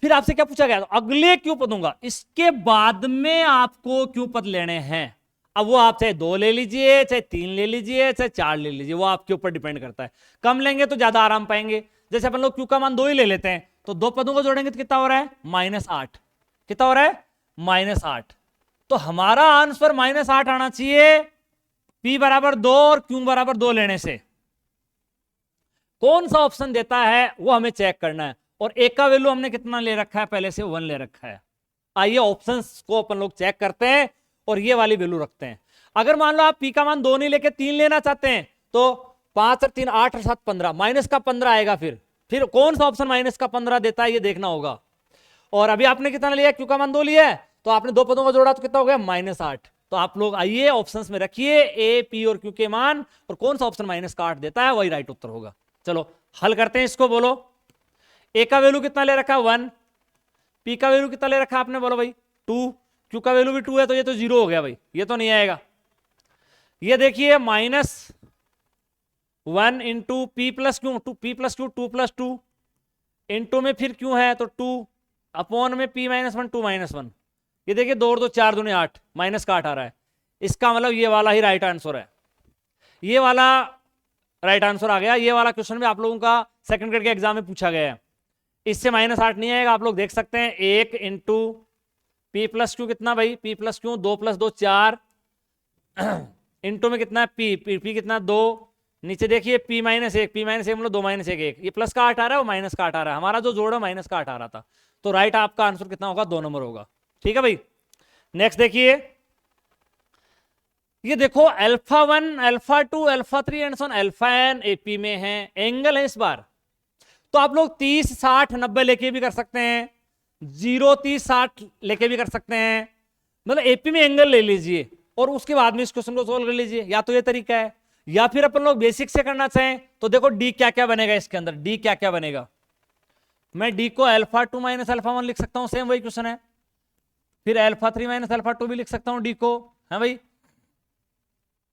फिर आपसे क्या पूछा गया, तो अगले Q पदों का, इसके बाद में आपको Q पद लेने हैं। अब वो आप चाहे 2 ले लीजिए, चाहे 3 ले लीजिए, चाहे 4 ले लीजिए, वो आपके ऊपर डिपेंड करता है, कम लेंगे तो ज्यादा आराम पाएंगे। जैसे अपन लोग Q का मान 2 ही ले लेते हैं, तो दो पदों को जोड़ेंगे तो कितना हो रहा है, -8, कितना हो रहा है, -8, तो हमारा आंसर -8 आना चाहिए, P बराबर 2 और Q बराबर 2 लेने से। कौन सा ऑप्शन देता है वो हमें चेक करना है, और एक का वैल्यू हमने कितना ले रखा है, पहले से 1 ले रखा है। आइए ऑप्शंस को अपन लोग चेक करते हैं और ये वाली वैल्यू रखते हैं। अगर मान लो आप P का मान 2 नहीं लेके 3 लेना चाहते हैं, तो 5 और 3 8 और 7 15, माइनस का 15 आएगा। फिर कौन सा ऑप्शन माइनस का 15 देता है ये देखना होगा। और अभी आपने कितना लिया, Q का मान 2 लिया है, तो आपने दो पदों को जोड़ा तो कितना हो गया, -8। तो आप लोग आइए ऑप्शंस में रखिए A, P और Q के मान, और कौन सा ऑप्शन -8 देता है वही राइट उत्तर होगा। चलो हल करते हैं इसको। बोलो A का वैल्यू कितना ले रखा है, 1, P का वैल्यू कितना ले रखा है आपने, बोलो भाई 2, Q का वैल्यू भी 2 है, तो ये तो 0 हो गया भाई, ये तो नहीं आएगा। ये देखिए -1 into P plus Q, P plus Q 2 plus 2 into में फिर Q है तो 2 अपॉन में P -1 2 -1, ये देखिए 2 और 2 4 दूनी 8, माइनस का 8 आ रहा है। इसका मतलब ये वाला ही राइट आंसर है, ये वाला राइट आंसर आ गया। ये वाला क्वेश्चन भी आप लोगों का सेकंड ग्रेड के एग्जाम में पूछा गया है, इससे -8 नहीं आएगा। आप लोग देख सकते हैं 1 इंटू P प्लस Q कितना भाई, P plus Q 2 plus 2 4 into में कितना है P कितना 2, नीचे देखिए P -1 P -1 मतलब 2 -1 1, ये प्लस का 8 आ रहा है, वो माइनस का 8 आ रहा है, हमारा जो जोड़ है माइनस का 8 आ रहा था। तो राइट आपका आंसर कितना होगा, 2 नंबर होगा। ठीक है भाई। नेक्स्ट देखिए ये देखो alpha 1 alpha 2 alpha 3 and so on alpha N AP में है, एंगल है इस बार। तो आप लोग 30 60 90 लेके भी कर सकते हैं, 0 30 60 लेके भी कर सकते हैं, मतलब एपी में एंगल ले लीजिए और उसके बाद में इस क्वेश्चन को सोल्व कर लीजिए। या तो ये तरीका है, या फिर अपन लोग बेसिक से करना चाहें तो देखो डी क्या क्या बनेगा इसके अंदर, डी क्या क्या बनेगा। मैं डी को अल्फा 2 माइनस अल्फा 1 लिख सकता हूं, सेम वही क्वेश्चन है। फिर अल्फा 3 माइनस अल्फा 2 भी लिख सकता हूं डी को, है भाई।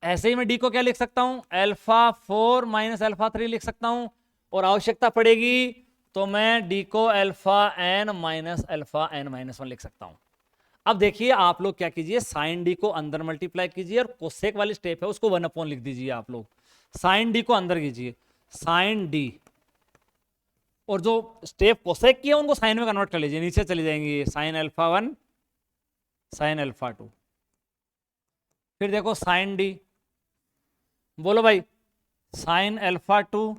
ऐसे ही मैं डी को क्या लिख सकता हूं, अल्फा 4 माइनस अल्फा 3 लिख सकता हूं, और आवश्यकता पड़ेगी तो मैं डी को alpha N minus alpha N minus 1 लिख सकता हूं। अब देखिए आप लोग क्या कीजिए, साइन डी को अंदर मल्टीप्लाई कीजिए और कोसेक वाली स्टेप है उसको 1 अपॉन लिख दीजिए। आप लोग साइन डी को अंदर कीजिए, साइन डी, और जो स्टेप कोसेक की है उनको साइन में कन्वर्ट कर लीजिए, नीचे चली जाएंगी, साइन अल्फा 1 साइन अल्फा 2। फिर देखो साइन डी, बोलो भाई, साइन अल्फा 2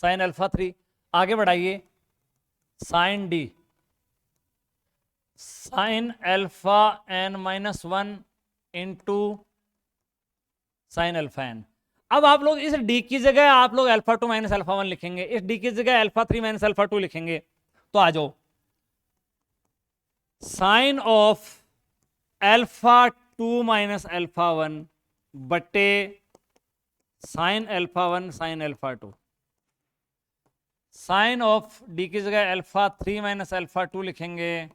साइन अल्फा 3। आगे बढ़ाइए, sine D sine alpha N minus 1 into sine alpha N. अब आप लोग इस डी की जगह आप लोग अल्फा 2 माइनस अल्फा 1 लिखेंगे, इस डी की जगह अल्फा 3 माइनस अल्फा 2 लिखेंगे। तो आ जाओ, sine of alpha 2 minus alpha 1 बटे sine alpha 1 sine alpha 2। Sine of D की जगह अल्फा 3 माइनस अल्फा 2 लिखेंगे।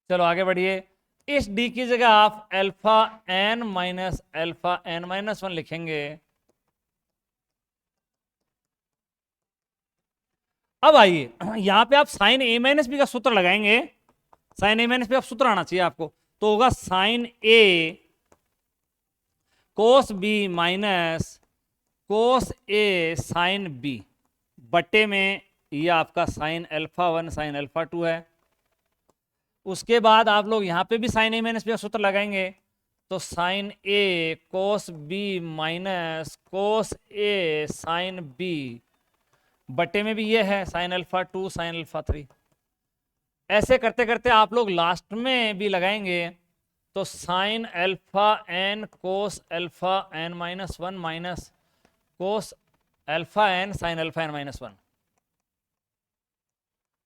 चलो आगे बढ़िए, इस डी की जगह आप alpha N minus alpha N minus 1 लिखेंगे। अब आइए यहां पे आप साइन ए माइनस बी का सूत्र लगाएंगे, साइन ए माइनस बी का सूत्र आना चाहिए आपको, तो होगा साइन ए कोस बी माइनस कोस ए साइन बी बटे में ये आपका साइन अल्फा 1 साइन अल्फा 2 है। उसके बाद आप लोग यहां पे भी साइन ए माइनस बी का सूत्र लगाएंगे, तो साइन ए कोस बी माइनस कोस ए साइन बी बटे में भी ये है साइन अल्फा 2 साइन अल्फा 3। ऐसे करते करते आप लोग लास्ट में भी लगाएंगे, तो sine alpha N cos alpha N minus 1 minus cos alpha N sine alpha N minus 1।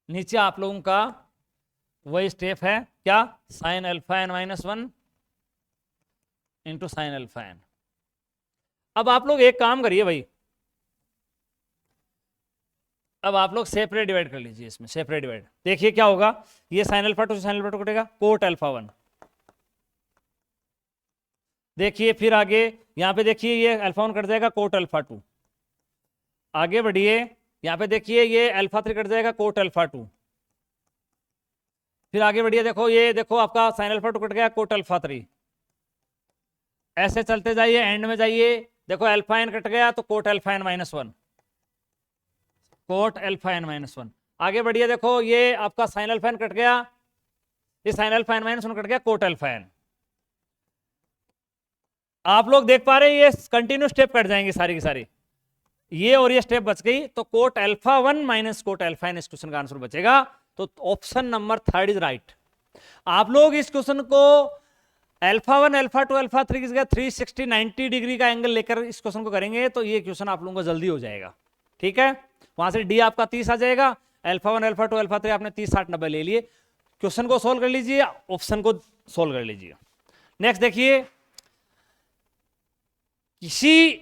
नीचे आप लोगों का वही स्टेप है, क्या, sine alpha N minus 1 into sine alpha N. अब आप लोग एक काम करिए भाई, अब आप लोग सेपरेट डिवाइड कर लीजिए, इसमें सेपरेट डिवाइड देखिए क्या होगा, ये साइन अल्फा 2 साइन अल्फा 2 कटेगा, कोट अल्फा 1। देखिए फिर आगे यहां पे देखिए ये अल्फा 1 कट जाएगा, कोट अल्फा 2। आगे बढ़िए, यहां पे देखिए ये अल्फा 3 कट जाएगा, कोट अल्फा 2। फिर आगे बढ़िए, देखो ये देखो आपका साइन अल्फा 2 कट गया, कोट अल्फा 3। ऐसे चलते जाइए, एंड में जाइए, देखो अल्फा एन कट गया तो cot alpha N minus 1, cot alpha N minus 1। आगे बढ़िए, देखो ये आपका साइन अल्फा एन कट गया, ये sine alpha N minus 1 cut गया, कोट अल्फा एन। आप लोग देख पा रहे हैं ये कंटिन्यू स्टेप कट जाएंगे सारी की सारी, ये और ये स्टेप बच गई, तो cot alpha 1 minus cot alpha N इस क्वेश्चन का आंसर बचेगा। तो ऑप्शन नंबर 3 इज राइट। आप लोग इस क्वेश्चन को अल्फा 1 अल्फा 2 अल्फा 3 की जगह 360 90 डिग्री का एंगल लेकर इस क्वेश्चन को करेंगे तो ये क्वेश्चन आप लोगों को जल्दी हो जाएगा। ठीक है, वहां से डी आपका 30 आ जाएगा, अल्फा 1 अल्फा 2 अल्फा 3 आपने 30 60 90 ले लिए। क्वेश्चन को सोल्व कर लीजिए, ऑप्शन को सोल्व कर लीजिए। नेक्स्ट देखिए, किसी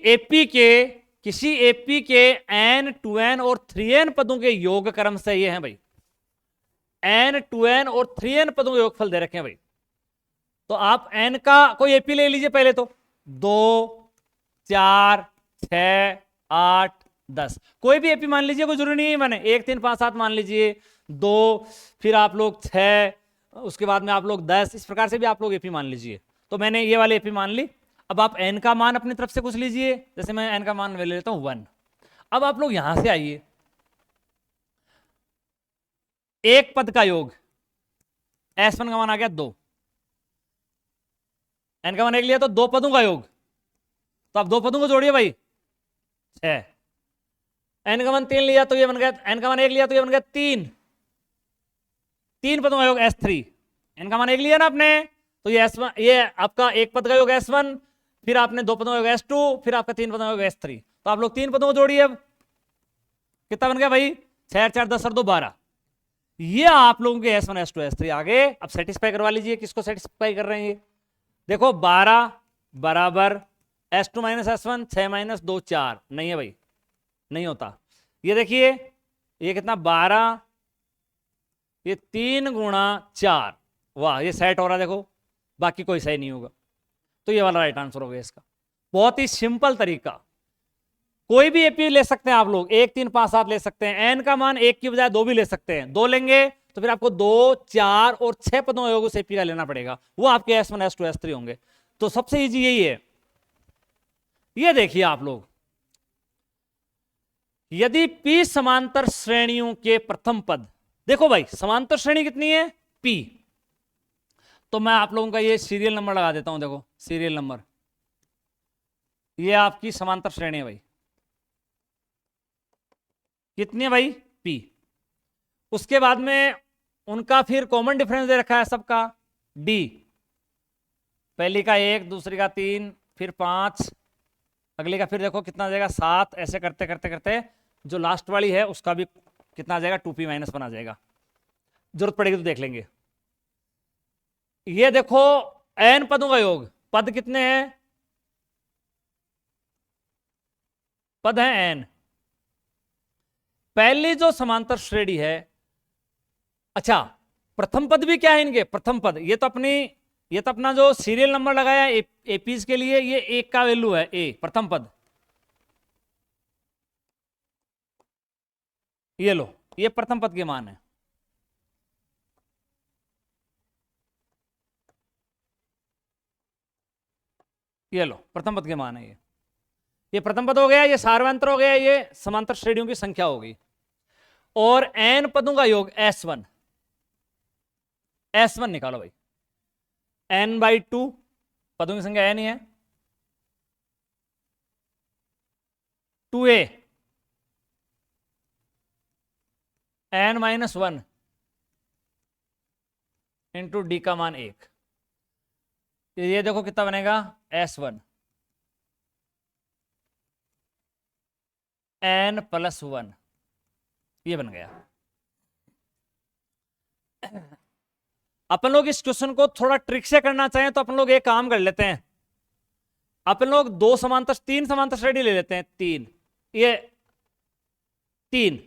एपी के एन 2n और 3n पदों के योग क्रम से ये हैं भाई, n 2n और 3n पदों के योगफल दे रखे हैं भाई। तो आप n का कोई एपी ले लीजिए पहले, तो 2 4 6 8 10 कोई भी एपी मान लीजिए, कोई जरूरी नहीं है मैंने 1 3 5 7 मान लीजिए, 2 फिर आप लोग 6, उसके बाद में आप लोग 10, इस प्रकार से भी आप लोग एपी मान लीजिए। तो मैंने ये वाले एपी मान ली। अब आप n का मान अपनी तरफ से कुछ लीजिए, जैसे मैं n का मान ले लेता हूं 1। अब आप लोग यहां से आइए, एक पद का योग, S1 का मान आ गया 2, n का मान 1 लिया तो 2 पदों का योग, तो आप 2 पदों को जोड़िए भाई 6। n का मान 3 लिया तो ये बन गया, n का मान 1 लिया तो ये बन गया 3, तीन पदों का योग S3, n का मान एक लिया ना आपने, तो ये S1, ये आपका एक पद का योग S1, फिर आपने दो पदों का योग S2, फिर आपका तीन पदों का योग S3। तो आप लोग तीन पदों को जोड़िए। अब कितना बन गया भाई? 6 4 10 और 2 12। ये आप लोगों के S1 S2 S3 आगे। अब सेटिस्फाई करवा लीजिए, किसको सेटिस्फाई कर रहे हैं ये? देखो 12 बराबर S2 माइनस S1, 6 माइनस 2 4, नहीं है भाई, नहीं होता। ये देखिए ये कितना 12, ये 3 गुणा 4, वाह ये सेट हो रहा है, देखो बाकी कोई सही नहीं होगा। तो ये वाला राइट आंसर हो गया इसका। बहुत ही सिंपल तरीका, कोई भी एपी ले सकते हैं आप लोग, 1 3 5 7 ले सकते हैं। एन का मान 1 की बजाय 2 भी ले सकते हैं। 2 लेंगे तो फिर आपको 2 4 और 6 पदों योग उस एपी का लेना पड़ेगा, वो आपके S1 S2 S3 होंगे। तो सबसे इजी यही है। ये देखिए आप लोग, यदि P समांतर श्रेणियों के प्रथम पद, देखो भाई समांतर श्रेणी कितनी है? P। तो मैं आप लोगों का ये सीरियल नंबर लगा देता हूं, देखो सीरियल नंबर, ये आपकी समांतर श्रेणी है भाई। कितनी है भाई? P। उसके बाद में उनका फिर कॉमन डिफरेंस दे रखा है सबका, D। पहली का 1, दूसरी का 3, फिर 5, अगली का फिर देखो कितना आ जाएगा 7। ऐसे करते करते करते जो लास्ट वाली है उसका भी कितना आ जाएगा 2p माइनस 1 आ जाएगा। जरूरत पड़ेगी तो देख लेंगे। ये देखो n पदों का योग, पद कितने हैं? पद है n। पहली जो समांतर श्रेणी है, अच्छा प्रथम पद भी क्या है इनके? प्रथम पद ये तो अपना जो सीरियल नंबर लगाया एपीज के लिए, ये 1 का वैल्यू है, ए प्रथम पद। ये लो, ये प्रथम पद के मान है। ये लो प्रथम पद के मान है। ये प्रथम पद हो गया, ये सार्वंतर हो गया, ये समांतर श्रेणियों की संख्या हो गई। और n पदों का योग S1, S1 निकालो भाई। n/2 पदों की संख्या n ही है। 2a n-1 इंटू डी का मान 1। ये देखो कितना बनेगा? S1 n+1, ये बन गया। अपन लोग इस क्वेश्चन को थोड़ा ट्रिक से करना चाहें तो अपन लोग एक काम कर लेते हैं, अपन लोग तीन समांतर श्रेणी ले लेते हैं। 3, ये 3,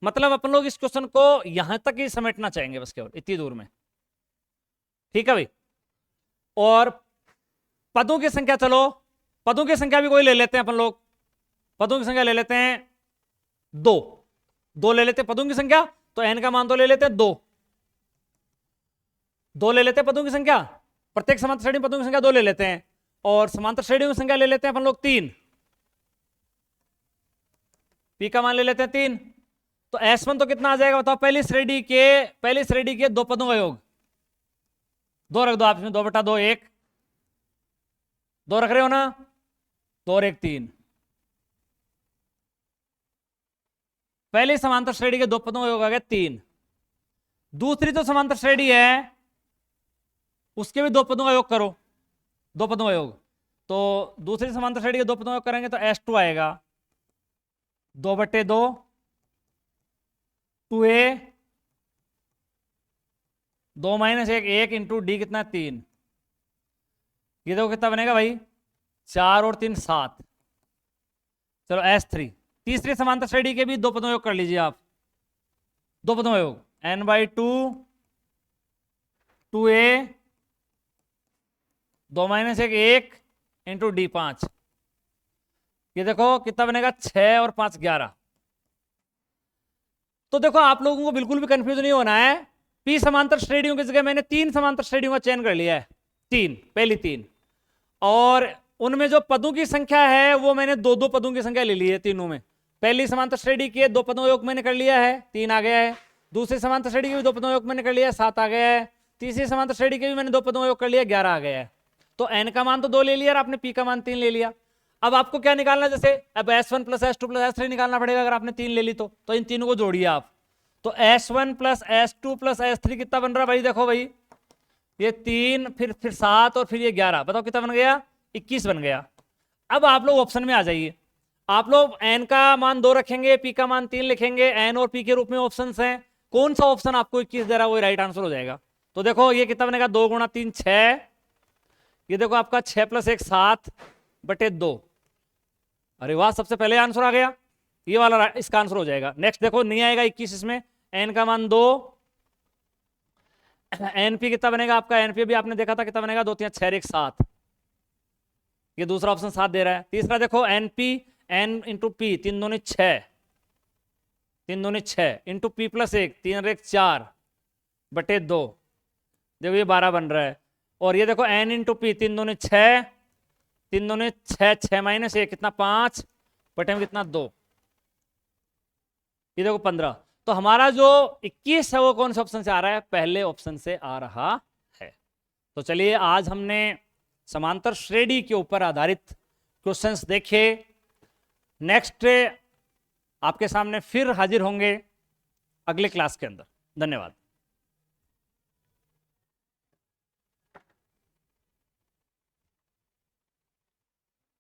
मतलब अपन लोग इस क्वेश्चन को यहां तक ही समेटना चाहेंगे बस, केवल इतनी दूर में। ठीक है भाई। और पदों की संख्या, चलो पदों की संख्या भी कोई ले लेते हैं अपन लोग। पदों की संख्या ले लेते हैं 2 ले लेते हैं पदों की संख्या, तो n का मान 2 ले लेते हैं, 2 ले लेते हैं पदों की संख्या। प्रत्येक समांतर श्रेणी पदों की संख्या 2 ले लेते हैं, और समांतर श्रेणियों की संख्या ले लेते हैं अपन लोग 3। p का मान ले लेते हैं 3। तो S1 तो कितना आ जाएगा बताओ? पहली श्रेणी के 2 पदों का योग। 2 रख दो आप इसमें, 2/2 1, 2 रख रहे हो ना? 2 और 1 3। पहली समांतर श्रेणी के 2 पदों का योग आ गया 3। दूसरी जो समांतर श्रेणी है उसके भी 2 पदों का योग करो, 2 पदों का योग। तो दूसरी समांतर श्रेणी के 2 पदों का योग करेंगे तो S2 आएगा 2/2, 2a, 2 - 1 1 इंटू डी कितना 3। ये देखो कितना बनेगा भाई? 4 और 3 7। चलो S3, तीसरी समांतर श्रेणी के भी 2 पदों का योग कर लीजिए आप। 2 पदों का योग n/2, 2a, 2 - 1 1 इंटू डी 5। ये देखो कितना बनेगा? 6 और 5 11। तो देखो आप लोगों को बिल्कुल भी कंफ्यूज नहीं होना है। पी समांतर श्रेणियों की जगह मैंने 3 समांतर श्रेणियों का चयन कर लिया है, 3, पहली 3। और उनमें जो पदों की संख्या है वो मैंने 2 पदों की संख्या ले ली है तीनों में। पहली समांतर श्रेणी के 2 पदों का योग मैंने कर लिया है, 3 आ गया है। दूसरी समांतर श्रेणी के भी 2 पदों का योग मैंने कर लिया है, 7 आ गया है। तीसरी समांतर श्रेणी के भी मैंने 2 पदों का योग कर लिया, 11 आ गया है। तो n का मान तो 2 ले लिया और आपने p का मान 3 ले लिया। अब आपको क्या निकालना है? जैसे अब S1 + S2 + S3 निकालना पड़ेगा। अगर आपने 3 ले ली तो इन तीनों को जोड़िए आप। तो S1 plus S2 plus S3 कितना बन रहा है भाई? देखो भाई, ये 3 फिर 7 और फिर ये 11, बताओ कितना बन गया? 21 बन गया। अब आप लोग ऑप्शन में आ जाइए। आप लोग n का मान 2 रखेंगे, p का मान 3 लिखेंगे, n और p के रूप में ऑप्शंस हैं। कौन सा ऑप्शन आपको 21 दे रहा है, वो राइट आंसर हो जाएगा। तो देखो ये कितना बनेगा? 2 गुणा 3 6, ये देखो आपका 6 प्लस 1 7 बटे 2। अरे वाह, सबसे पहले आंसर आ गया, ये वाला इसका आंसर हो जाएगा। नेक्स्ट देखो, नहीं आएगा 21 इसमें, n का मान 2, np कितना बनेगा आपका? np भी आपने देखा था कितना बनेगा? 2 3 6 1 7, ये दूसरा ऑप्शन 7 दे रहा है। तीसरा देखो np n इंटू पी, 3 दूनी 6, 3 दूनी 6 इंटू पी प्लस 1, 3 1 4 बटे 2, देखो ये 12 बन रहा है। और ये देखो n इंटू पी, 3 दूनी 6, 3 दूनी 6, 6 माइनस 1 कितना? 5 बटे में कितना? 2, ये देखो 15। तो हमारा जो 21 है वो कौन से ऑप्शन से आ रहा है? पहले ऑप्शन से आ रहा है। तो चलिए, आज हमने समांतर श्रेणी के ऊपर आधारित क्वेश्चंस देखे। नेक्स्ट आपके सामने फिर हाजिर होंगे अगले क्लास के अंदर। धन्यवाद।